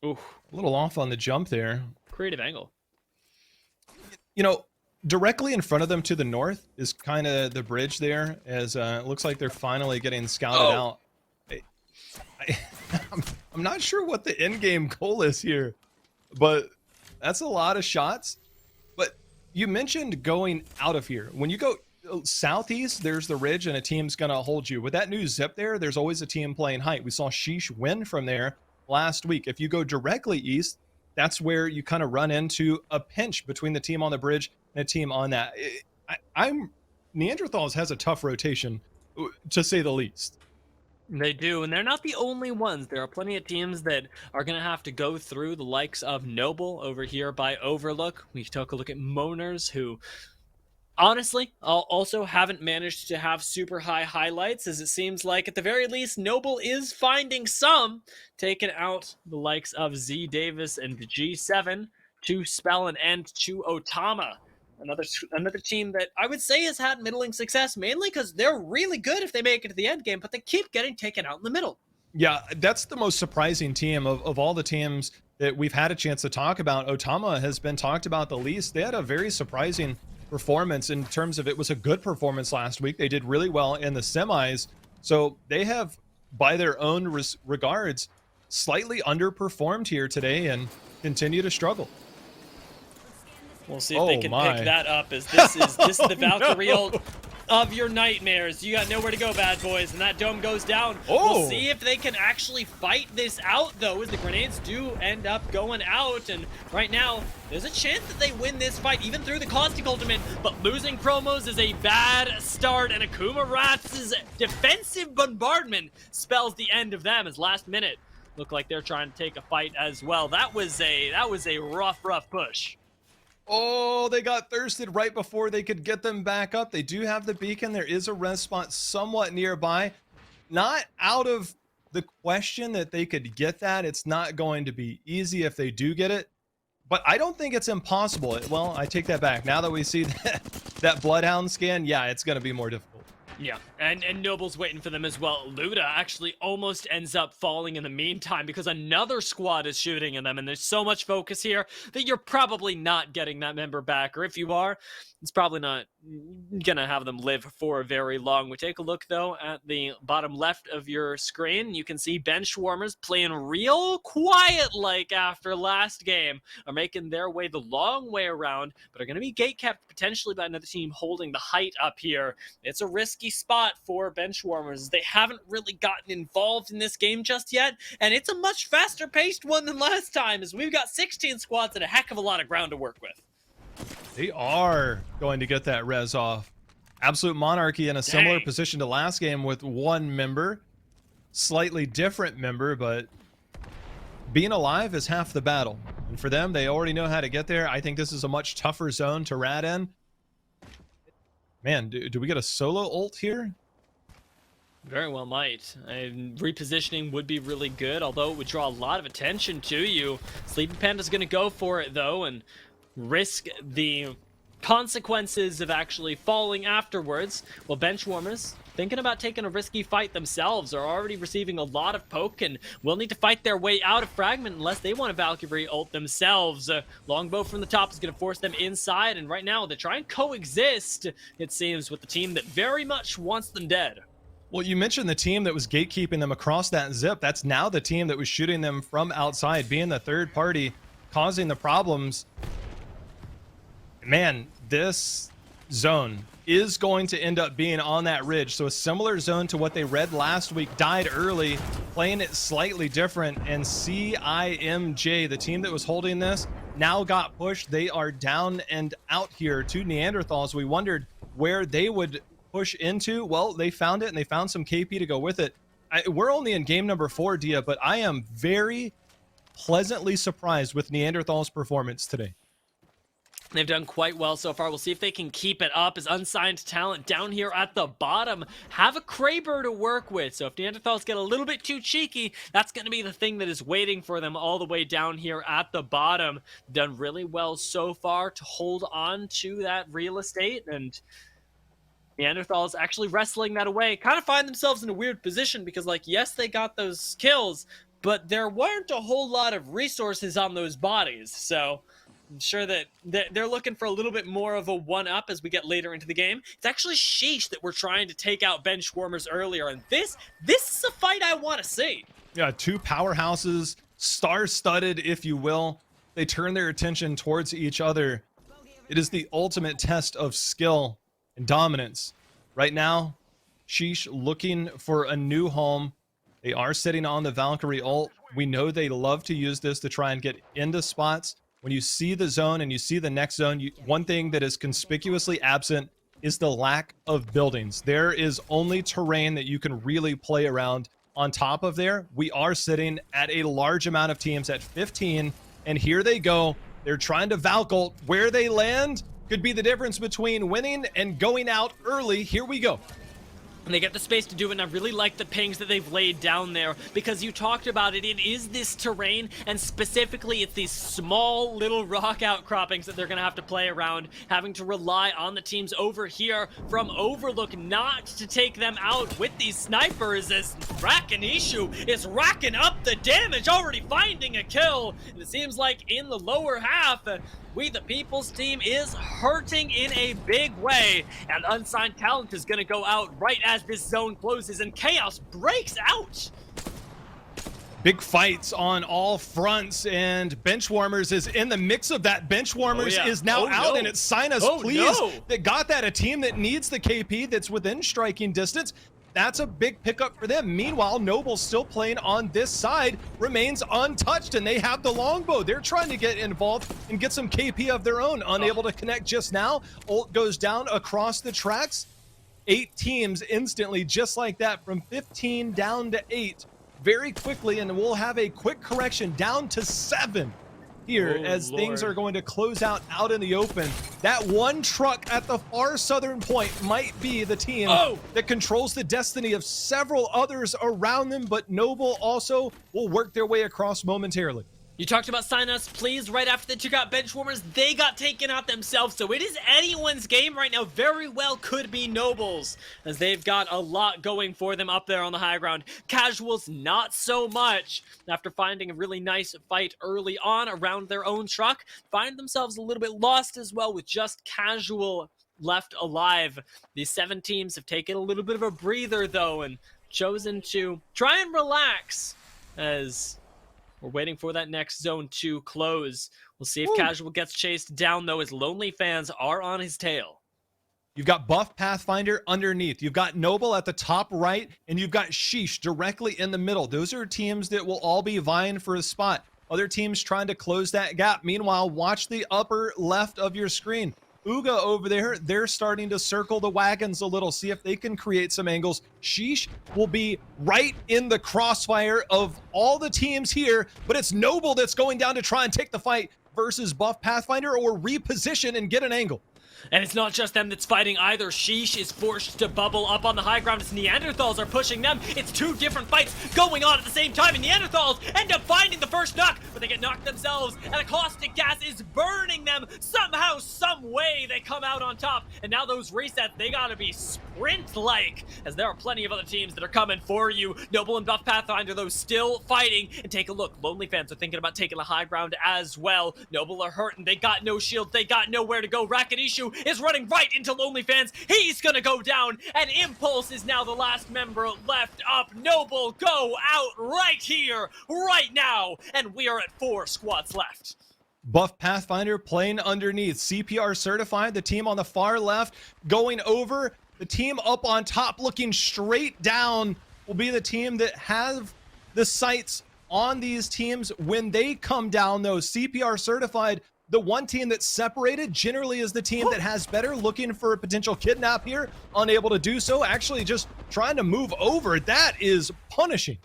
B: Ooh, a little off on the jump there.
A: Creative angle.
B: You know, directly in front of them to the north is kind of the bridge there, as it looks like they're finally getting scouted out. I'm not sure what the end game goal is here, but that's a lot of shots. But you mentioned going out of here. When you go southeast, there's the ridge and a team's going to hold you. With that new zip there, there's always a team playing height. We saw Sheesh win from there last week. If you go directly east, that's where you kind of run into a pinch between the team on the bridge and a team on that. Neanderthals has a tough rotation, to say the least.
A: They do, and they're not the only ones. There are plenty of teams that are going to have to go through, the likes of Noble over here by Overlook. We took a look at Moaners, who Honestly, I'll also haven't managed to have super high highlights, as it seems like at the very least Noble is finding some, taking out the likes of Z Davis and G7 to Spellin and to Otama. Another team that I would say has had middling success, mainly because they're really good if they make it to the end game, but they keep getting taken out in the middle.
B: Yeah, that's the most surprising team of all the teams that we've had a chance to talk about. Otama has been talked about the least. They had a very surprising performance in terms of, it was a good performance last week. They did really well in the semis. So they have, by their own regards, slightly underperformed here today and continue to struggle.
A: We'll see if they can pick that up, as this is the Valkyrie ult of your nightmares. You got nowhere to go, bad boys, and that dome goes down. We'll see if they can actually fight this out, though, as the grenades do end up going out. And right now, there's a chance that they win this fight, even through the caustic ultimate, but losing promos is a bad start, and Akuma Ratz's defensive bombardment spells the end of them, as last minute look like they're trying to take a fight as well. That was a rough push.
B: Oh, they got thirsted right before they could get them back up. They do have the beacon. There is a res spot somewhat nearby. Not out of the question that they could get that. It's not going to be easy if they do get it, but I don't think it's impossible. Well, I take that back. Now that we see that Bloodhound scan, yeah, it's going to be more difficult.
A: Yeah, and Noble's waiting for them as well. Luda actually almost ends up falling in the meantime because another squad is shooting at them, and there's so much focus here that you're probably not getting that member back, or if you are, it's probably not gonna have them live for very long. We take a look, though, at the bottom left of your screen. You can see Benchwarmers playing real quiet-like after last game, are making their way the long way around, but are going to be gate-kept potentially by another team holding the height up here. It's a risky spot for Benchwarmers. They haven't really gotten involved in this game just yet, and it's a much faster-paced one than last time, as we've got 16 squads and a heck of a lot of ground to work with.
B: They are going to get that res off. Absolute Monarchy in a similar position to last game with one member. Slightly different member, but being alive is half the battle. And for them, they already know how to get there. I think this is a much tougher zone to rat in. Man, do we get a solo ult here?
A: Very well might. Repositioning would be really good, although it would draw a lot of attention to you. Sleepy Panda's going to go for it, though, and risk the consequences of actually falling afterwards. Well, Benchwarmers, thinking about taking a risky fight themselves, are already receiving a lot of poke and will need to fight their way out of Fragment unless they want a Valkyrie ult themselves. Longbow from the top is going to force them inside, and right now they try and coexist, it seems, with the team that very much wants them dead.
B: Well, you mentioned the team that was gatekeeping them across that zip. That's now the team that was shooting them from outside, being the third party, causing the problems. Man, this zone is going to end up being on that ridge. So a similar zone to what they read last week, died early, playing it slightly different. And CIMJ, the team that was holding this, now got pushed. They are down and out here to Neanderthals. We wondered where they would push into. Well, they found it, and they found some KP to go with it. We're only in game number 4, Dia, but I am very pleasantly surprised with Neanderthals' performance today.
A: They've done quite well so far. We'll see if they can keep it up, as unsigned talent down here at the bottom have a Kraber to work with. So if Neanderthals get a little bit too cheeky, that's going to be the thing that is waiting for them all the way down here at the bottom. Done really well so far to hold on to that real estate, and Neanderthals actually wrestling that away. Kind of find themselves in a weird position because, like, yes, they got those kills, but there weren't a whole lot of resources on those bodies. So I'm sure that they're looking for a little bit more of a one-up as we get later into the game. It's actually Sheesh that we're trying to take out Benchwarmers earlier, and this is a fight I want to see.
B: Yeah, two powerhouses, star-studded, if you will. They turn their attention towards each other. It is the ultimate test of skill and dominance. Right now, Sheesh looking for a new home. They are sitting on the Valkyrie ult. We know they love to use this to try and get into spots. When you see the zone and you see the next zone, one thing that is conspicuously absent is the lack of buildings. There is only terrain that you can really play around. On top of there, we are sitting at a large amount of teams at 15, and here they go. They're trying to Valk ult. Where they land, could be the difference between winning and going out early. Here we go.
A: And they get the space to do it, and I really like the pings that they've laid down there, because you talked about it. It is this terrain, and specifically it's these small little rock outcroppings that they're going to have to play around, having to rely on the teams over here from Overlook not to take them out with these snipers, as Rakanishu is racking up the damage, already finding a kill. And it seems like in the lower half, We the People's team is hurting in a big way, and Unsigned Talent is going to go out right as this zone closes, and Chaos breaks out.
B: Big fights on all fronts, and Benchwarmers is in the mix of that. Benchwarmers is now out, and it's Sign Us Please that got that, a team that needs the KP that's within striking distance. That's a big pickup for them. Meanwhile, Noble still playing on this side, remains untouched, and they have the longbow. They're trying to get involved and get some KP of their own. Unable to connect just now. Ult goes down across the tracks. 8 teams instantly, just like that, from 15 down to 8 very quickly, and we'll have a quick correction down to 7 here as things are going to close out in the open. That one truck at the far southern point might be the team that controls the destiny of several others around them, but Noble also will work their way across momentarily.
A: You talked about Sign Us Please right after they took out Benchwarmers. They got taken out themselves, so it is anyone's game right now. Very well could be Noble's, as they've got a lot going for them up there on the high ground. Casuals, not so much. After finding a really nice fight early on around their own truck, find themselves a little bit lost as well with just Casual left alive. These 7 teams have taken a little bit of a breather, though, and chosen to try and relax as we're waiting for that next zone to close. We'll see if Casual gets chased down, though, as Lonely Fans are on his tail.
B: You've got Buff Pathfinder underneath. You've got Noble at the top right, and you've got Sheesh directly in the middle. Those are teams that will all be vying for a spot. Other teams trying to close that gap. Meanwhile, watch the upper left of your screen. Uga over there, they're starting to circle the wagons a little, see if they can create some angles. Sheesh will be right in the crossfire of all the teams here, but it's Noble that's going down to try and take the fight versus Buff Pathfinder, or reposition and get an angle.
A: And it's not just them that's fighting either. Sheesh is forced to bubble up on the high ground as Neanderthals are pushing them. It's 2 different fights going on at the same time, and Neanderthals end up finding the first knock, but they get knocked themselves, and a caustic gas is burning them. Somehow, some way, they come out on top, and now those resets, they gotta be sprint-like, as there are plenty of other teams that are coming for you. Noble and Buff Pathfinder, though, still fighting, and take a look. Lonely Fans are thinking about taking the high ground as well. Noble are hurting. They got no shields. They got nowhere to go. Rakanishu is running right into Lonely Fans. He's gonna go down, and Impulse is now the last member left up. Noble go out right here, right now, and we are at 4 squads left.
B: Buff Pathfinder playing underneath. CPR certified, the team on the far left going over. The team up on top looking straight down will be the team that have the sights on these teams when they come down, though. CPR certified, the one team that's separated generally is the team that has better, looking for a potential kidnap here, unable to do so, actually just trying to move over. That is punishing.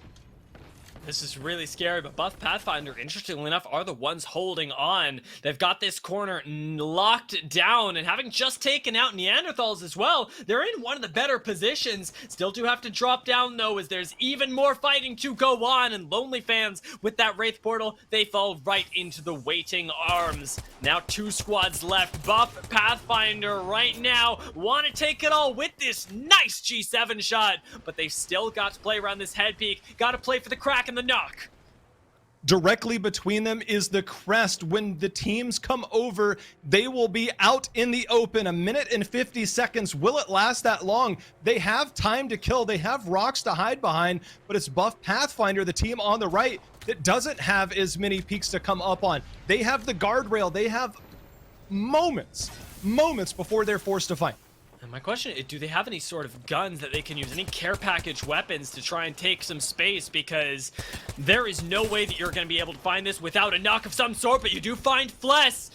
A: This is really scary, but Buff Pathfinder, interestingly enough, are the ones holding on. They've got this corner locked down, and having just taken out Neanderthals as well, they're in one of the better positions. Still do have to drop down, though, as there's even more fighting to go on, and Lonely Fans, with that Wraith Portal, they fall right into the waiting arms. Now 2 squads left. Buff Pathfinder right now want to take it all with this nice G7 shot, but they've still got to play around this head peak. Got to play for the crack and the knock.
B: Directly between them is the crest. When the teams come over, they will be out in the open. 1 minute and 50 seconds. Will it last that long? They have time to kill. They have rocks to hide behind, but it's Buff Pathfinder, the team on the right, that doesn't have as many peaks to come up on. They have the guardrail. They have moments before they're forced to fight.
A: And my question is, do they have any sort of guns that they can use, any care package weapons to try and take some space? Because there is no way that you're going to be able to find this without a knock of some sort, but you do find flesh,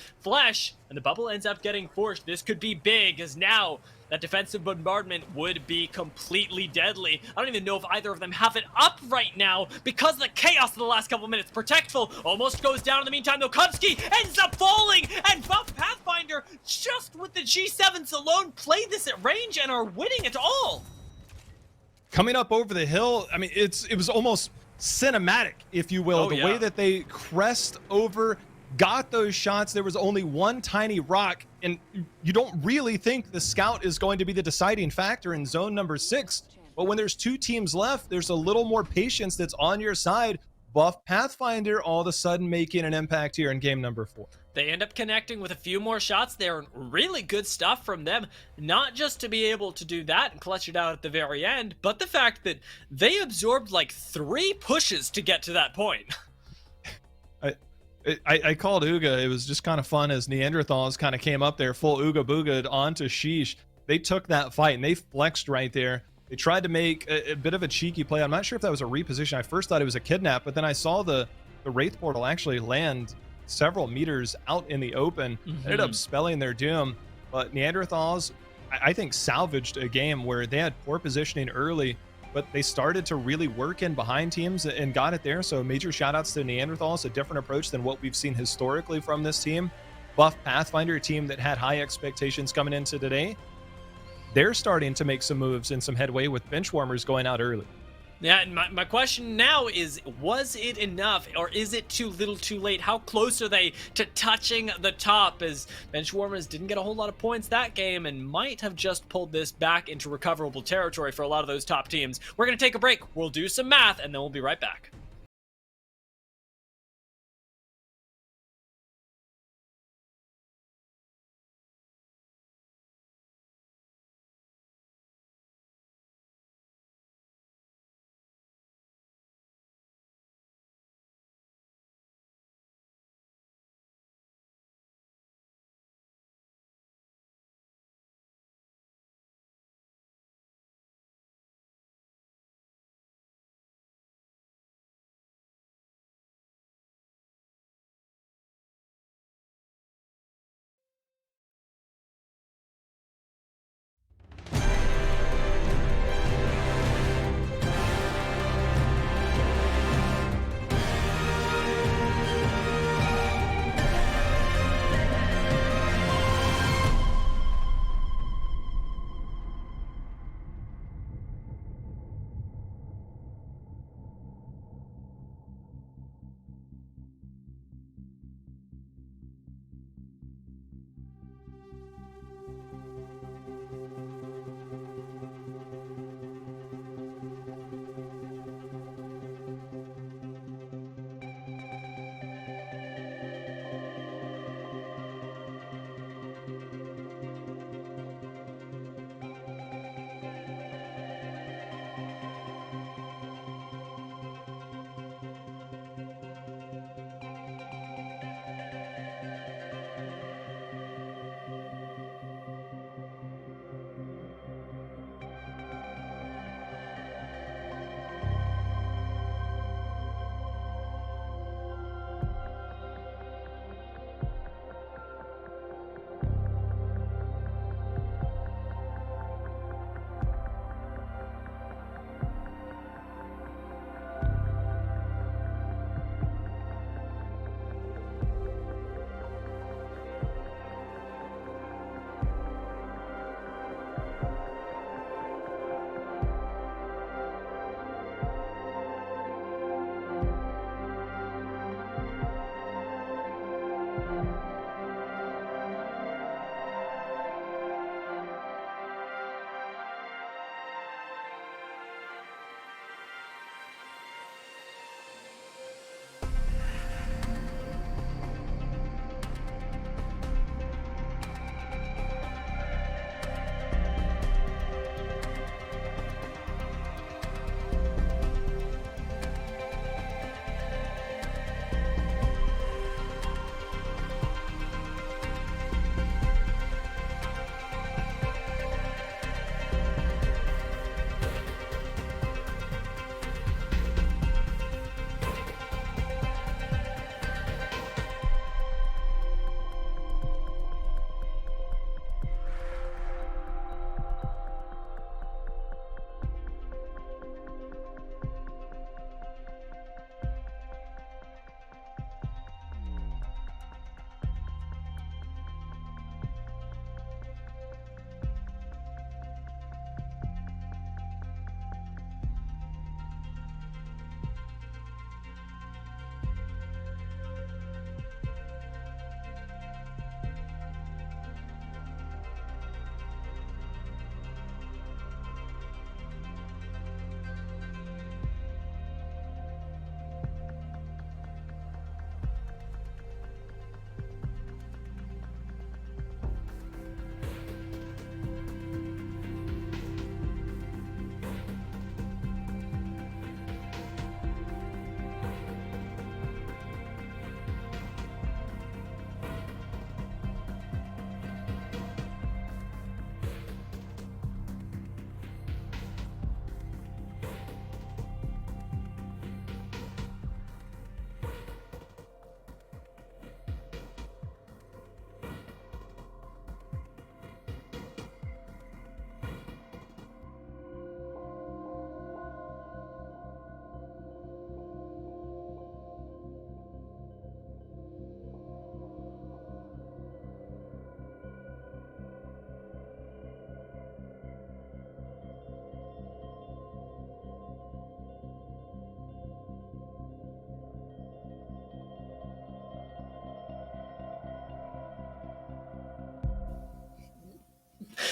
A: and the bubble ends up getting forced. This could be big, as now that defensive bombardment would be completely deadly. I don't even know if either of them have it up right now because of the chaos of the last couple minutes. Protectful almost goes down in the meantime, though. Kumsky ends up falling, and Buff Pathfinder, just with the G7s alone, played this at range and are winning it all.
B: Coming up over the hill, I mean, it was almost cinematic, if you will, the way that they crest over, got those shots. There was only one tiny rock, and you don't really think the scout is going to be the deciding factor in zone number 6. But when there's 2 teams left, there's a little more patience that's on your side. Buff Pathfinder all of a sudden making an impact here in game number 4.
A: They end up connecting with a few more shots there. Really good stuff from them. Not just to be able to do that and clutch it out at the very end, but the fact that they absorbed like 3 pushes to get to that point.
B: I called Uga. It was just kind of fun as Neanderthals kind of came up there full Ooga Booga onto Sheesh. They took that fight and they flexed right there. They tried to make a bit of a cheeky play. I'm not sure if that was a reposition. I first thought it was a kidnap, but then I saw the Wraith portal actually land several meters out in the open. Ended up spelling their doom. But Neanderthals, I think, salvaged a game where they had poor positioning early, but they started to really work in behind teams and got it there. So major shout outs to Neanderthals, a different approach than what we've seen historically from this team. Buff Pathfinder, a team that had high expectations coming into today, they're starting to make some moves and some headway with bench warmers going out early.
A: Yeah, and my question now is, was it enough, or is it too little too late? How close are they to touching the top, as Benchwarmers didn't get a whole lot of points that game and might have just pulled this back into recoverable territory for a lot of those top teams. We're going to take a break. We'll do some math, and then we'll be right back.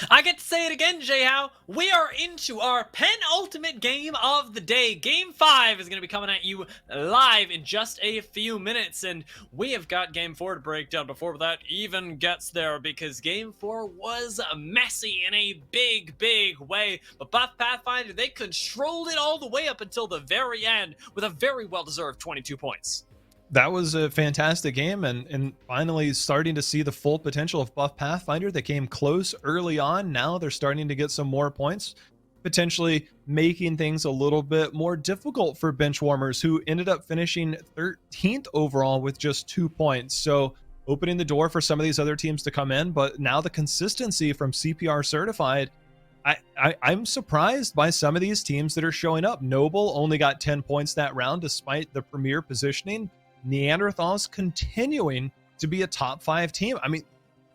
A: I get to say it again, Jay-How. We are into our penultimate game of the day. Game 5 is going to be coming at you live in just a few minutes, and we have got Game 4 to break down before that even gets there, because Game 4 was messy in a big, big way. But Buff Pathfinder, they controlled it all the way up until the very end with a very well-deserved 22 points.
B: That was a fantastic game, and finally starting to see the full potential of Buff Pathfinder. They came close early on. Now they're starting to get some more points, potentially making things a little bit more difficult for Benchwarmers, who ended up finishing 13th overall with just 2 points. So opening the door for some of these other teams to come in, but now the consistency from CPR certified, I'm surprised by some of these teams that are showing up. Noble only got 10 points that round despite the premier positioning. Neanderthals continuing to be a top 5 team. I mean,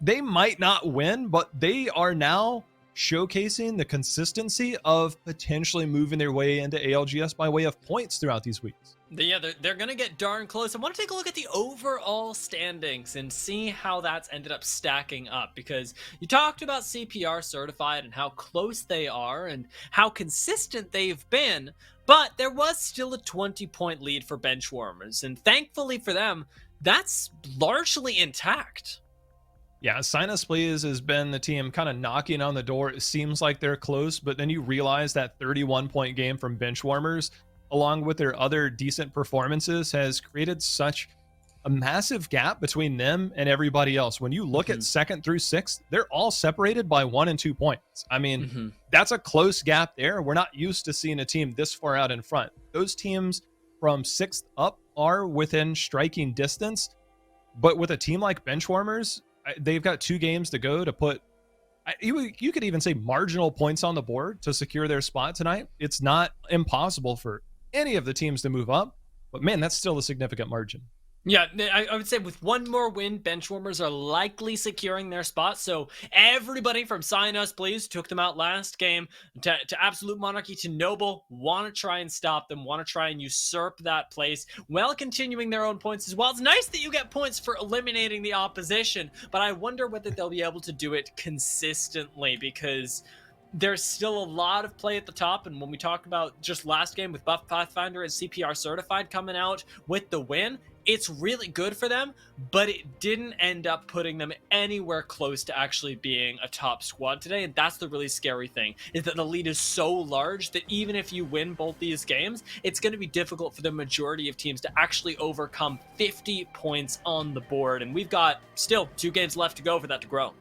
B: they might not win, but they are now showcasing the consistency of potentially moving their way into ALGS by way of points throughout these weeks.
A: Yeah, they're going to get darn close. I want to take a look at the overall standings and see how that's ended up stacking up, because you talked about CPR certified and how close they are and how consistent they've been, but there was still a 20-point lead for Benchwarmers, and thankfully for them, that's largely intact.
B: Yeah, Sign Us Please has been the team kind of knocking on the door. It seems like they're close, but then you realize that 31-point game from Benchwarmers, along with their other decent performances, has created such a massive gap between them and everybody else. When you look at 2nd through 6th, they're all separated by 1 and 2 points. I mean, that's a close gap there. We're not used to seeing a team this far out in front. Those teams from 6th up are within striking distance, but with a team like Benchwarmers, they've got 2 games to go to put, you could even say, marginal points on the board to secure their spot tonight. It's not impossible for any of the teams to move up, but man, that's still a significant margin.
A: Yeah, I would say with one more win, Benchwarmers are likely securing their spot. So everybody from Sign Us Please took them out last game to Absolute Monarchy to Noble want to try and stop them, want to try and usurp that place while continuing their own points as well. It's nice that you get points for eliminating the opposition, but I wonder whether they'll be able to do it consistently, because there's still a lot of play at the top. And when we talk about just last game with Buff Pathfinder and CPR certified coming out with the win, it's really good for them, but it didn't end up putting them anywhere close to actually being a top squad today. And that's the really scary thing, is that the lead is so large that even if you win both these games, it's going to be difficult for the majority of teams to actually overcome 50 points on the board. And we've got still 2 games left to go for that to grow.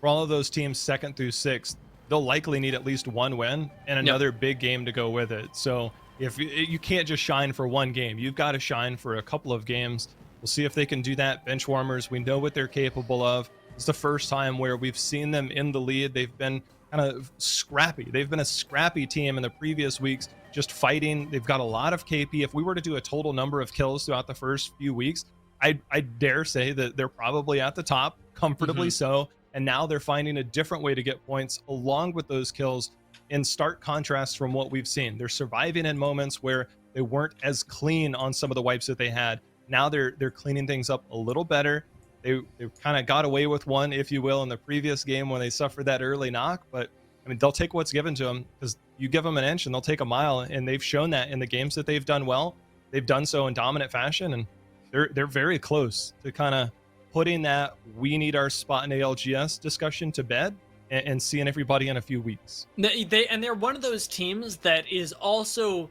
B: For all of those teams 2nd through 6th, they'll likely need at least 1 win and another big game to go with it. So if you can't just shine for 1 game, you've got to shine for a couple of games. We'll see if they can do that. Benchwarmers, we know what they're capable of. It's the first time where we've seen them in the lead. They've been kind of scrappy. They've been a scrappy team in the previous weeks, just fighting. They've got a lot of KP. If we were to do a total number of kills throughout the first few weeks, I dare say that they're probably at the top, comfortably so. And now they're finding a different way to get points along with those kills, in stark contrast from what we've seen. They're surviving in moments where they weren't as clean on some of the wipes that they had. Now they're cleaning things up a little better. They kind of got away with one, if you will, in the previous game when they suffered that early knock. But I mean, they'll take what's given to them, because you give them an inch and they'll take a mile. And they've shown that in the games that they've done well. They've done so in dominant fashion, and they're very close to kind of putting that we need our spot in ALGS discussion to bed and seeing everybody in a few weeks.
A: They're one of those teams that is also,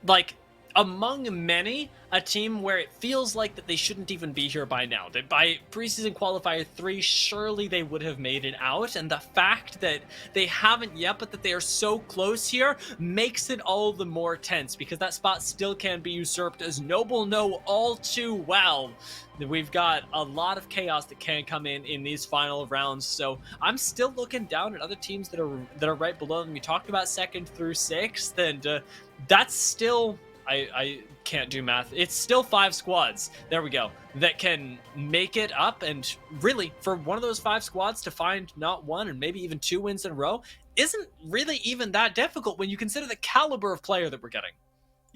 A: like, among many, a team where it feels like that they shouldn't even be here by now. That by Preseason Qualifier 3, surely they would have made it out, and the fact that they haven't yet, but that they are so close here, makes it all the more tense, because that spot still can be usurped, as Noble know all too well that we've got a lot of chaos that can come in these final rounds. So I'm still looking down at other teams that are right below them. We talked about 2nd through 6th, and that's still, I can't do math. It's still 5 squads. There we go. That can make it up. And really, for one of those 5 squads to find not 1 and maybe even 2 wins in a row isn't really even that difficult when you consider the caliber of player that we're getting.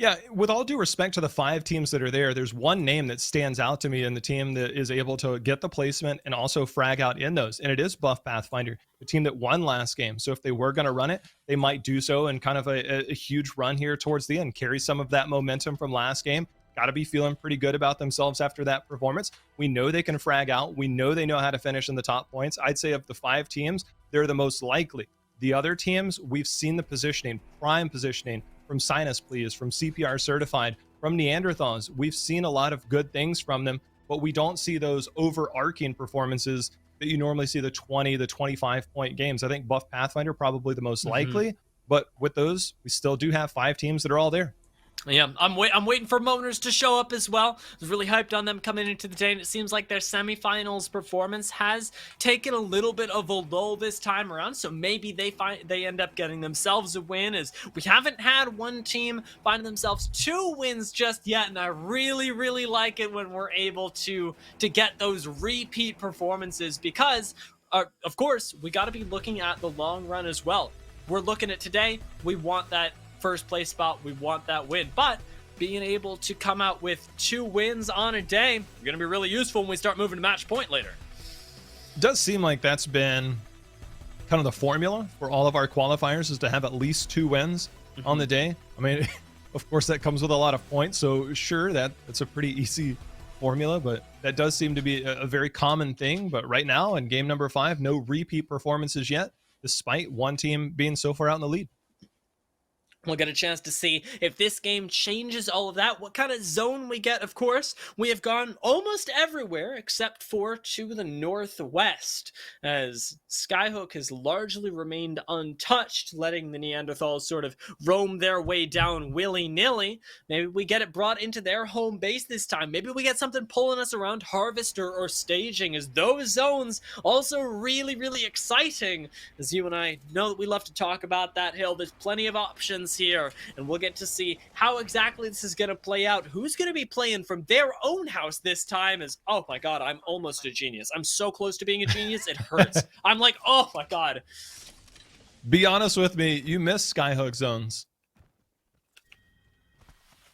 B: Yeah, with all due respect to the 5 teams that are there, there's one name that stands out to me in the team that is able to get the placement and also frag out in those, and it is Buff Pathfinder, the team that won last game. So if they were going to run it, they might do so in kind of a huge run here towards the end, carry some of that momentum from last game. Got to be feeling pretty good about themselves after that performance. We know they can frag out. We know they know how to finish in the top points. I'd say of the 5 teams, they're the most likely. The other teams, we've seen the positioning, prime positioning, from Sinus Please, from CPR Certified, from Neanderthals. We've seen a lot of good things from them, but we don't see those overarching performances that you normally see, the 20, the 25 point games. I think Buff Pathfinder probably the most likely, but with those, we still do have 5 teams that are all there.
A: Yeah, I'm waiting for Moners to show up as well. I was really hyped on them coming into the day, and it seems like their semifinals performance has taken a little bit of a lull this time around. So maybe they end up getting themselves a win, as we haven't had one team find themselves 2 wins just yet, and I really like it when we're able to get those repeat performances, because of course we got to be looking at the long run as well. We're looking at today. We want that first place spot, we want that win, but being able to come out with 2 wins on a day are going to be really useful when we start moving to match point later.
B: It does seem like that's been kind of the formula for all of our qualifiers, is to have at least 2 wins on the day. I mean, of course that comes with a lot of points, so sure, that's a pretty easy formula, but that does seem to be a very common thing. But right now in game number 5, no repeat performances yet, despite one team being so far out in the lead.
A: We'll get a chance to see if this game changes all of that, what kind of zone we get. Of course, we have gone almost everywhere except for to the northwest, as Skyhook has largely remained untouched, letting the Neanderthals sort of roam their way down willy-nilly. Maybe we get it brought into their home base this time. Maybe we get something pulling us around Harvest or Staging, as those zones also really exciting. As you and I know that we love to talk about that hill, there's plenty of options here, and we'll get to see how exactly this is going to play out. Who's going to be playing from their own house this time? Is, oh my god, I'm almost a genius. I'm so close to being a genius, it hurts. I'm like, oh my god.
B: Be honest with me, you miss Skyhook zones.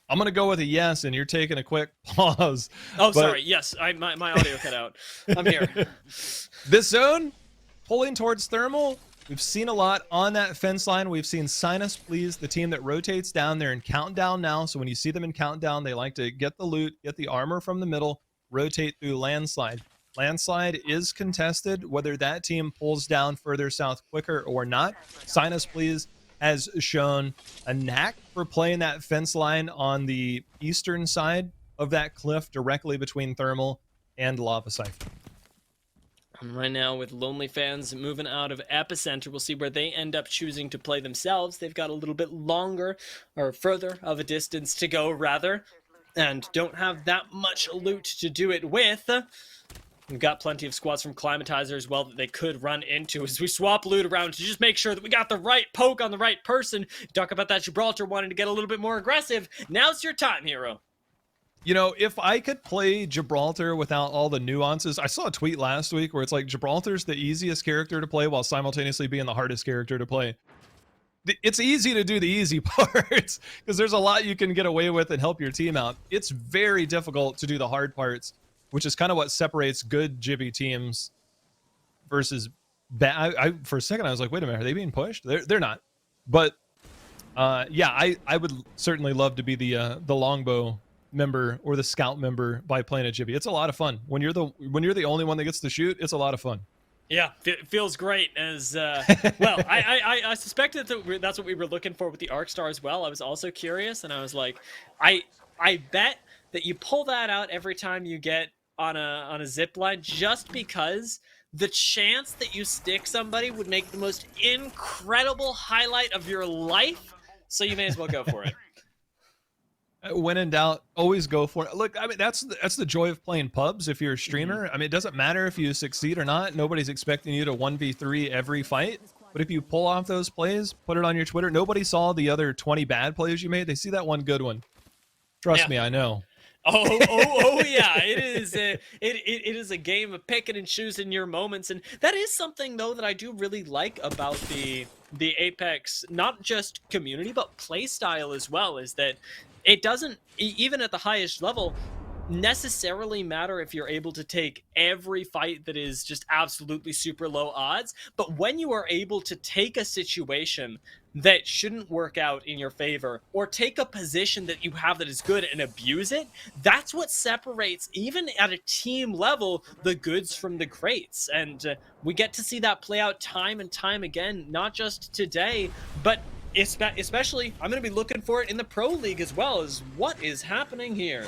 B: I'm gonna go with a yes, and you're taking a quick pause.
A: Oh, sorry. Yes, my audio cut out. I'm here.
B: This zone, pulling towards Thermal. We've seen a lot on that fence line. We've seen Sinus Please, the team that rotates down there in Countdown now. So when you see them in Countdown, they like to get the loot, get the armor from the middle, rotate through Landslide. Landslide is contested, whether that team pulls down further south quicker or not. Sinus Please has shown a knack for playing that fence line on the eastern side of that cliff directly between Thermal and Lava Siphon.
A: And right now, with Lonely Fans moving out of Epicenter, we'll see where they end up choosing to play themselves. They've got a little bit longer, or further of a distance to go, rather, and don't have that much loot to do it with. We've got plenty of squads from Climatizer as well that they could run into as we swap loot around to just make sure that we got the right poke on the right person. Talk about that Gibraltar wanting to get a little bit more aggressive. Now's your time, hero.
B: You know, if I could play Gibraltar without all the nuances, I saw a tweet last week where it's like Gibraltar's the easiest character to play while simultaneously being the hardest character to play. It's easy to do the easy parts because there's a lot you can get away with and help your team out. It's very difficult to do the hard parts, which is kind of what separates good Gibby teams versus bad. For a second, I was like, wait a minute, are they being pushed? They're not. But yeah, I would certainly love to be the longbow member or the scout member by playing a Gibby. It's a lot of fun when you're the only one that gets to shoot. It's a lot of fun.
A: Yeah, it feels great. As well, I suspected that that's what we were looking for with the Arc Star as well. I was also curious, and I was like, I bet that you pull that out every time you get on a zip line, just because the chance that you stick somebody would make the most incredible highlight of your life. So you may as well go for it.
B: When in doubt, always go for it. Look, I mean, that's the joy of playing pubs if you're a streamer. I mean, it doesn't matter if you succeed or not. Nobody's expecting you to 1v3 every fight. But if you pull off those plays, put it on your Twitter. Nobody saw the other 20 bad plays you made. They see that one good one. Trust me, I know.
A: Oh yeah, it is it is a game of picking and choosing your moments, and that is something though that I do really like about the Apex, not just community but play style as well, is that it doesn't even at the highest level necessarily matter if you're able to take every fight that is just absolutely super low odds, but when you are able to take a situation that shouldn't work out in your favor, or take a position that you have that is good and abuse it, that's what separates, even at a team level, the goods from the greats. And we get to see that play out time and time again, not just today, but especially I'm going to be looking for it in the Pro League as well. As what is happening here?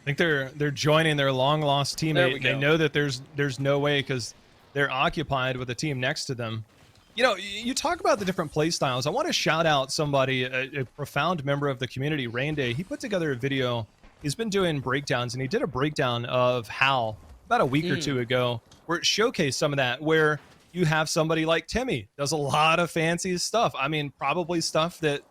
B: I think they're joining their long lost teammate. They know that there's no way because they're occupied with the team next to them. You know, you talk about the different play styles. I want to shout out somebody, a profound member of the community, Rain Day. He put together a video. He's been doing breakdowns, and he did a breakdown of HAL about a week or two ago, where it showcased some of that, where you have somebody like Timmy, does a lot of fancy stuff. I mean, probably stuff that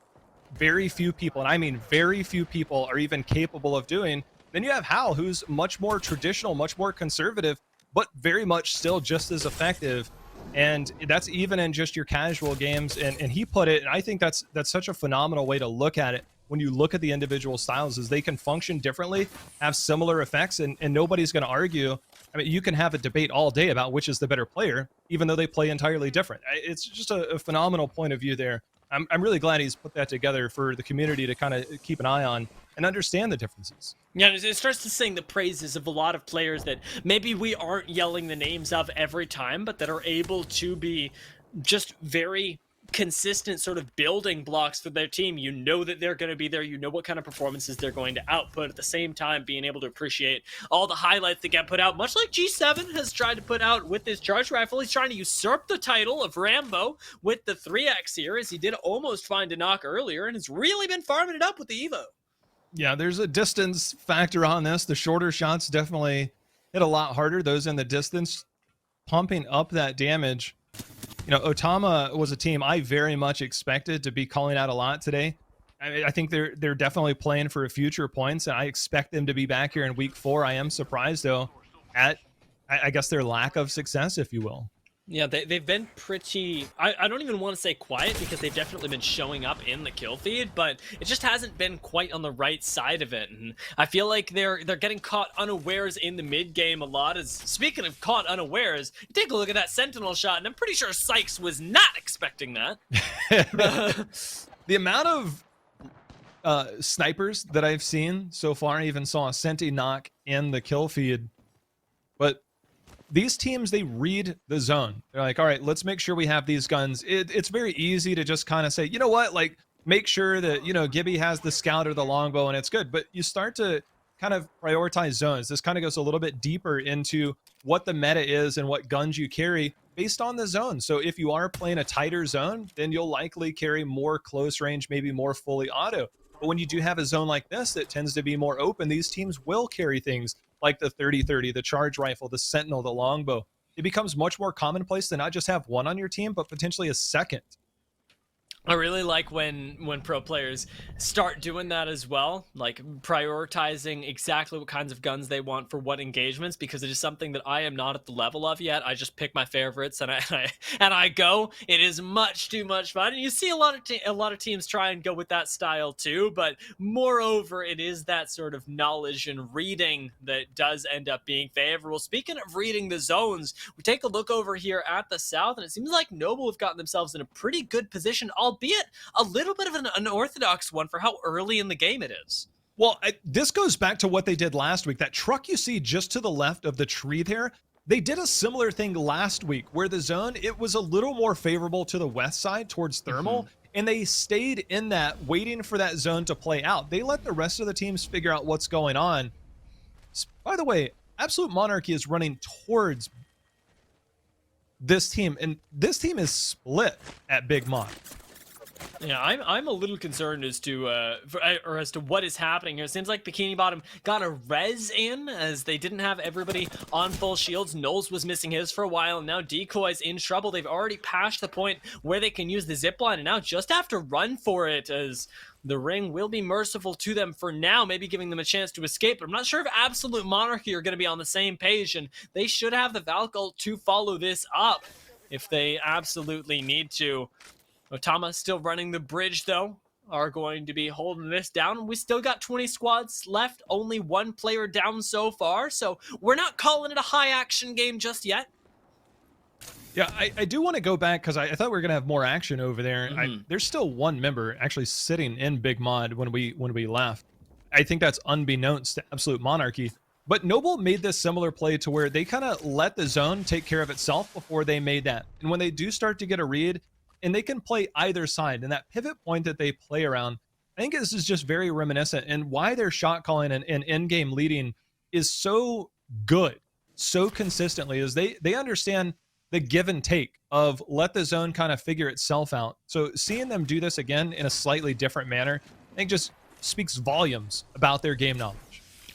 B: very few people, and I mean very few people, are even capable of doing. Then you have HAL, who's much more traditional, much more conservative, but very much still just as effective. And that's even in just your casual games. And he put it, and I think that's such a phenomenal way to look at it. When you look at the individual styles, is they can function differently, have similar effects, and nobody's going to argue. I mean, you can have a debate all day about which is the better player, even though they play entirely different. It's just a phenomenal point of view there. I'm really glad he's put that together for the community to kind of keep an eye on and understand the differences.
A: Yeah, it starts to sing the praises of a lot of players that maybe we aren't yelling the names of every time, but that are able to be just very consistent sort of building blocks for their team. You know that they're going to be there. You know what kind of performances they're going to output. At the same time, being able to appreciate all the highlights that get put out, much like G7 has tried to put out with his charge rifle. He's trying to usurp the title of Rambo with the 3X here, as he did almost find a knock earlier, and has really been farming it up with the Evo.
B: Yeah, there's a distance factor on this. The shorter shots definitely hit a lot harder. Those in the distance, pumping up that damage. You know, Otama was a team I very much expected to be calling out a lot today. I think they're definitely playing for future points, and I expect them to be back here in week 4. I am surprised, though, at, I guess, their lack of success, if you will.
A: Yeah, they've been pretty, I don't even want to say quiet, because they've definitely been showing up in the kill feed, but it just hasn't been quite on the right side of it. And I feel like they're getting caught unawares in the mid game a lot. As speaking of caught unawares, take a look at that Sentinel shot, and I'm pretty sure Sykes was not expecting that.
B: The amount of snipers that I've seen so far, I even saw a Senti knock in the kill feed, but these teams, they read the zone. They're like, all right, let's make sure we have these guns. It's very easy to just kind of say, you know what, like, make sure that, you know, Gibby has the scout or the longbow and it's good. But you start to kind of prioritize zones. This kind of goes a little bit deeper into what the meta is and what guns you carry based on the zone. So if you are playing a tighter zone, then you'll likely carry more close range, maybe more fully auto. But when you do have a zone like this that tends to be more open, these teams will carry things like the 30-30, the charge rifle, the sentinel, the longbow. It becomes much more commonplace to not just have one on your team, but potentially a second.
A: I really like when pro players start doing that as well, like prioritizing exactly what kinds of guns they want for what engagements, because it is something that I am not at the level of yet. I just pick my favorites and I go. It is much too much fun, and you see a lot of teams try and go with that style too. But moreover, it is that sort of knowledge and reading that does end up being favorable. Speaking of reading the zones, we take a look over here at the south, and it seems like Noble have gotten themselves in a pretty good position, albeit a little bit of an unorthodox one for how early in the game it is.
B: Well, this goes back to what they did last week. That truck you see just to the left of the tree there, they did a similar thing last week where the zone, it was a little more favorable to the west side towards thermal, and they stayed in that, waiting for that zone to play out. They let the rest of the teams figure out what's going on. By the way, Absolute Monarchy is running towards this team, and this team is split at Big Mon.
A: Yeah, I'm a little concerned as to as to what is happening here. It seems like Bikini Bottom got a res in as they didn't have everybody on full shields. Knowles was missing his for a while, and now Decoy's in trouble. They've already passed the point where they can use the zip line, and now just have to run for it as the ring will be merciful to them for now, maybe giving them a chance to escape. But I'm not sure if Absolute Monarchy are going to be on the same page, and they should have the Valk ult to follow this up if they absolutely need to. Otama still running the bridge, though, are going to be holding this down. We still got 20 squads left, only one player down so far, so we're not calling it a high-action game just yet.
B: Yeah, I do want to go back because I thought we were going to have more action over there. There's still one member actually sitting in Big Mod when we left. I think that's unbeknownst to Absolute Monarchy. But Noble made this similar play to where they kind of let the zone take care of itself before they made that. And when they do start to get a read, and they can play either side, and that pivot point that they play around, I think this is just very reminiscent, and why their shot calling and in-game leading is so good, so consistently, is they understand the give and take of let the zone kind of figure itself out. So seeing them do this again in a slightly different manner, I think just speaks volumes about their game knowledge.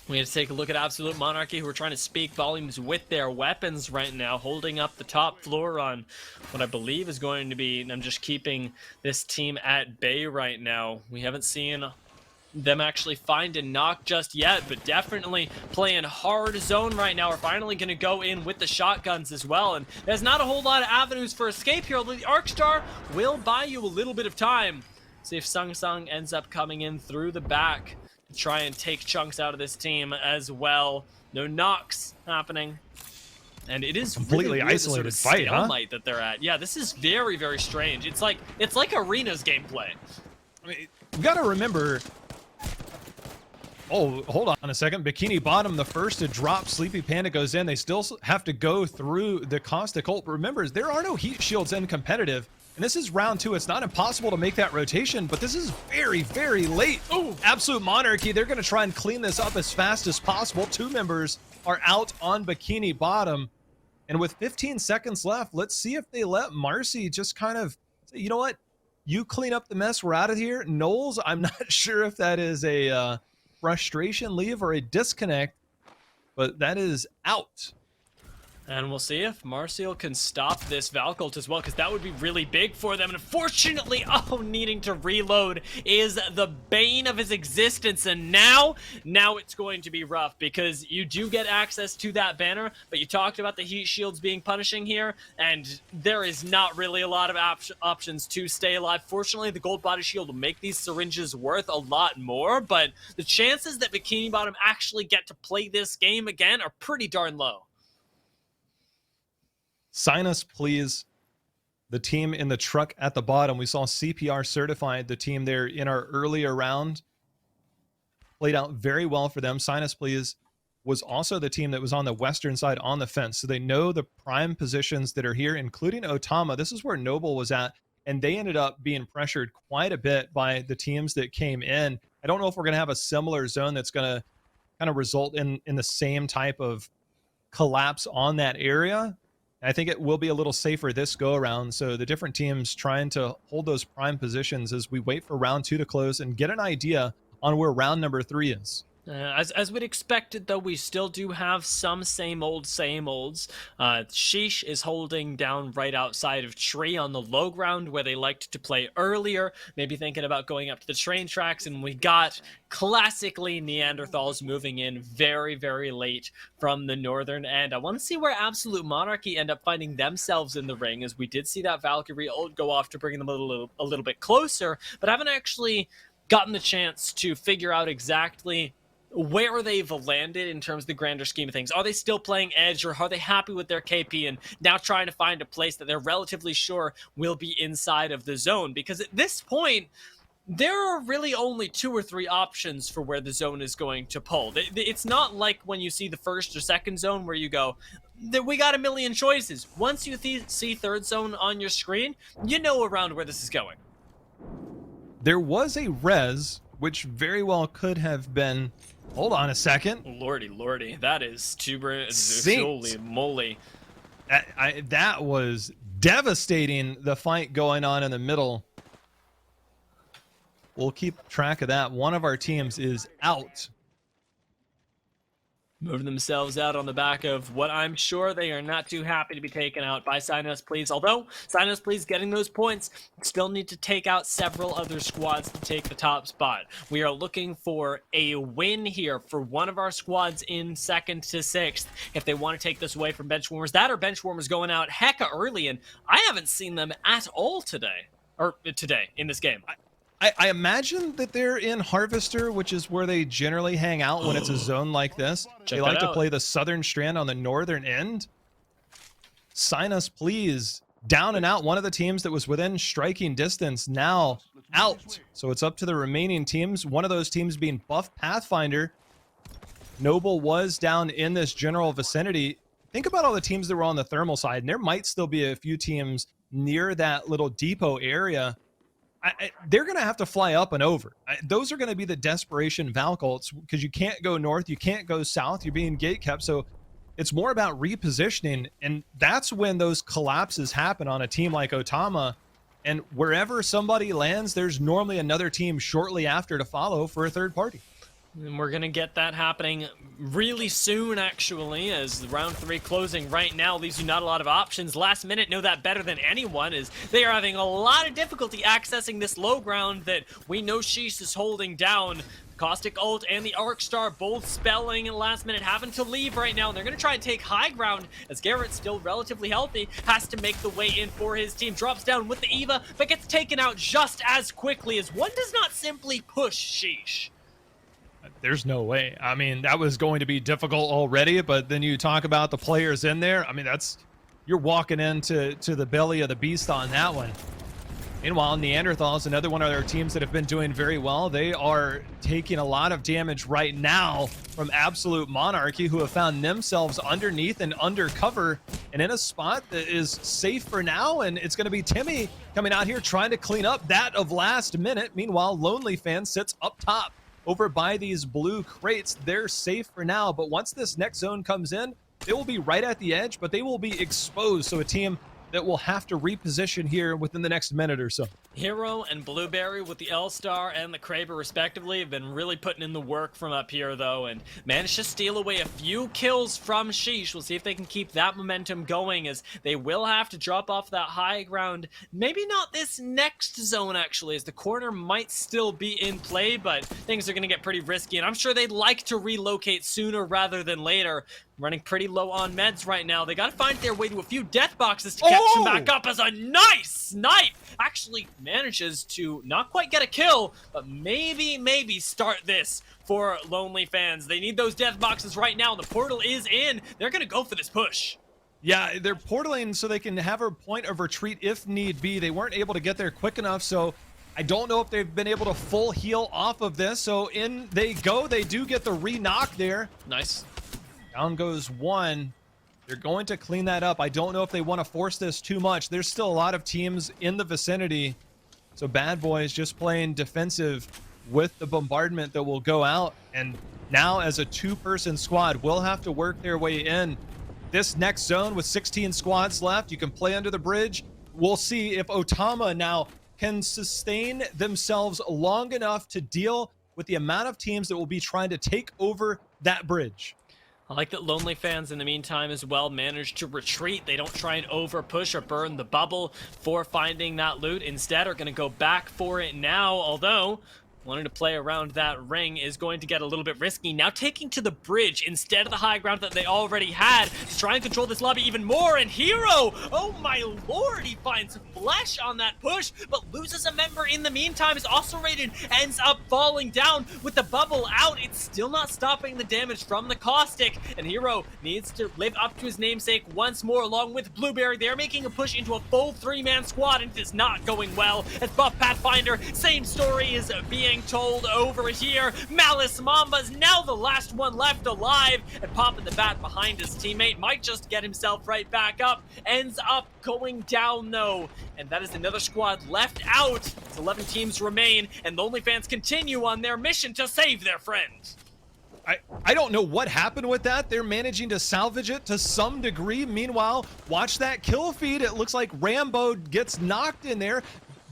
A: We have to take a look at Absolute Monarchy, who are trying to speak volumes with their weapons right now, holding up the top floor on what I believe is going to be, and I'm just keeping this team at bay right now. We haven't seen them actually find a knock just yet, but definitely playing hard zone right now. We're finally going to go in with the shotguns as well, and there's not a whole lot of avenues for escape here, although the Arcstar will buy you a little bit of time. See if Sung Sung ends up coming in through the back. Try and take chunks out of this team as well. No knocks happening. And it is
B: completely
A: really
B: isolated
A: sort of
B: fight, huh?
A: that they're at. Yeah, this is very, very strange. It's like Arena's gameplay.
B: I mean, you got to remember. Oh, hold on a second. Bikini Bottom, the first to drop. Sleepy Panda goes in. They still have to go through the Caustic Ult. Remember, there are no heat shields in competitive. And this is round 2. It's not impossible to make that rotation, but this is very, very late. Oh, Absolute Monarchy, they're going to try and clean this up as fast as possible. 2 members are out on Bikini Bottom. And with 15 seconds left, let's see if they let Marcy just kind of say, you know what? You clean up the mess. We're out of here. Knowles, I'm not sure if that is a frustration leave or a disconnect, but that is out.
A: And we'll see if Marcial can stop this Valk ult as well, because that would be really big for them. And unfortunately, needing to reload is the bane of his existence. And now it's going to be rough, because you do get access to that banner, but you talked about the heat shields being punishing here, and there is not really a lot of options to stay alive. Fortunately, the gold body shield will make these syringes worth a lot more, but the chances that Bikini Bottom actually get to play this game again are pretty darn low.
B: Sign us, please. The team in the truck at the bottom. We saw CPR certified, the team there in our earlier round. Played out very well for them. Sign us, please. Was also the team that was on the western side on the fence. So they know the prime positions that are here, including Otama. This is where Noble was at, and they ended up being pressured quite a bit by the teams that came in. I don't know if we're going to have a similar zone that's going to kind of result in the same type of collapse on that area. I think it will be a little safer this go around. So the different teams trying to hold those prime positions as we wait for round 2 to close and get an idea on where round number 3 is.
A: As we'd expected, though, we still do have some same olds. Sheesh is holding down right outside of Tree on the low ground where they liked to play earlier, maybe thinking about going up to the train tracks, and we got classically Neanderthals moving in very, very late from the northern end. I want to see where Absolute Monarchy end up finding themselves in the ring, as we did see that Valkyrie ult go off to bring them a little bit closer, but haven't actually gotten the chance to figure out exactly where they've landed in terms of the grander scheme of things. Are they still playing edge, or are they happy with their KP and now trying to find a place that they're relatively sure will be inside of the zone? Because at this point, there are really only 2 or 3 options for where the zone is going to pull. It's not like when you see the first or second zone where you go, we got a million choices. Once you see third zone on your screen, you know around where this is going.
B: There was a res, which very well could have been. Hold on a second.
A: Lordy, that is holy moly.
B: That was devastating, the fight going on in the middle. we'll keep track of that. One of our teams is out.
A: Moving themselves out on the back of what I'm sure they are not too happy to be taken out by Sign Us Please. Although, Sign Us Please getting those points, still need to take out several other squads to take the top spot. We are looking for a win here for one of our squads in 2nd to 6th if they want to take this away from Benchwarmers. That or Benchwarmers going out hecka early, and I haven't seen them at all today. Or today, in this game.
B: I imagine that they're in Harvester, which is where they generally hang out when it's a zone like this. They like to play the southern strand on the northern end. Sign Us Please. Down and out. One of the teams that was within striking distance now out. So it's up to the remaining teams. One of those teams being Buff Pathfinder. Noble was down in this general vicinity. Think about all the teams that were on the thermal side, and there might still be a few teams near that little depot area. They're going to have to fly up and over. Those are going to be the desperation Valkults, because you can't go north, you can't go south, you're being gate kept. So it's more about repositioning, and that's when those collapses happen on a team like Otama. And wherever somebody lands, there's normally another team shortly after to follow for a third party.
A: And we're going to get that happening really soon, actually, as round 3 closing right now leaves you not a lot of options. Last minute know that better than anyone, as they are having a lot of difficulty accessing this low ground that we know Sheesh is holding down. Caustic Ult and the Arc Star both spelling and last minute having to leave right now. And they're going to try and take high ground as Garrett, still relatively healthy, has to make the way in for his team. Drops down with the Eva, but gets taken out just as quickly as one does not simply push Sheesh.
B: There's no way. I mean, that was going to be difficult already, but then you talk about the players in there. I mean, you're walking into the belly of the beast on that one. Meanwhile, Neanderthals, another one of their teams that have been doing very well. They are taking a lot of damage right now from Absolute Monarchy, who have found themselves underneath and undercover and in a spot that is safe for now. And it's going to be Timmy coming out here trying to clean up that of last minute. Meanwhile, Lonely Fan sits up top over by these blue crates. They're safe for now, but once this next zone comes in, they will be right at the edge, but they will be exposed. So a team that will have to reposition here within the next minute or so.
A: Hero and Blueberry with the L-Star and the Kraber respectively have been really putting in the work from up here though, and managed to steal away a few kills from Sheesh. We'll see if they can keep that momentum going, as they will have to drop off that high ground. Maybe not this next zone actually, as the corner might still be in play, but things are going to get pretty risky, and I'm sure they'd like to relocate sooner rather than later. Running pretty low on meds right now. They got to find their way to a few death boxes to catch him back up, as a nice snipe actually manages to not quite get a kill, but maybe start this for Lonely Fans. They need those death boxes right now. The portal is in. They're going to go for this push.
B: Yeah, they're portaling so they can have a point of retreat if need be. They weren't able to get there quick enough, so I don't know if they've been able to full heal off of this. So in they go. They do get the re-knock there.
A: Nice.
B: Down goes one. They're going to clean that up. I don't know if they want to force this too much. There's still a lot of teams in the vicinity. So Bad Boys just playing defensive with the bombardment that will go out. And now as a 2-person squad, will have to work their way in this next zone with 16 squads left. You can play under the bridge. We'll see if Otama now can sustain themselves long enough to deal with the amount of teams that will be trying to take over that bridge.
A: I like that Lonely Fans in the meantime as well manage to retreat. They don't try and over push or burn the bubble for finding that loot. Instead are going to go back for it now, although wanting to play around that ring is going to get a little bit risky. Now taking to the bridge instead of the high ground that they already had to try and control this lobby even more. And Hero, oh my lord, he finds flesh on that push, but loses a member in the meantime. Is also rated, ends up falling down with the bubble out. It's still not stopping the damage from the Caustic, and Hero needs to live up to his namesake once more along with Blueberry. They're making a push into a full 3-man squad, and it is not going well. As Buff Pathfinder, same story is being told over here. Malice Mamba's now the last one left alive, and popping the bat behind his teammate might just get himself right back up. Ends up going down though, and that is another squad left out. 11 teams remain, and the Lonely Fans continue on their mission to save their friend.
B: I don't know what happened with that. They're managing to salvage it to some degree. Meanwhile, watch that kill feed. It looks like Rambo gets knocked in there.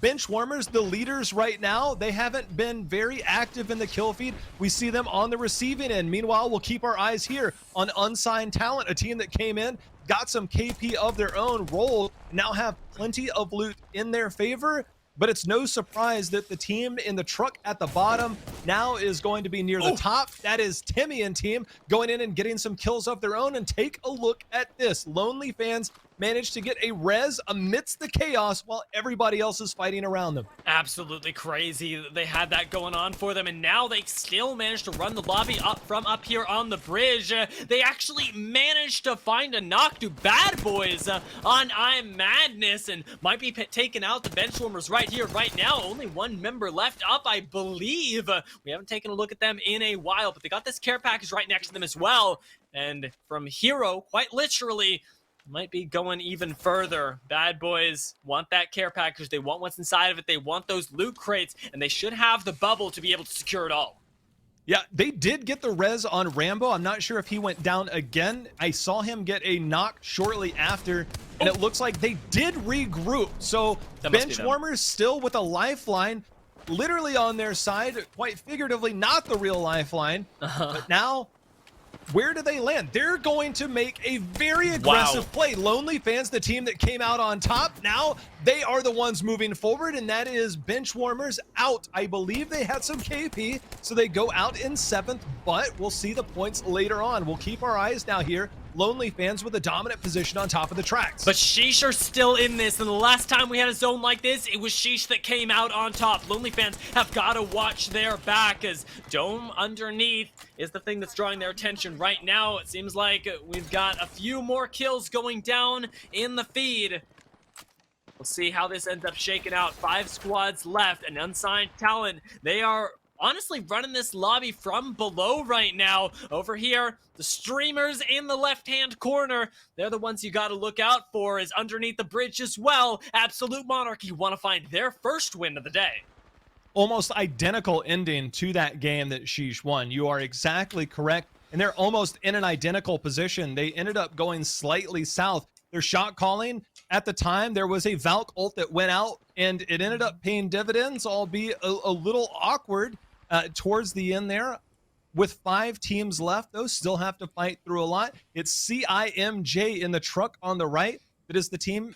B: Benchwarmers, the leaders right now, they haven't been very active in the kill feed. We see them on the receiving end. Meanwhile, we'll keep our eyes here on Unsigned Talent, a team that came in, got some KP of their own, rolled, now have plenty of loot in their favor. But it's no surprise that the team in the truck at the bottom now is going to be near the top. That is Timmy and team going in and getting some kills of their own. And take a look at this. Lonely Fans managed to get a res amidst the chaos while everybody else is fighting around them.
A: Absolutely crazy that they had that going on for them, and now they still managed to run the lobby up from up here on the bridge. They actually managed to find a knock to Bad Boys on I'm Madness, and might be taking out the Benchwarmers right here, right now. Only one member left up, I believe. We haven't taken a look at them in a while, but they got this care package right next to them as well. And from Hero, quite literally, might be going even further. Bad Boys want that care package. They want what's inside of it. They want those loot crates, and they should have the bubble to be able to secure it all.
B: Yeah, they did get the res on Rambo. I'm not sure if he went down again. I saw him get a knock shortly after, and it looks like they did regroup. So Benchwarmers still with a lifeline, literally on their side, quite figuratively, not the real lifeline. But now, where do they land? They're going to make a very aggressive play. Lonely Fans, the team that came out on top, now they are the ones moving forward, and that is Benchwarmers out. I believe they had some KP, so they go out in 7th, but we'll see the points later on. We'll keep our eyes now here. Lonely Fans with a dominant position on top of the tracks.
A: But Sheesh are still in this, and the last time we had a zone like this, it was Sheesh that came out on top. Lonely Fans have got to watch their back, as Dome underneath is the thing that's drawing their attention right now. It seems like we've got a few more kills going down in the feed. We'll see how this ends up shaking out. 5 squads left, and Unsigned Talent, they are honestly running this lobby from below right now. Over here, the streamers in the left-hand corner, they're the ones you got to look out for, is underneath the bridge as well. Absolute Monarchy want to find their first win of the day.
B: Almost identical ending to that game that Sheesh won. You are exactly correct. And they're almost in an identical position. They ended up going slightly south. Their shot calling, at the time, there was a Valk ult that went out, and it ended up paying dividends, albeit a little awkward towards the end there. With 5 teams left, those still have to fight through a lot. It's CIMJ in the truck on the right that is the team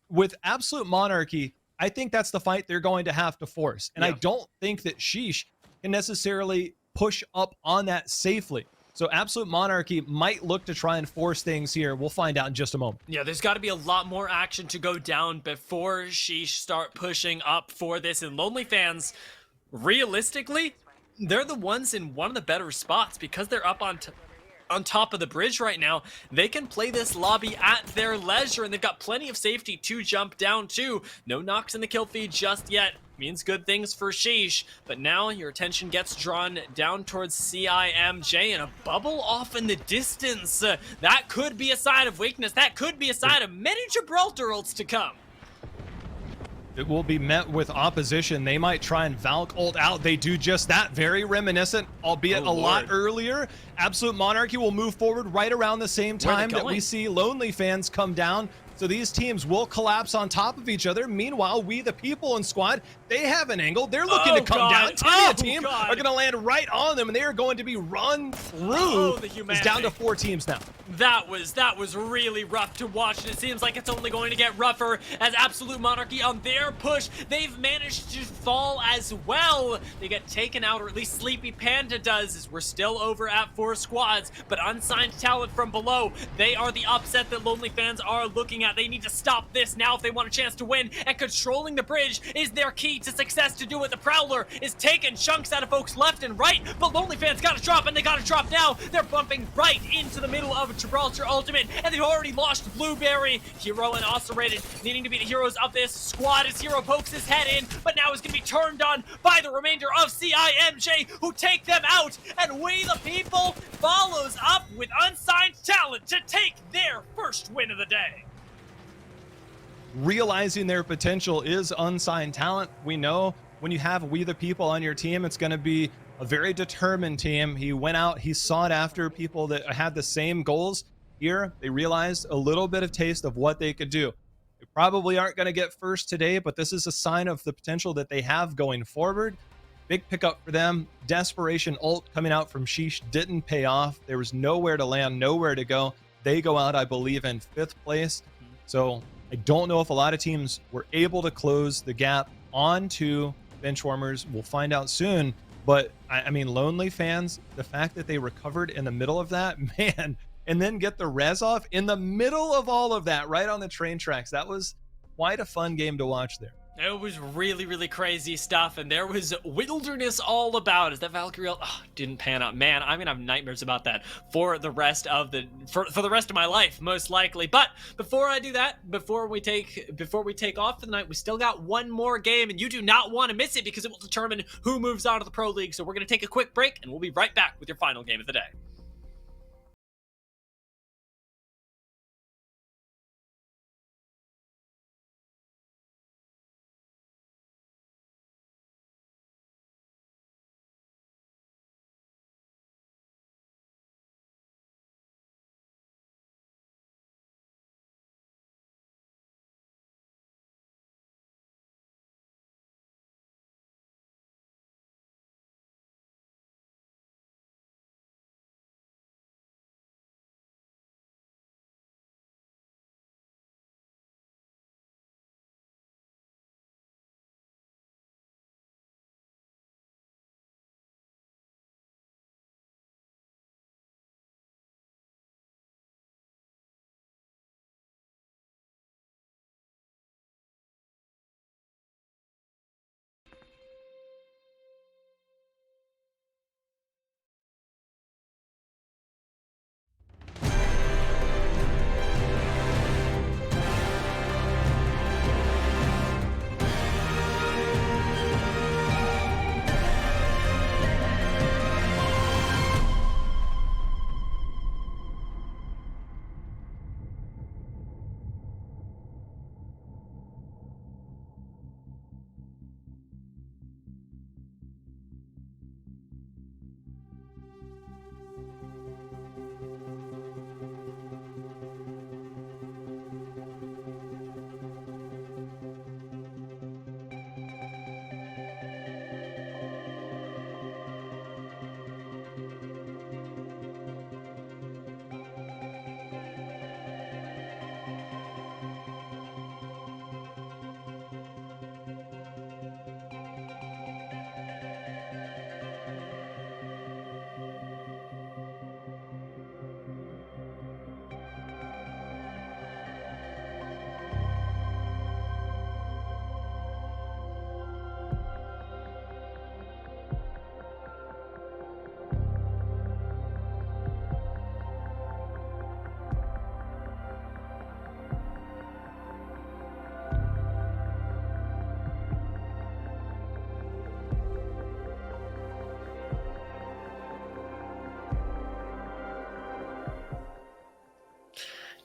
B: with Absolute Monarchy. I think that's the fight they're going to have to force. And I don't think that Sheesh can necessarily push up on that safely. So Absolute Monarchy might look to try and force things here. We'll find out in just a moment.
A: Yeah, there's got to be a lot more action to go down before Sheesh start pushing up for this. And Lonely Fans, realistically, they're the ones in one of the better spots because they're up on top of the bridge right now. They can play this lobby at their leisure, and they've got plenty of safety to jump down to. No knocks in the kill feed just yet. Means good things for Sheesh, but now your attention gets drawn down towards CIMJ, and a bubble off in the distance. That could be a sign of weakness. That could be a sign of many Gibraltar ults to come.
B: It will be met with opposition. They might try and Valk ult out. They do just that. Very reminiscent, albeit a lot earlier. Absolute Monarchy will move forward right around the same time that we see Lonely Fans come down. So these teams will collapse on top of each other. Meanwhile, We the People in squad, they have an angle. They're looking to come down. Timmy team are going to land right on them, and they are going to be run through. It's down to 4 teams now.
A: That was really rough to watch, and it seems like it's only going to get rougher as Absolute Monarchy on their push. They've managed to fall as well. They get taken out, or at least Sleepy Panda does, as we're still over at 4 squads. But Unsigned Talent from below, they are the upset that Lonely Fans are looking at. They need to stop this now if they want a chance to win, and controlling the bridge is their key to success to do it. The Prowler is taking chunks out of folks left and right, but Lonely Fans got to drop, and they got to drop now. They're bumping right into the middle of Gibraltar Ultimate, and they've already lost Blueberry. Hero and Oscillated needing to be the heroes of this squad as Hero pokes his head in, but now is going to be turned on by the remainder of CIMJ, who take them out, and We the People follows up with Unsigned Talent to take their first win of the day.
B: Realizing their potential is Unsigned Talent. We know when you have We the People on your team, it's going to be a very determined team. He went out, he sought after people that had the same goals. Here, they realized a little bit of taste of what they could do. They probably aren't going to get first today, but this is a sign of the potential that they have going forward. Big pickup for them. Desperation ult coming out from Sheesh didn't pay off. There was nowhere to land, nowhere to go. They go out, I believe, in 5th place. So I don't know if a lot of teams were able to close the gap onto Benchwarmers. We'll find out soon. But I mean, Lonely fans, the fact that they recovered in the middle of that, man, and then get the res off in the middle of all of that, right on the train tracks. That was quite a fun game to watch there.
A: It was really, really crazy stuff, and there was wilderness all about it. That Valkyrie didn't pan out. Man, I'm gonna have nightmares about that for the rest of for the rest of my life, most likely. But before I do that, before we take off for the night, we still got one more game, and you do not want to miss it because it will determine who moves on to the Pro League. So we're gonna take a quick break, and we'll be right back with your final game of the day.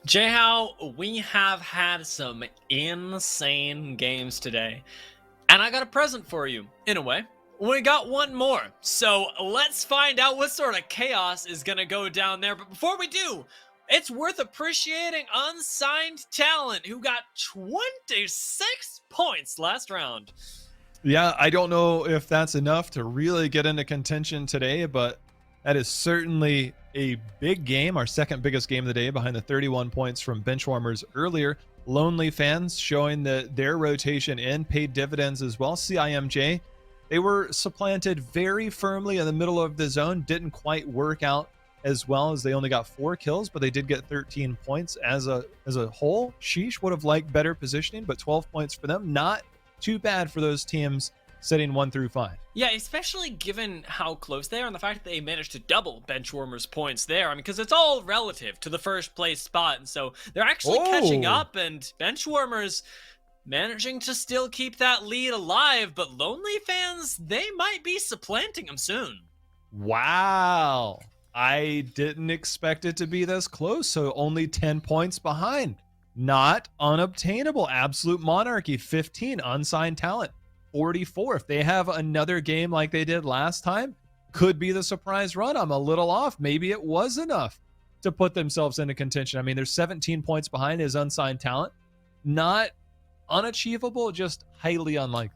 A: Jayhow, we have had some insane games today, and I got a present for you, in a way. We got one more, so let's find out what sort of chaos is gonna go down there. But before we do, it's worth appreciating Unsigned Talent, who got 26 points last round.
B: Yeah, I don't know if that's enough to really get into contention today, but that is certainly a big game, our second biggest game of the day, behind the 31 points from Benchwarmers earlier. Lonely fans showing that their rotation in paid dividends as well. CIMJ, they were supplanted very firmly in the middle of the zone. Didn't quite work out as well, as they only got 4 kills, but they did get 13 points as a whole. Sheesh would have liked better positioning, but 12 points for them. Not too bad for those teams sitting 1 through 5.
A: Yeah, especially given how close they are and the fact that they managed to double Benchwarmers' points there. I mean, because it's all relative to the first place spot, and so they're actually catching up, and Benchwarmers managing to still keep that lead alive, but Lonely fans, they might be supplanting them soon.
B: Wow. I didn't expect it to be this close, so only 10 points behind. Not unobtainable. Absolute Monarchy, 15. Unsigned Talent, 44. If they have another game like they did last time, could be the surprise run. I'm a little off. Maybe it was enough to put themselves into contention. I mean, there's 17 points behind his Unsigned Talent. not unachievable, just highly unlikely.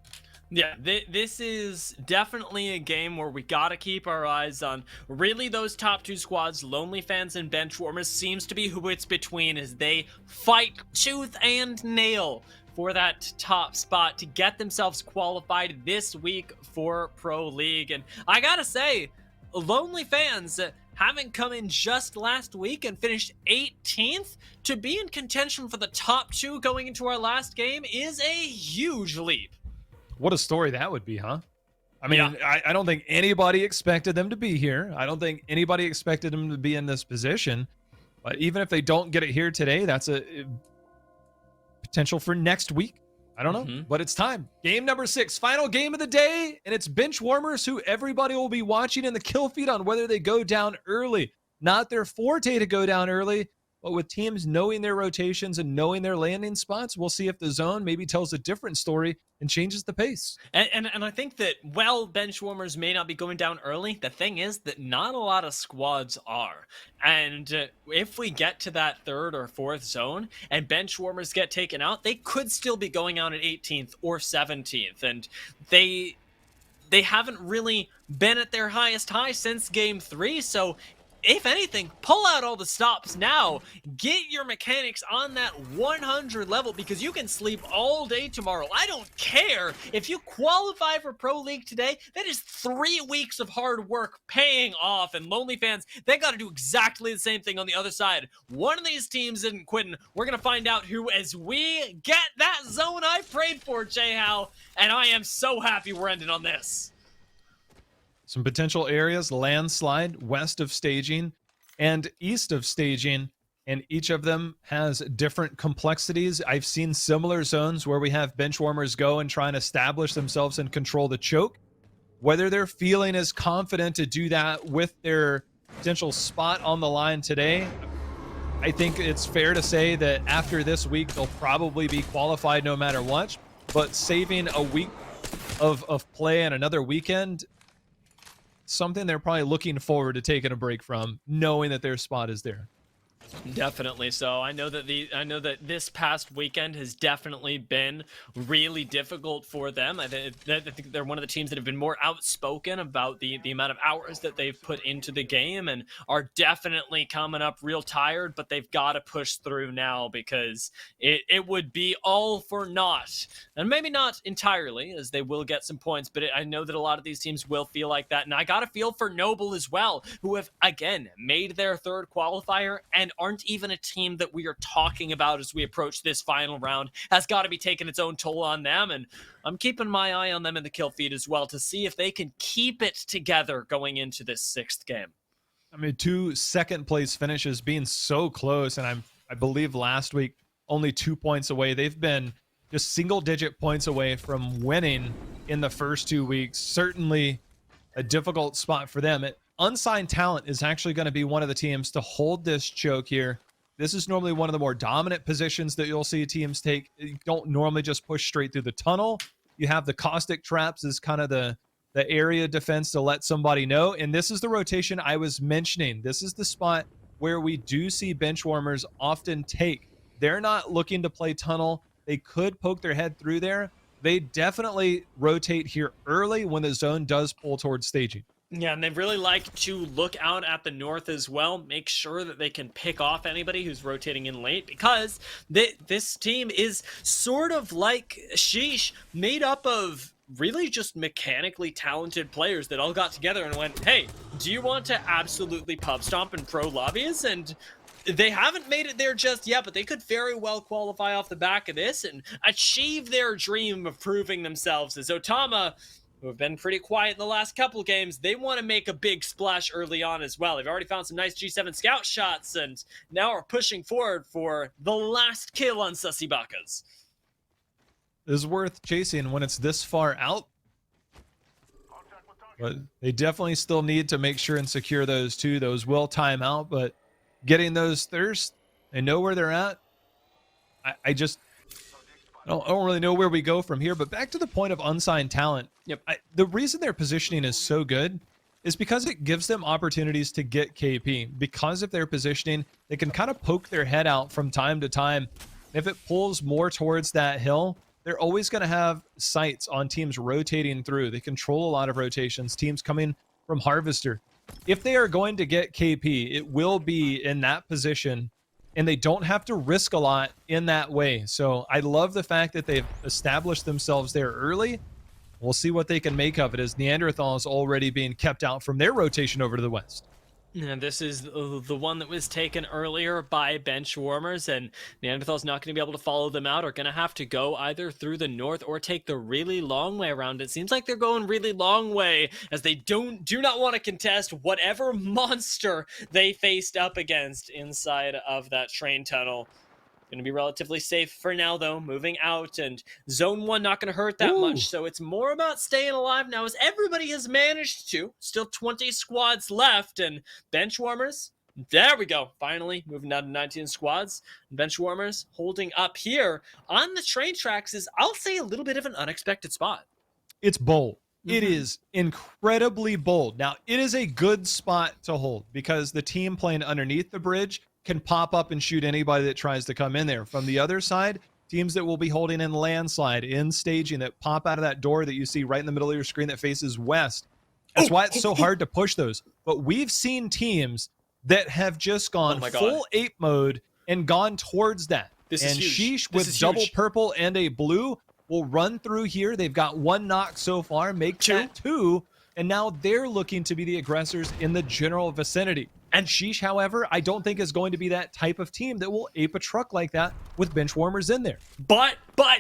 A: Yeah, this is definitely a game where we gotta keep our eyes on really those top two squads. Lonely Fans and Benchwarmers seems to be who it's between as they fight tooth and nail for that top spot to get themselves qualified this week for Pro League. And I gotta say, Lonely Fans, having come in just last week and finished 18th, to be in contention for the top two going into our last game is a huge leap.
B: What a story that would be, huh? I mean,
A: Yeah.
B: I don't think anybody expected them to be here. I don't think anybody expected them to be in this position. But even if they don't get it here today, that's a potential for next week. I don't know, but it's time. Game number 6, final game of the day, and it's Benchwarmers, who everybody will be watching in the kill feed on whether they go down early. Not their forte to go down early, but with teams knowing their rotations and knowing their landing spots, we'll see if the zone maybe tells a different story and changes the pace.
A: And I think that, while Benchwarmers may not be going down early, the thing is that not a lot of squads are. And if we get to that 3rd or 4th zone and Benchwarmers get taken out, they could still be going out at 18th or 17th. And they haven't really been at their highest high since game 3, so if anything, pull out all the stops now. Get your mechanics on that 100 level, because you can sleep all day tomorrow. I don't care. If you qualify for Pro League today, that is 3 weeks of hard work paying off. And Lonely Fans, they got to do exactly the same thing on the other side. One of these teams isn't quitting. We're going to find out who as we get that zone I prayed for, J-How. And I am so happy we're ending on this.
B: Some potential areas: landslide, west of staging and east of staging, and each of them has different complexities. I've seen similar zones where we have Benchwarmers go and try and establish themselves and control the choke. Whether they're feeling as confident to do that with their potential spot on the line today, I think it's fair to say that after this week, they'll probably be qualified no matter what. But saving a week of play and another weekend, something they're probably looking forward to taking a break from, knowing that their spot is there.
A: Definitely so. I know that this past weekend has definitely been really difficult for them. I think they're one of the teams that have been more outspoken about the amount of hours that they've put into the game, and are definitely coming up real tired, but they've got to push through now, because it would be all for naught. And maybe not entirely, as they will get some points, but I know that a lot of these teams will feel like that. And I got to feel for Noble as well, who have, again, made their 3rd qualifier and aren't even a team that we are talking about as we approach this final round. Has got to be taking its own toll on them, and I'm keeping my eye on them in the kill feed as well to see if they can keep it together going into this 6th game.
B: I mean, 2 second place finishes being so close, and I believe last week only 2 points away. They've been just single-digit points away from winning in the first 2 weeks. Certainly a difficult spot for them. Unsigned Talent is actually going to be one of the teams to hold this choke here. This is normally one of the more dominant positions that you'll see teams take. You don't normally just push straight through the tunnel. You have the caustic traps as kind of the area defense to let somebody know. And this is the rotation I was mentioning. This is the spot where we do see Benchwarmers often take. They're not looking to play tunnel. They could poke their head through there. They definitely rotate here early when the zone does pull towards staging.
A: Yeah, and they really like to look out at the north as well, make sure that they can pick off anybody who's rotating in late, because this team is sort of like Sheesh, made up of really just mechanically talented players that all got together and went, hey, do you want to absolutely pub stomp in pro lobbies? And they haven't made it there just yet, but they could very well qualify off the back of this and achieve their dream of proving themselves. As Otama, who have been pretty quiet in the last couple of games, they want to make a big splash early on as well. They've already found some nice G7 scout shots and now are pushing forward for the last kill on Sussy Bakas.
B: It is worth chasing when it's this far out, but they definitely still need to make sure and secure those two. Those will time out, but getting those thirst, they know where they're at. I don't really know where we go from here, but back to the point of unsigned talent.
A: Yep.
B: The reason their positioning is so good is because it gives them opportunities to get KP. Because of their positioning, they can kind of poke their head out from time to time. If it pulls more towards that hill, they're always going to have sights on teams rotating through. They control a lot of rotations, teams coming from Harvester. If they are going to get KP, it will be in that position, and they don't have to risk a lot in that way. So I love the fact that they've established themselves there early. We'll see what they can make of it, as Neanderthal is already being kept out from their rotation over to the west.
A: And this is the one that was taken earlier by bench warmers, and Neanderthal's not going to be able to follow them out, or going to have to go either through the north or take the really long way around. It seems like they're going really long way, as they do not want to contest whatever monster they faced up against inside of that train tunnel. Going to be relatively safe for now, though, moving out, and zone 1 not going to hurt that much, so it's more about staying alive now, as everybody has managed to. Still 20 squads left, and bench warmers, there we go, finally moving down to 19 squads. Bench warmers holding up here on the train tracks is, I'll say, a little bit of an unexpected spot.
B: It's bold. It is incredibly bold. Now, it is a good spot to hold, because the team playing underneath the bridge can pop up and shoot anybody that tries to come in there. From the other side, teams that will be holding in landslide, in staging, that pop out of that door that you see right in the middle of your screen that faces west. That's why it's so hard to push those. But we've seen teams that have just gone full ape mode and gone towards that.
A: This is huge.
B: Sheesh with double purple and a blue will run through here. They've got 1 knock so far, make that 2, and now they're looking to be the aggressors in the general vicinity. And Sheesh, however, I don't think is going to be that type of team that will ape a truck like that with bench warmers in there.
A: But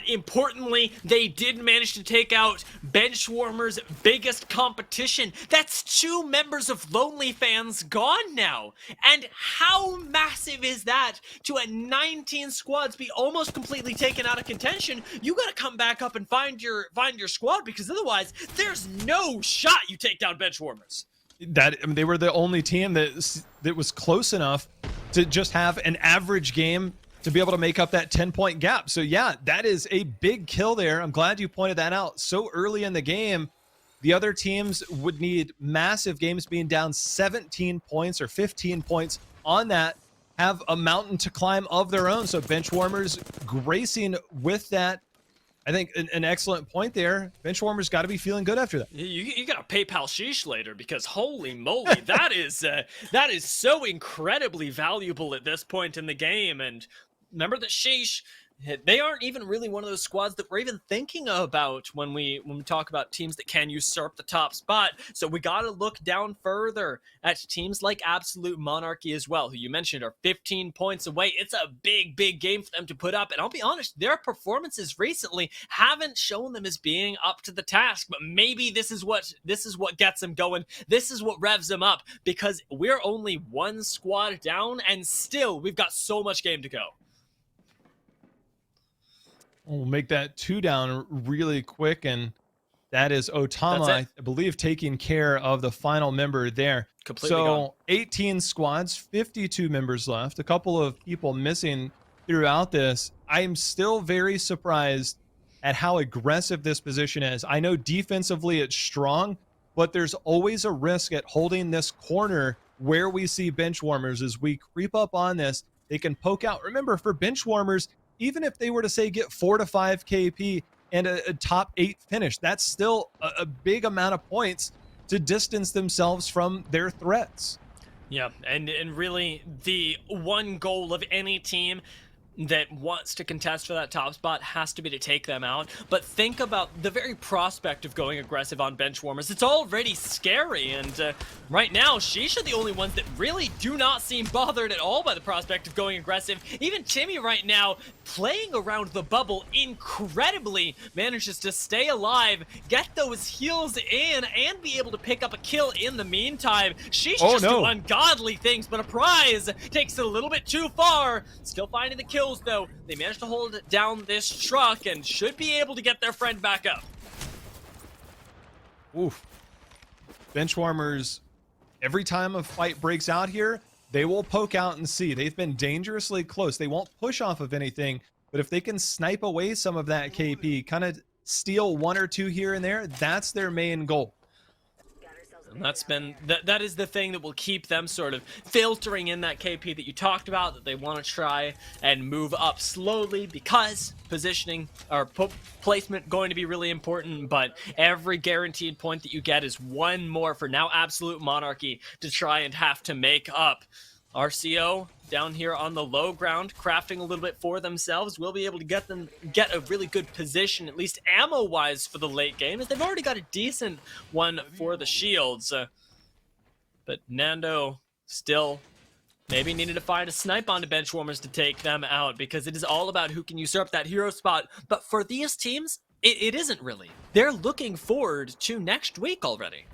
A: importantly, they did manage to take out bench warmers' biggest competition. That's 2 members of Lonely Fans gone now. And how massive is that to at 19 squads be almost completely taken out of contention? You got to come back up and find your squad, because otherwise there's no shot you take down bench warmers.
B: They were the only team that was close enough to just have an average game to be able to make up that 10-point gap. So yeah, that is a big kill there. I'm glad you pointed that out so early in the game. The other teams would need massive games, being down 17 points or 15 points on that, have a mountain to climb of their own. So bench warmers gracing with that. I think an excellent point there. Bench warmers got to be feeling good after that.
A: You got to PayPal Sheesh later, because holy moly, that is so incredibly valuable at this point in the game. And remember that Sheesh, they aren't even really one of those squads that we're even thinking about when we talk about teams that can usurp the top spot. So we got to look down further at teams like Absolute Monarchy as well, who you mentioned are 15 points away. It's a big game for them to put up. And I'll be honest, their performances recently haven't shown them as being up to the task. But maybe this is what gets them going. This is what revs them up, because we're only 1 squad down, and still we've got so much game to go.
B: We'll make that 2 down really quick, and that is Otama, I believe, taking care of the final member there.
A: Completely gone.
B: 18 squads, 52 members left, a couple of people missing throughout this. I'm still very surprised at how aggressive this position is. I know defensively it's strong, but there's always a risk at holding this corner where we see bench warmers. As we creep up on this, they can poke out. Remember, for bench warmers, even if they were to say get 4 to 5 KP and a top 8 finish, that's still a big amount of points to distance themselves from their threats.
A: Yeah, and really the one goal of any team that wants to contest for that top spot has to be to take them out. But think about the very prospect of going aggressive on bench warmers. It's already scary, and right now, Sheesh are the only ones that really do not seem bothered at all by the prospect of going aggressive. Even Timmy right now, playing around the bubble incredibly, manages to stay alive, get those heals in, and be able to pick up a kill in the meantime. Sheesh do ungodly things, but a prize takes it a little bit too far. Still finding the kill, though. They managed to hold down this truck and should be able to get their friend back up.
B: Oof. Benchwarmers, every time a fight breaks out here, they will poke out and see. They've been dangerously close. They won't push off of anything, but if they can snipe away some of that KP, kind of steal 1 or 2 here and there, that's their main goal.
A: And that is the thing that will keep them sort of filtering in that KP that you talked about, that they want to try and move up slowly, because positioning or placement going to be really important, but every guaranteed point that you get is one more for now Absolute Monarchy to try and have to make up. RCO down here on the low ground, crafting a little bit for themselves. Will be able to get a really good position, at least ammo-wise, for the late game, as they've already got a decent one for the shields. But Nando still maybe needed to find a snipe onto Benchwarmers to take them out, because it is all about who can usurp that hero spot. But for these teams, it isn't really. They're looking forward to next week already.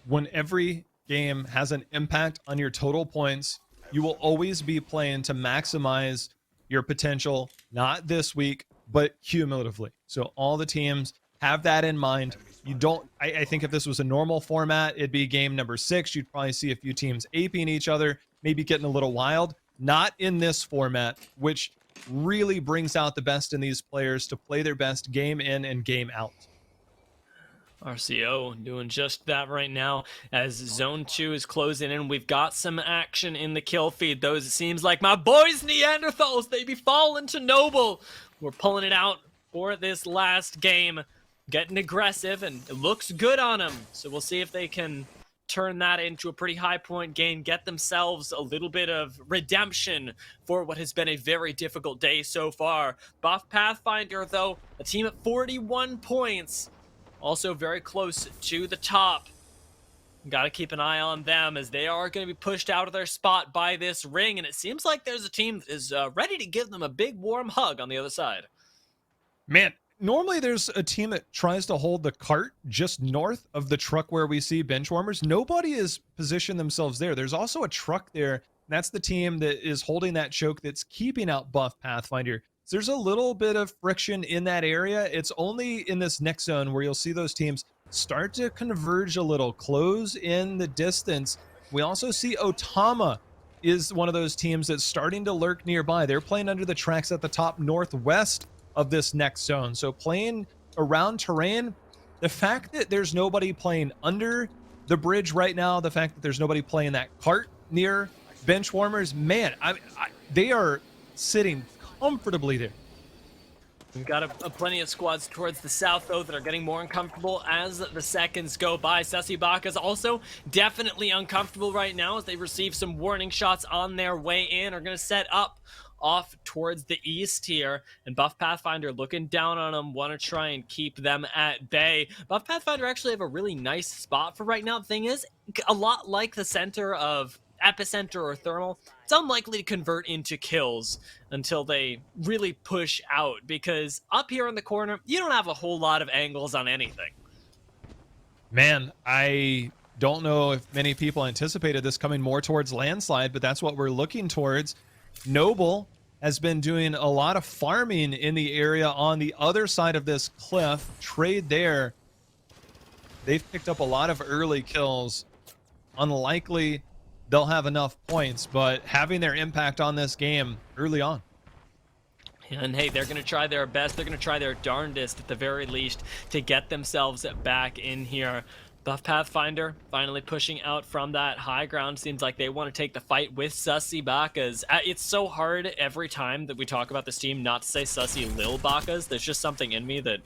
B: When every game has an impact on your total points, you will always be playing to maximize your potential, not this week, but cumulatively. So all the teams have that in mind. You don't, I think if this was a normal format, it'd be game number 6. You'd probably see a few teams aping each other, maybe getting a little wild. Not in this format, which really brings out the best in these players to play their best game in and game out.
A: RCO doing just that right now as Zone 2 is closing in. We've got some action in the kill feed. Those, it seems like my boys Neanderthals, they be falling to Noble. We're pulling it out for this last game. Getting aggressive, and it looks good on them. So we'll see if they can turn that into a pretty high point game, get themselves a little bit of redemption for what has been a very difficult day so far. Buff Pathfinder, though, a team at 41 points. Also very close to the top. Got to keep an eye on them, as they are going to be pushed out of their spot by this ring. And it seems like there's a team that is ready to give them a big warm hug on the other side.
B: Man, normally there's a team that tries to hold the cart just north of the truck where we see Benchwarmers. Nobody has positioned themselves there. There's also a truck there. That's the team that is holding that choke that's keeping out Buff Pathfinder. So there's a little bit of friction in that area. It's only in this next zone where you'll see those teams start to converge a little, close in the distance. We also see Otama is one of those teams that's starting to lurk nearby. They're playing under the tracks at the top northwest of this next zone. So playing around terrain, the fact that there's nobody playing under the bridge right now, the fact that there's nobody playing that cart near Benchwarmers, man, they are sitting comfortably there.
A: We've got a plenty of squads towards the south, though, that are getting more uncomfortable as the seconds go by. Sasibaka's also definitely uncomfortable right now, as they receive some warning shots on their way in. Are going to set up off towards the east here, and Buff Pathfinder looking down on them, want to try and keep them at bay. Buff Pathfinder actually have a really nice spot for right now. The thing is, a lot like the center of Epicenter or Thermal, it's unlikely to convert into kills until they really push out, because up here in the corner, you don't have a whole lot of angles on anything.
B: Man, I don't know if many people anticipated this coming more towards landslide, but that's what we're looking towards. Noble has been doing a lot of farming in the area on the other side of this cliff. Trade there. They've picked up a lot of early kills. Unlikely they'll have enough points, but having their impact on this game early on.
A: And hey, they're going to try their best. They're going to try their darndest at the very least to get themselves back in here. Buff Pathfinder finally pushing out from that high ground. Seems like they want to take the fight with Sussy Bakas. It's so hard every time that we talk about this team not to say Sussy Lil Bakas. There's just something in me that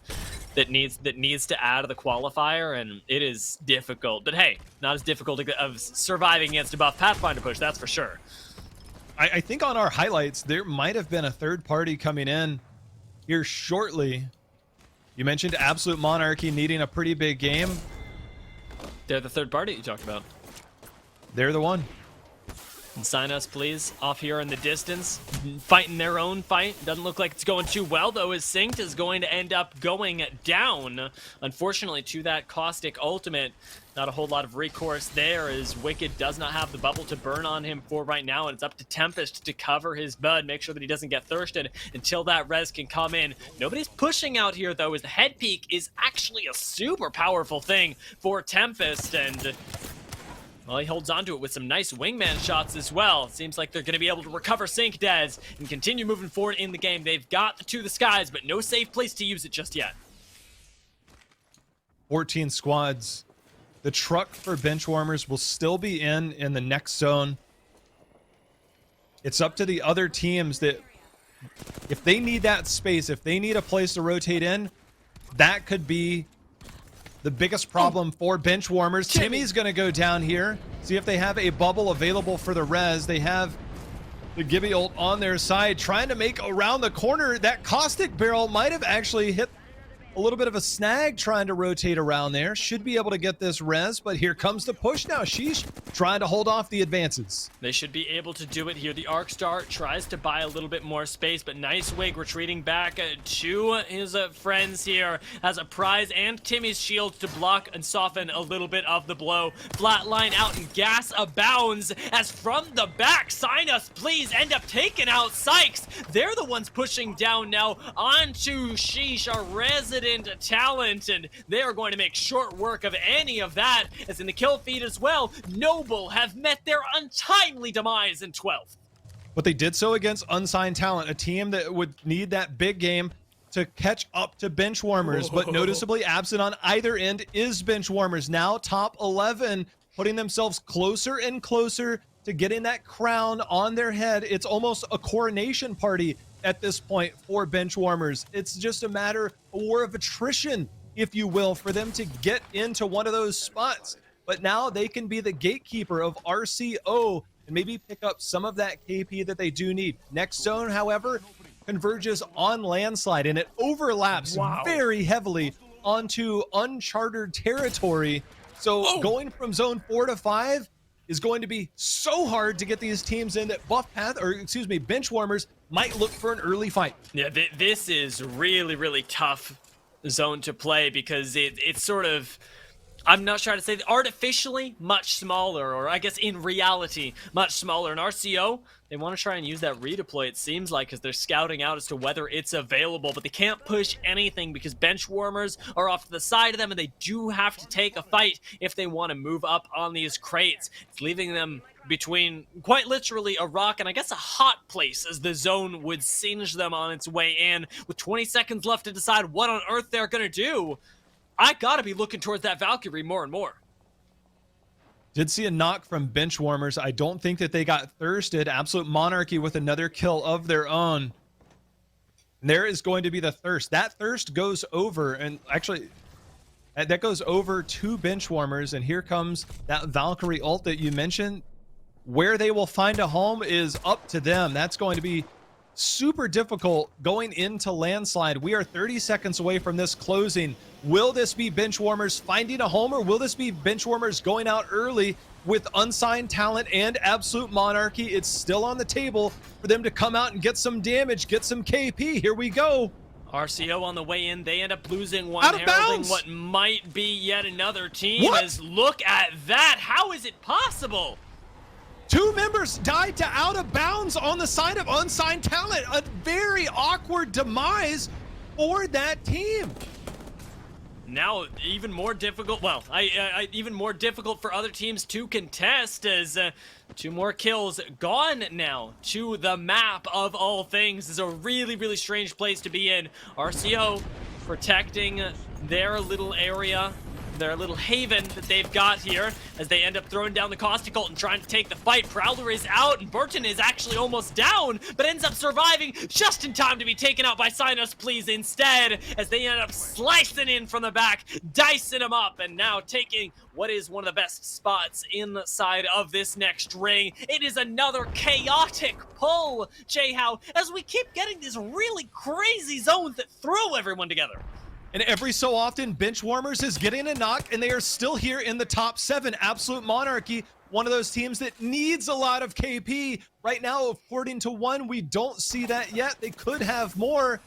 A: needs to add the qualifier, and it is difficult. But hey, not as difficult of surviving against a Buff Pathfinder push, that's for sure.
B: I think on our highlights, there might have been a third party coming in here shortly. You mentioned Absolute Monarchy needing a pretty big game.
A: They're the third party you talked about.
B: They're the one.
A: And sign us, please, off here in the distance. Fighting their own fight. Doesn't look like it's going too well, though, as Synced is going to end up going down. Unfortunately, to that Caustic ultimate. Not a whole lot of recourse there, as Wicked does not have the bubble to burn on him for right now, and it's up to Tempest to cover his bud, make sure that he doesn't get thirsted until that res can come in. Nobody's pushing out here, though, as the head peek is actually a super powerful thing for Tempest, and well, he holds on to it with some nice wingman shots as well. Seems like they're going to be able to recover Sync Dez and continue moving forward in the game. They've got the To the Skies, but no safe place to use it just yet.
B: 14 squads The truck for Benchwarmers will still be in the next zone. It's up to the other teams that if they need that space, if they need a place to rotate in, that could be the biggest problem for Benchwarmers. Timmy's going to go down here, see if they have a bubble available for the res. They have the Gibby ult on their side, trying to make around the corner. That caustic barrel might have actually hit a little bit of a snag trying to rotate around there. Should be able to get this res, but here comes the push now. Sheesh trying to hold off the advances.
A: They should be able to do it here. The Arc Star tries to buy a little bit more space, but Nice Wig retreating back to his friends here as a prize and Timmy's shield to block and soften a little bit of the blow. Flatline out and gas abounds as from the back, Sinus please end up taking out Sykes. They're the ones pushing down now onto Sheesh, a resident talent, and they are going to make short work of any of that, as in the kill feed as well, Noble have met their untimely demise in 12th.
B: But they did so against Unsigned Talent, a team that would need that big game to catch up to Benchwarmers. But noticeably absent on either end is Benchwarmers, now top 11, putting themselves closer and closer to getting that crown on their head. It's almost a coronation party at this point for Benchwarmers. It's just a matter, a war of attrition, if you will, for them to get into one of those spots. But now they can be the gatekeeper of RCO and maybe pick up some of that KP that they do need. Next zone, however, converges on Landslide, and it overlaps very heavily onto uncharted territory. So going from zone 4 to 5 is going to be so hard to get these teams in that Benchwarmers might look for an early fight.
A: Yeah, this is really tough zone to play because it's sort of, I'm not trying to say artificially much smaller, or I guess in reality much smaller. In RCO, they want to try and use that redeploy, it seems like, because they're scouting out as to whether it's available, but they can't push anything because Benchwarmers are off to the side of them, and they do have to take a fight if they want to move up on these crates. It's leaving them between quite literally a rock and I guess a hot place, as the zone would singe them on its way in. With 20 seconds left to decide what on earth they're gonna do, I gotta be looking towards that Valkyrie more and more.
B: Did see a knock from Benchwarmers. I don't think that they got thirsted. Absolute Monarchy with another kill of their own. And there is going to be the thirst. That thirst goes over, and actually that goes over to Benchwarmers, and here comes that Valkyrie ult that you mentioned. Where they will find a home is up to them. That's going to be super difficult going into Landslide. We are 30 seconds away from this closing. Will this be Benchwarmers finding a home, or will this be Benchwarmers going out early with Unsigned Talent and Absolute Monarchy? It's still on the table for them to come out and get some damage, get some KP. Here we go.
A: RCO on the way in, they end up losing one,
B: Out of
A: heralding
B: bounds.
A: what might be yet another team.
B: What?
A: As look at that, how is it possible?
B: 2 members died to out of bounds on the side of Unsigned Talent. A very awkward demise for that team.
A: Now even more difficult, well, even more difficult for other teams to contest, as 2 more kills gone now to the map of all things. This is a really strange place to be in. RCO protecting their little area, their little haven that they've got here, as they end up throwing down the caustic ult and trying to take the fight. Prowler is out, and Burton is actually almost down, but ends up surviving just in time to be taken out by Sinus Please instead, as they end up slicing in from the back, dicing him up, and now taking what is one of the best spots inside of this next ring. It is another chaotic pull, Jayhow, as we keep getting these really crazy zones that throw everyone together.
B: And every so often, Benchwarmers is getting a knock, and they are still here in the top 7. Absolute Monarchy, one of those teams that needs a lot of KP. Right now, according to one, we don't see that yet. They could have more,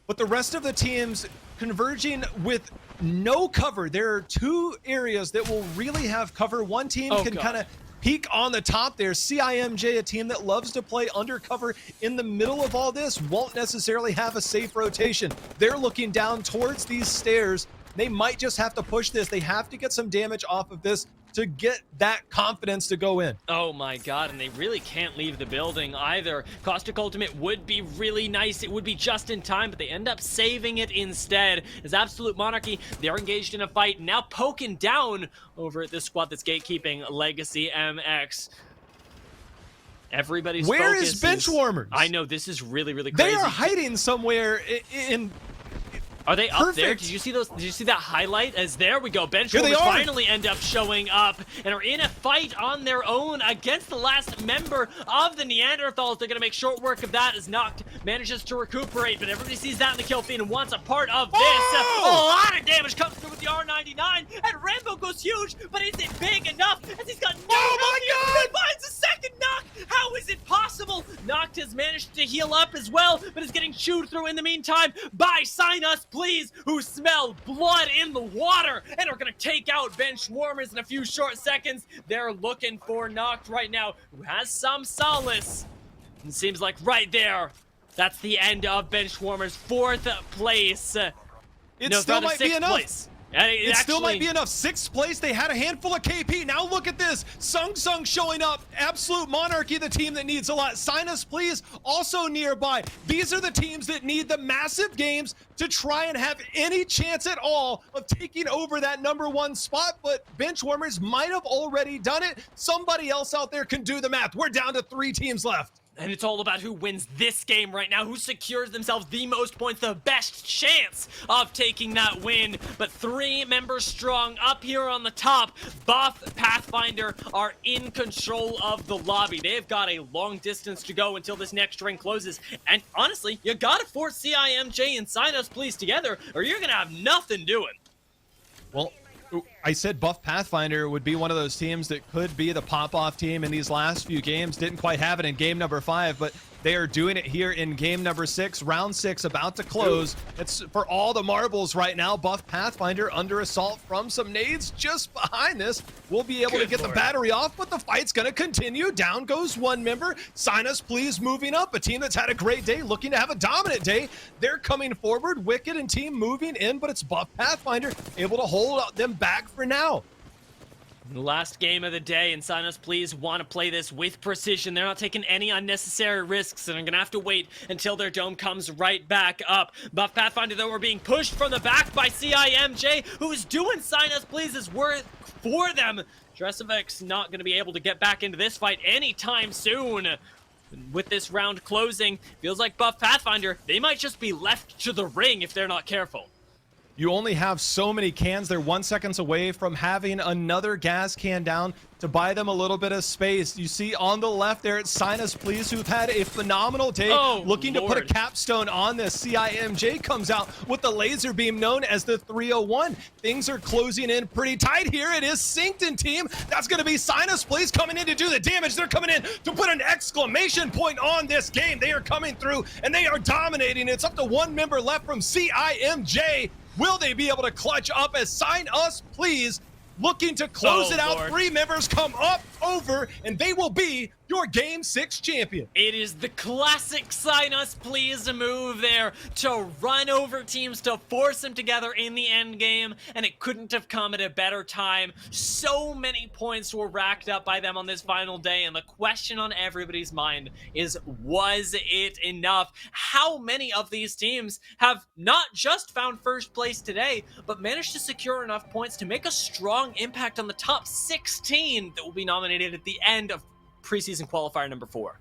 B: but the rest of the teams converging with no cover. There are 2 areas that will really have cover. One team can kind of peek on the top there. CIMJ, a team that loves to play undercover in the middle of all this, won't necessarily have a safe rotation. They're looking down towards these stairs They might just have to push this. They have to get some damage off of this to get that confidence to go in.
A: Oh my god, and they really can't leave the building either. Caustic Ultimate would be really nice. It would be just in time, but they end up saving it instead. As Absolute Monarchy, they're engaged in a fight, now poking down over at this squad that's gatekeeping Legacy MX. Everybody's
B: Where
A: focus
B: is Benchwarmers?
A: I know, this is really, really crazy.
B: They are hiding somewhere in
A: Are they up there?
B: Perfect.
A: Did you see those? Did you see that highlight? As there we go.
B: Here they
A: Benchwarmers
B: are.
A: finally end up showing up and are in a fight on their own against the last member of the Neanderthals. They're gonna make short work of that as Noct manages to recuperate, but everybody sees that in the kill feed and wants a part of this. A lot of damage comes through with the R99, and Rambo goes huge, but is it big enough? As he's got no
B: my
A: and finds a second Noct. How is it possible? Noct has managed to heal up as well, but is getting chewed through in the meantime by Sign Us Please, who smell blood in the water and are gonna take out Benchwarmers in a few short seconds. They're looking for Noct right now, who has some solace. It seems like right there, that's the end of Benchwarmers' 4th place.
B: It
A: No,
B: still
A: rather
B: might be
A: 6th
B: enough.
A: place.
B: It still might be enough. 6th place, they had a handful of KP. Now look at this. Sung Sung showing up. Absolute Monarchy, the team that needs a lot. Sign Us Please, also nearby. These are the teams that need the massive games to try and have any chance at all of taking over that #1 spot, but Benchwarmers might have already done it. Somebody else out there can do the math. We're down to 3 teams left.
A: And it's all about who wins this game right now, who secures themselves the most points, the best chance of taking that win. But 3 members strong up here on the top. Buff, Pathfinder are in control of the lobby. They've got a long distance to go until this next ring closes. And honestly, you gotta force CIMJ and Sign Us Please together, or you're gonna have nothing doing.
B: Well, I said Buff Pathfinder would be one of those teams that could be the pop-off team in these last few games. Didn't quite have it in game number 5, but they are doing it here in game number 6. Round 6 about to close. It's for all the marbles right now. Buff Pathfinder under assault from some nades just behind this. We'll be able to get the battery off, but the fight's going to continue. Down goes 1 member. Sign Us Please moving up. A team that's had a great day, looking to have a dominant day. They're coming forward. Wicked and team moving in, but it's Buff Pathfinder able to hold them back for now.
A: The last game of the day, and Sign Us Please want to play this with precision. They're not taking any unnecessary risks, and I'm gonna have to wait until their dome comes right back up. Buff Pathfinder, though, are being pushed from the back by CIMJ, who is doing Sign Us Please's work for them. Dresovic's not gonna be able to get back into this fight anytime soon. With this round closing, feels like Buff Pathfinder, they might just be left to the ring if they're not careful.
B: You only have so many cans. They're 1 second away from having another gas can down to buy them a little bit of space. You see on the left there, it's Sign Us Please, who've had a phenomenal day, looking to put a capstone on this. CIMJ comes out with the laser beam known as the 301. Things are closing in pretty tight here. It is Syncton team. That's going to be Sign Us Please coming in to do the damage. They're coming in to put an exclamation point on this game. They are coming through and they are dominating. It's up to 1 member left from CIMJ. Will they be able to clutch up as Sign Us Please looking to close it out? 3 members come up over, and they will be your Game 6 champion.
A: It is the classic Sign Us Please move there to run over teams, to force them together in the end game, and it couldn't have come at a better time. So many points were racked up by them on this final day, and the question on everybody's mind is, was it enough? How many of these teams have not just found first place today, but managed to secure enough points to make a strong impact on the top 16 that will be nominated at the end of Preseason Qualifier number 4.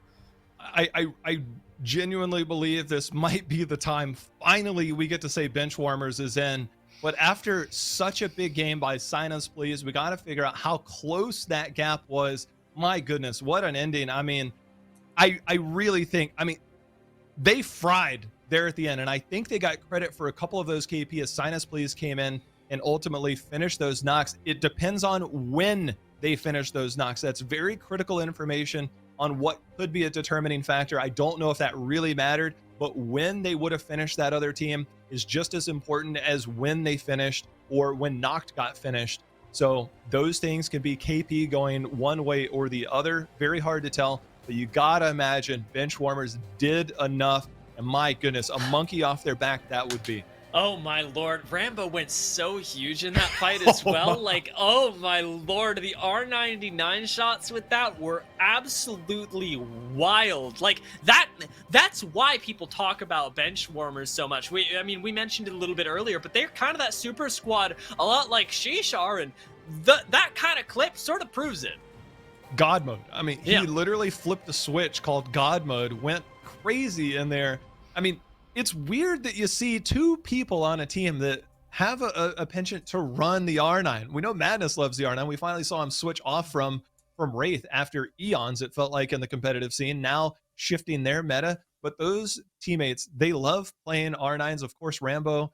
B: I genuinely believe this might be the time finally we get to say Benchwarmers is in. But after such a big game by Sign Us Please, we got to figure out how close that gap was. My goodness, what an ending. I mean, I really think, they fried there at the end, and I think they got credit for a couple of those KP as Sign Us Please came in and ultimately finished those knocks. It depends on when they finish those knocks. That's very critical information on what could be a determining factor. I don't know if that really mattered, but when they would have finished that other team is just as important as when they finished or when Noct got finished. So those things can be KP going one way or the other. Very hard to tell, but you gotta imagine Benchwarmers did enough, and my goodness, a monkey off their back that would be.
A: Oh my lord, Rambo went so huge in that fight as well. Like, oh my lord, the R99 shots with that were absolutely wild. Like that's why people talk about bench warmers so much. I mean, we mentioned it a little bit earlier, but they're kind of that super squad, a lot like Shishar, and that kind of clip sort of proves it.
B: God mode. I mean, he
A: Yeah.
B: literally flipped the switch called God mode, went crazy in there. I mean, it's weird that you see two people on a team that have a penchant to run the R9. We know Madness loves the R9. We finally saw him switch off from Wraith after eons, it felt like, in the competitive scene, now shifting their meta. But those teammates, they love playing R9s. Of course, Rambo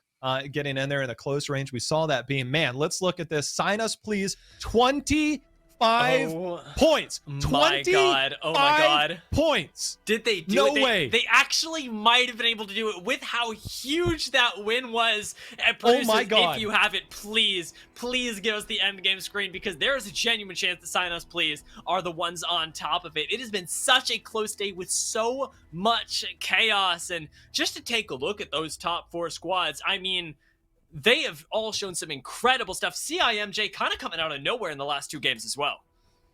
B: getting in there in the close range. We saw that beam. Man, let's look at this. Sign us, please. 25 points.
A: My god. Oh my god.
B: Points.
A: Did they do
B: No
A: it?
B: way.
A: They actually might have been able to do it with how huge that win was. And
B: Oh my god.
A: If you have it, please give us the end game screen, because there is a genuine chance that Sign Us Please are the ones on top of it. It has been such a close day with so much chaos. And just to take a look at those top 4 squads, I mean, they have all shown some incredible stuff. CIMJ kind of coming out of nowhere in the last 2 games as well.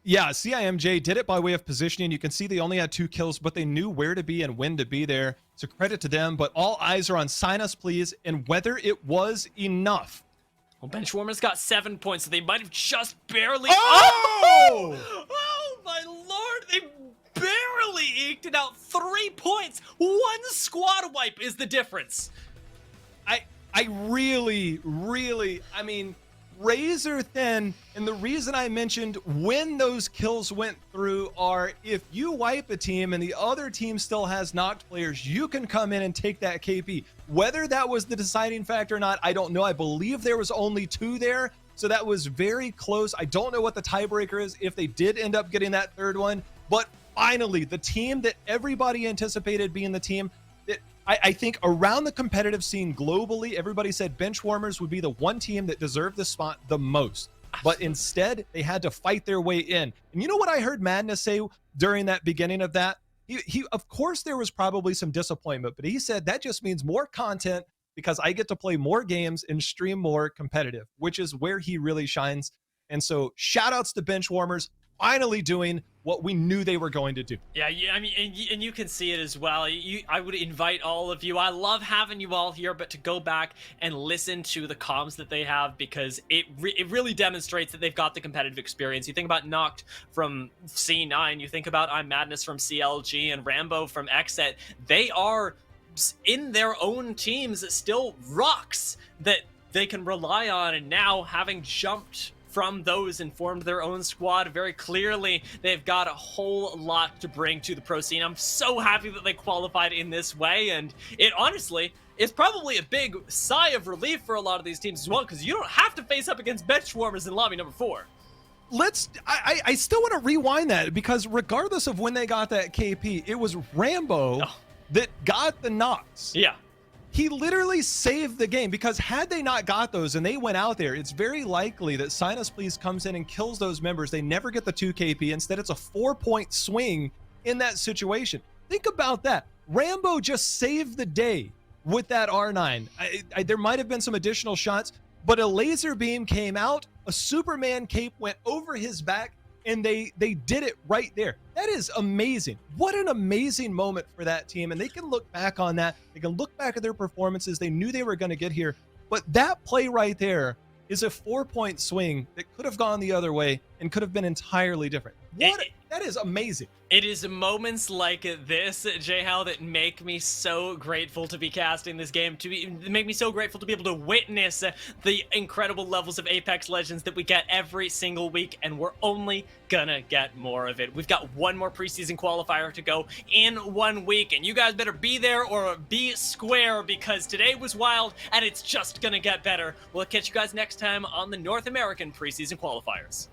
B: Yeah, CIMJ did it by way of positioning. You can see they only had 2 kills, but they knew where to be and when to be there. So credit to them, but all eyes are on Sign Us Please and whether it was enough.
A: Well, Benchwarmers got 7 points, so they might have just barely...
B: Oh!
A: Oh my lord, they barely eked it out. 3 points. 1 squad wipe is the difference.
B: I really, I mean, razor thin. And the reason I mentioned when those kills went through are if you wipe a team and the other team still has knocked players, you can come in and take that KP. Whether that was the deciding factor or not, I don't know. I believe there was only 2 there. So that was very close. I don't know what the tiebreaker is if they did end up getting that 3rd one. But finally, the team that everybody anticipated being the team that I think around the competitive scene globally, everybody said Benchwarmers would be the one team that deserved the spot the most. But instead, they had to fight their way in. And you know what I heard Madness say during that beginning of that? He of course, there was probably some disappointment, but he said that just means more content because I get to play more games and stream more competitive, which is where he really shines. And so shout outs to Benchwarmers finally doing what we knew they were going to do.
A: Yeah, I mean, and you can see it as well. I would invite all of you. I love having you all here, but to go back and listen to the comms that they have, because it really demonstrates that they've got the competitive experience. You think about Noct from C9, you think about I'm Madness from CLG, and Rambo from XSET. They are, in their own teams, still rocks that they can rely on, and now having jumped from those and formed their own squad very clearly, they've got a whole lot to bring to the pro scene. I'm so happy that they qualified in this way, and it honestly is probably a big sigh of relief for a lot of these teams as well, because you don't have to face up against Benchwarmers in lobby number 4.
B: I still want to rewind that, because regardless of when they got that KP, it was Rambo that got the knocks.
A: Yeah.
B: He literally saved the game, because had they not got those and they went out there, it's very likely that Sign Us Please comes in and kills those members. They never get the 2 KP. Instead, it's a 4-point swing in that situation. Think about that. Rambo just saved the day with that R9. There might have been some additional shots, but a laser beam came out, a Superman cape went over his back, and they did it right there. That is amazing. What an amazing moment for that team. And they can look back on that. They can look back at their performances. They knew they were going to get here. But that play right there is a 4-point swing that could have gone the other way and could have been entirely different. That is amazing.
A: It is moments like this, J-Hal, that make me so grateful to be casting this game, make me so grateful to be able to witness the incredible levels of Apex Legends that we get every single week, and we're only gonna get more of it. We've got 1 more preseason qualifier to go in 1 week, and you guys better be there or be square, because today was wild, and it's just gonna get better. We'll catch you guys next time on the North American preseason qualifiers.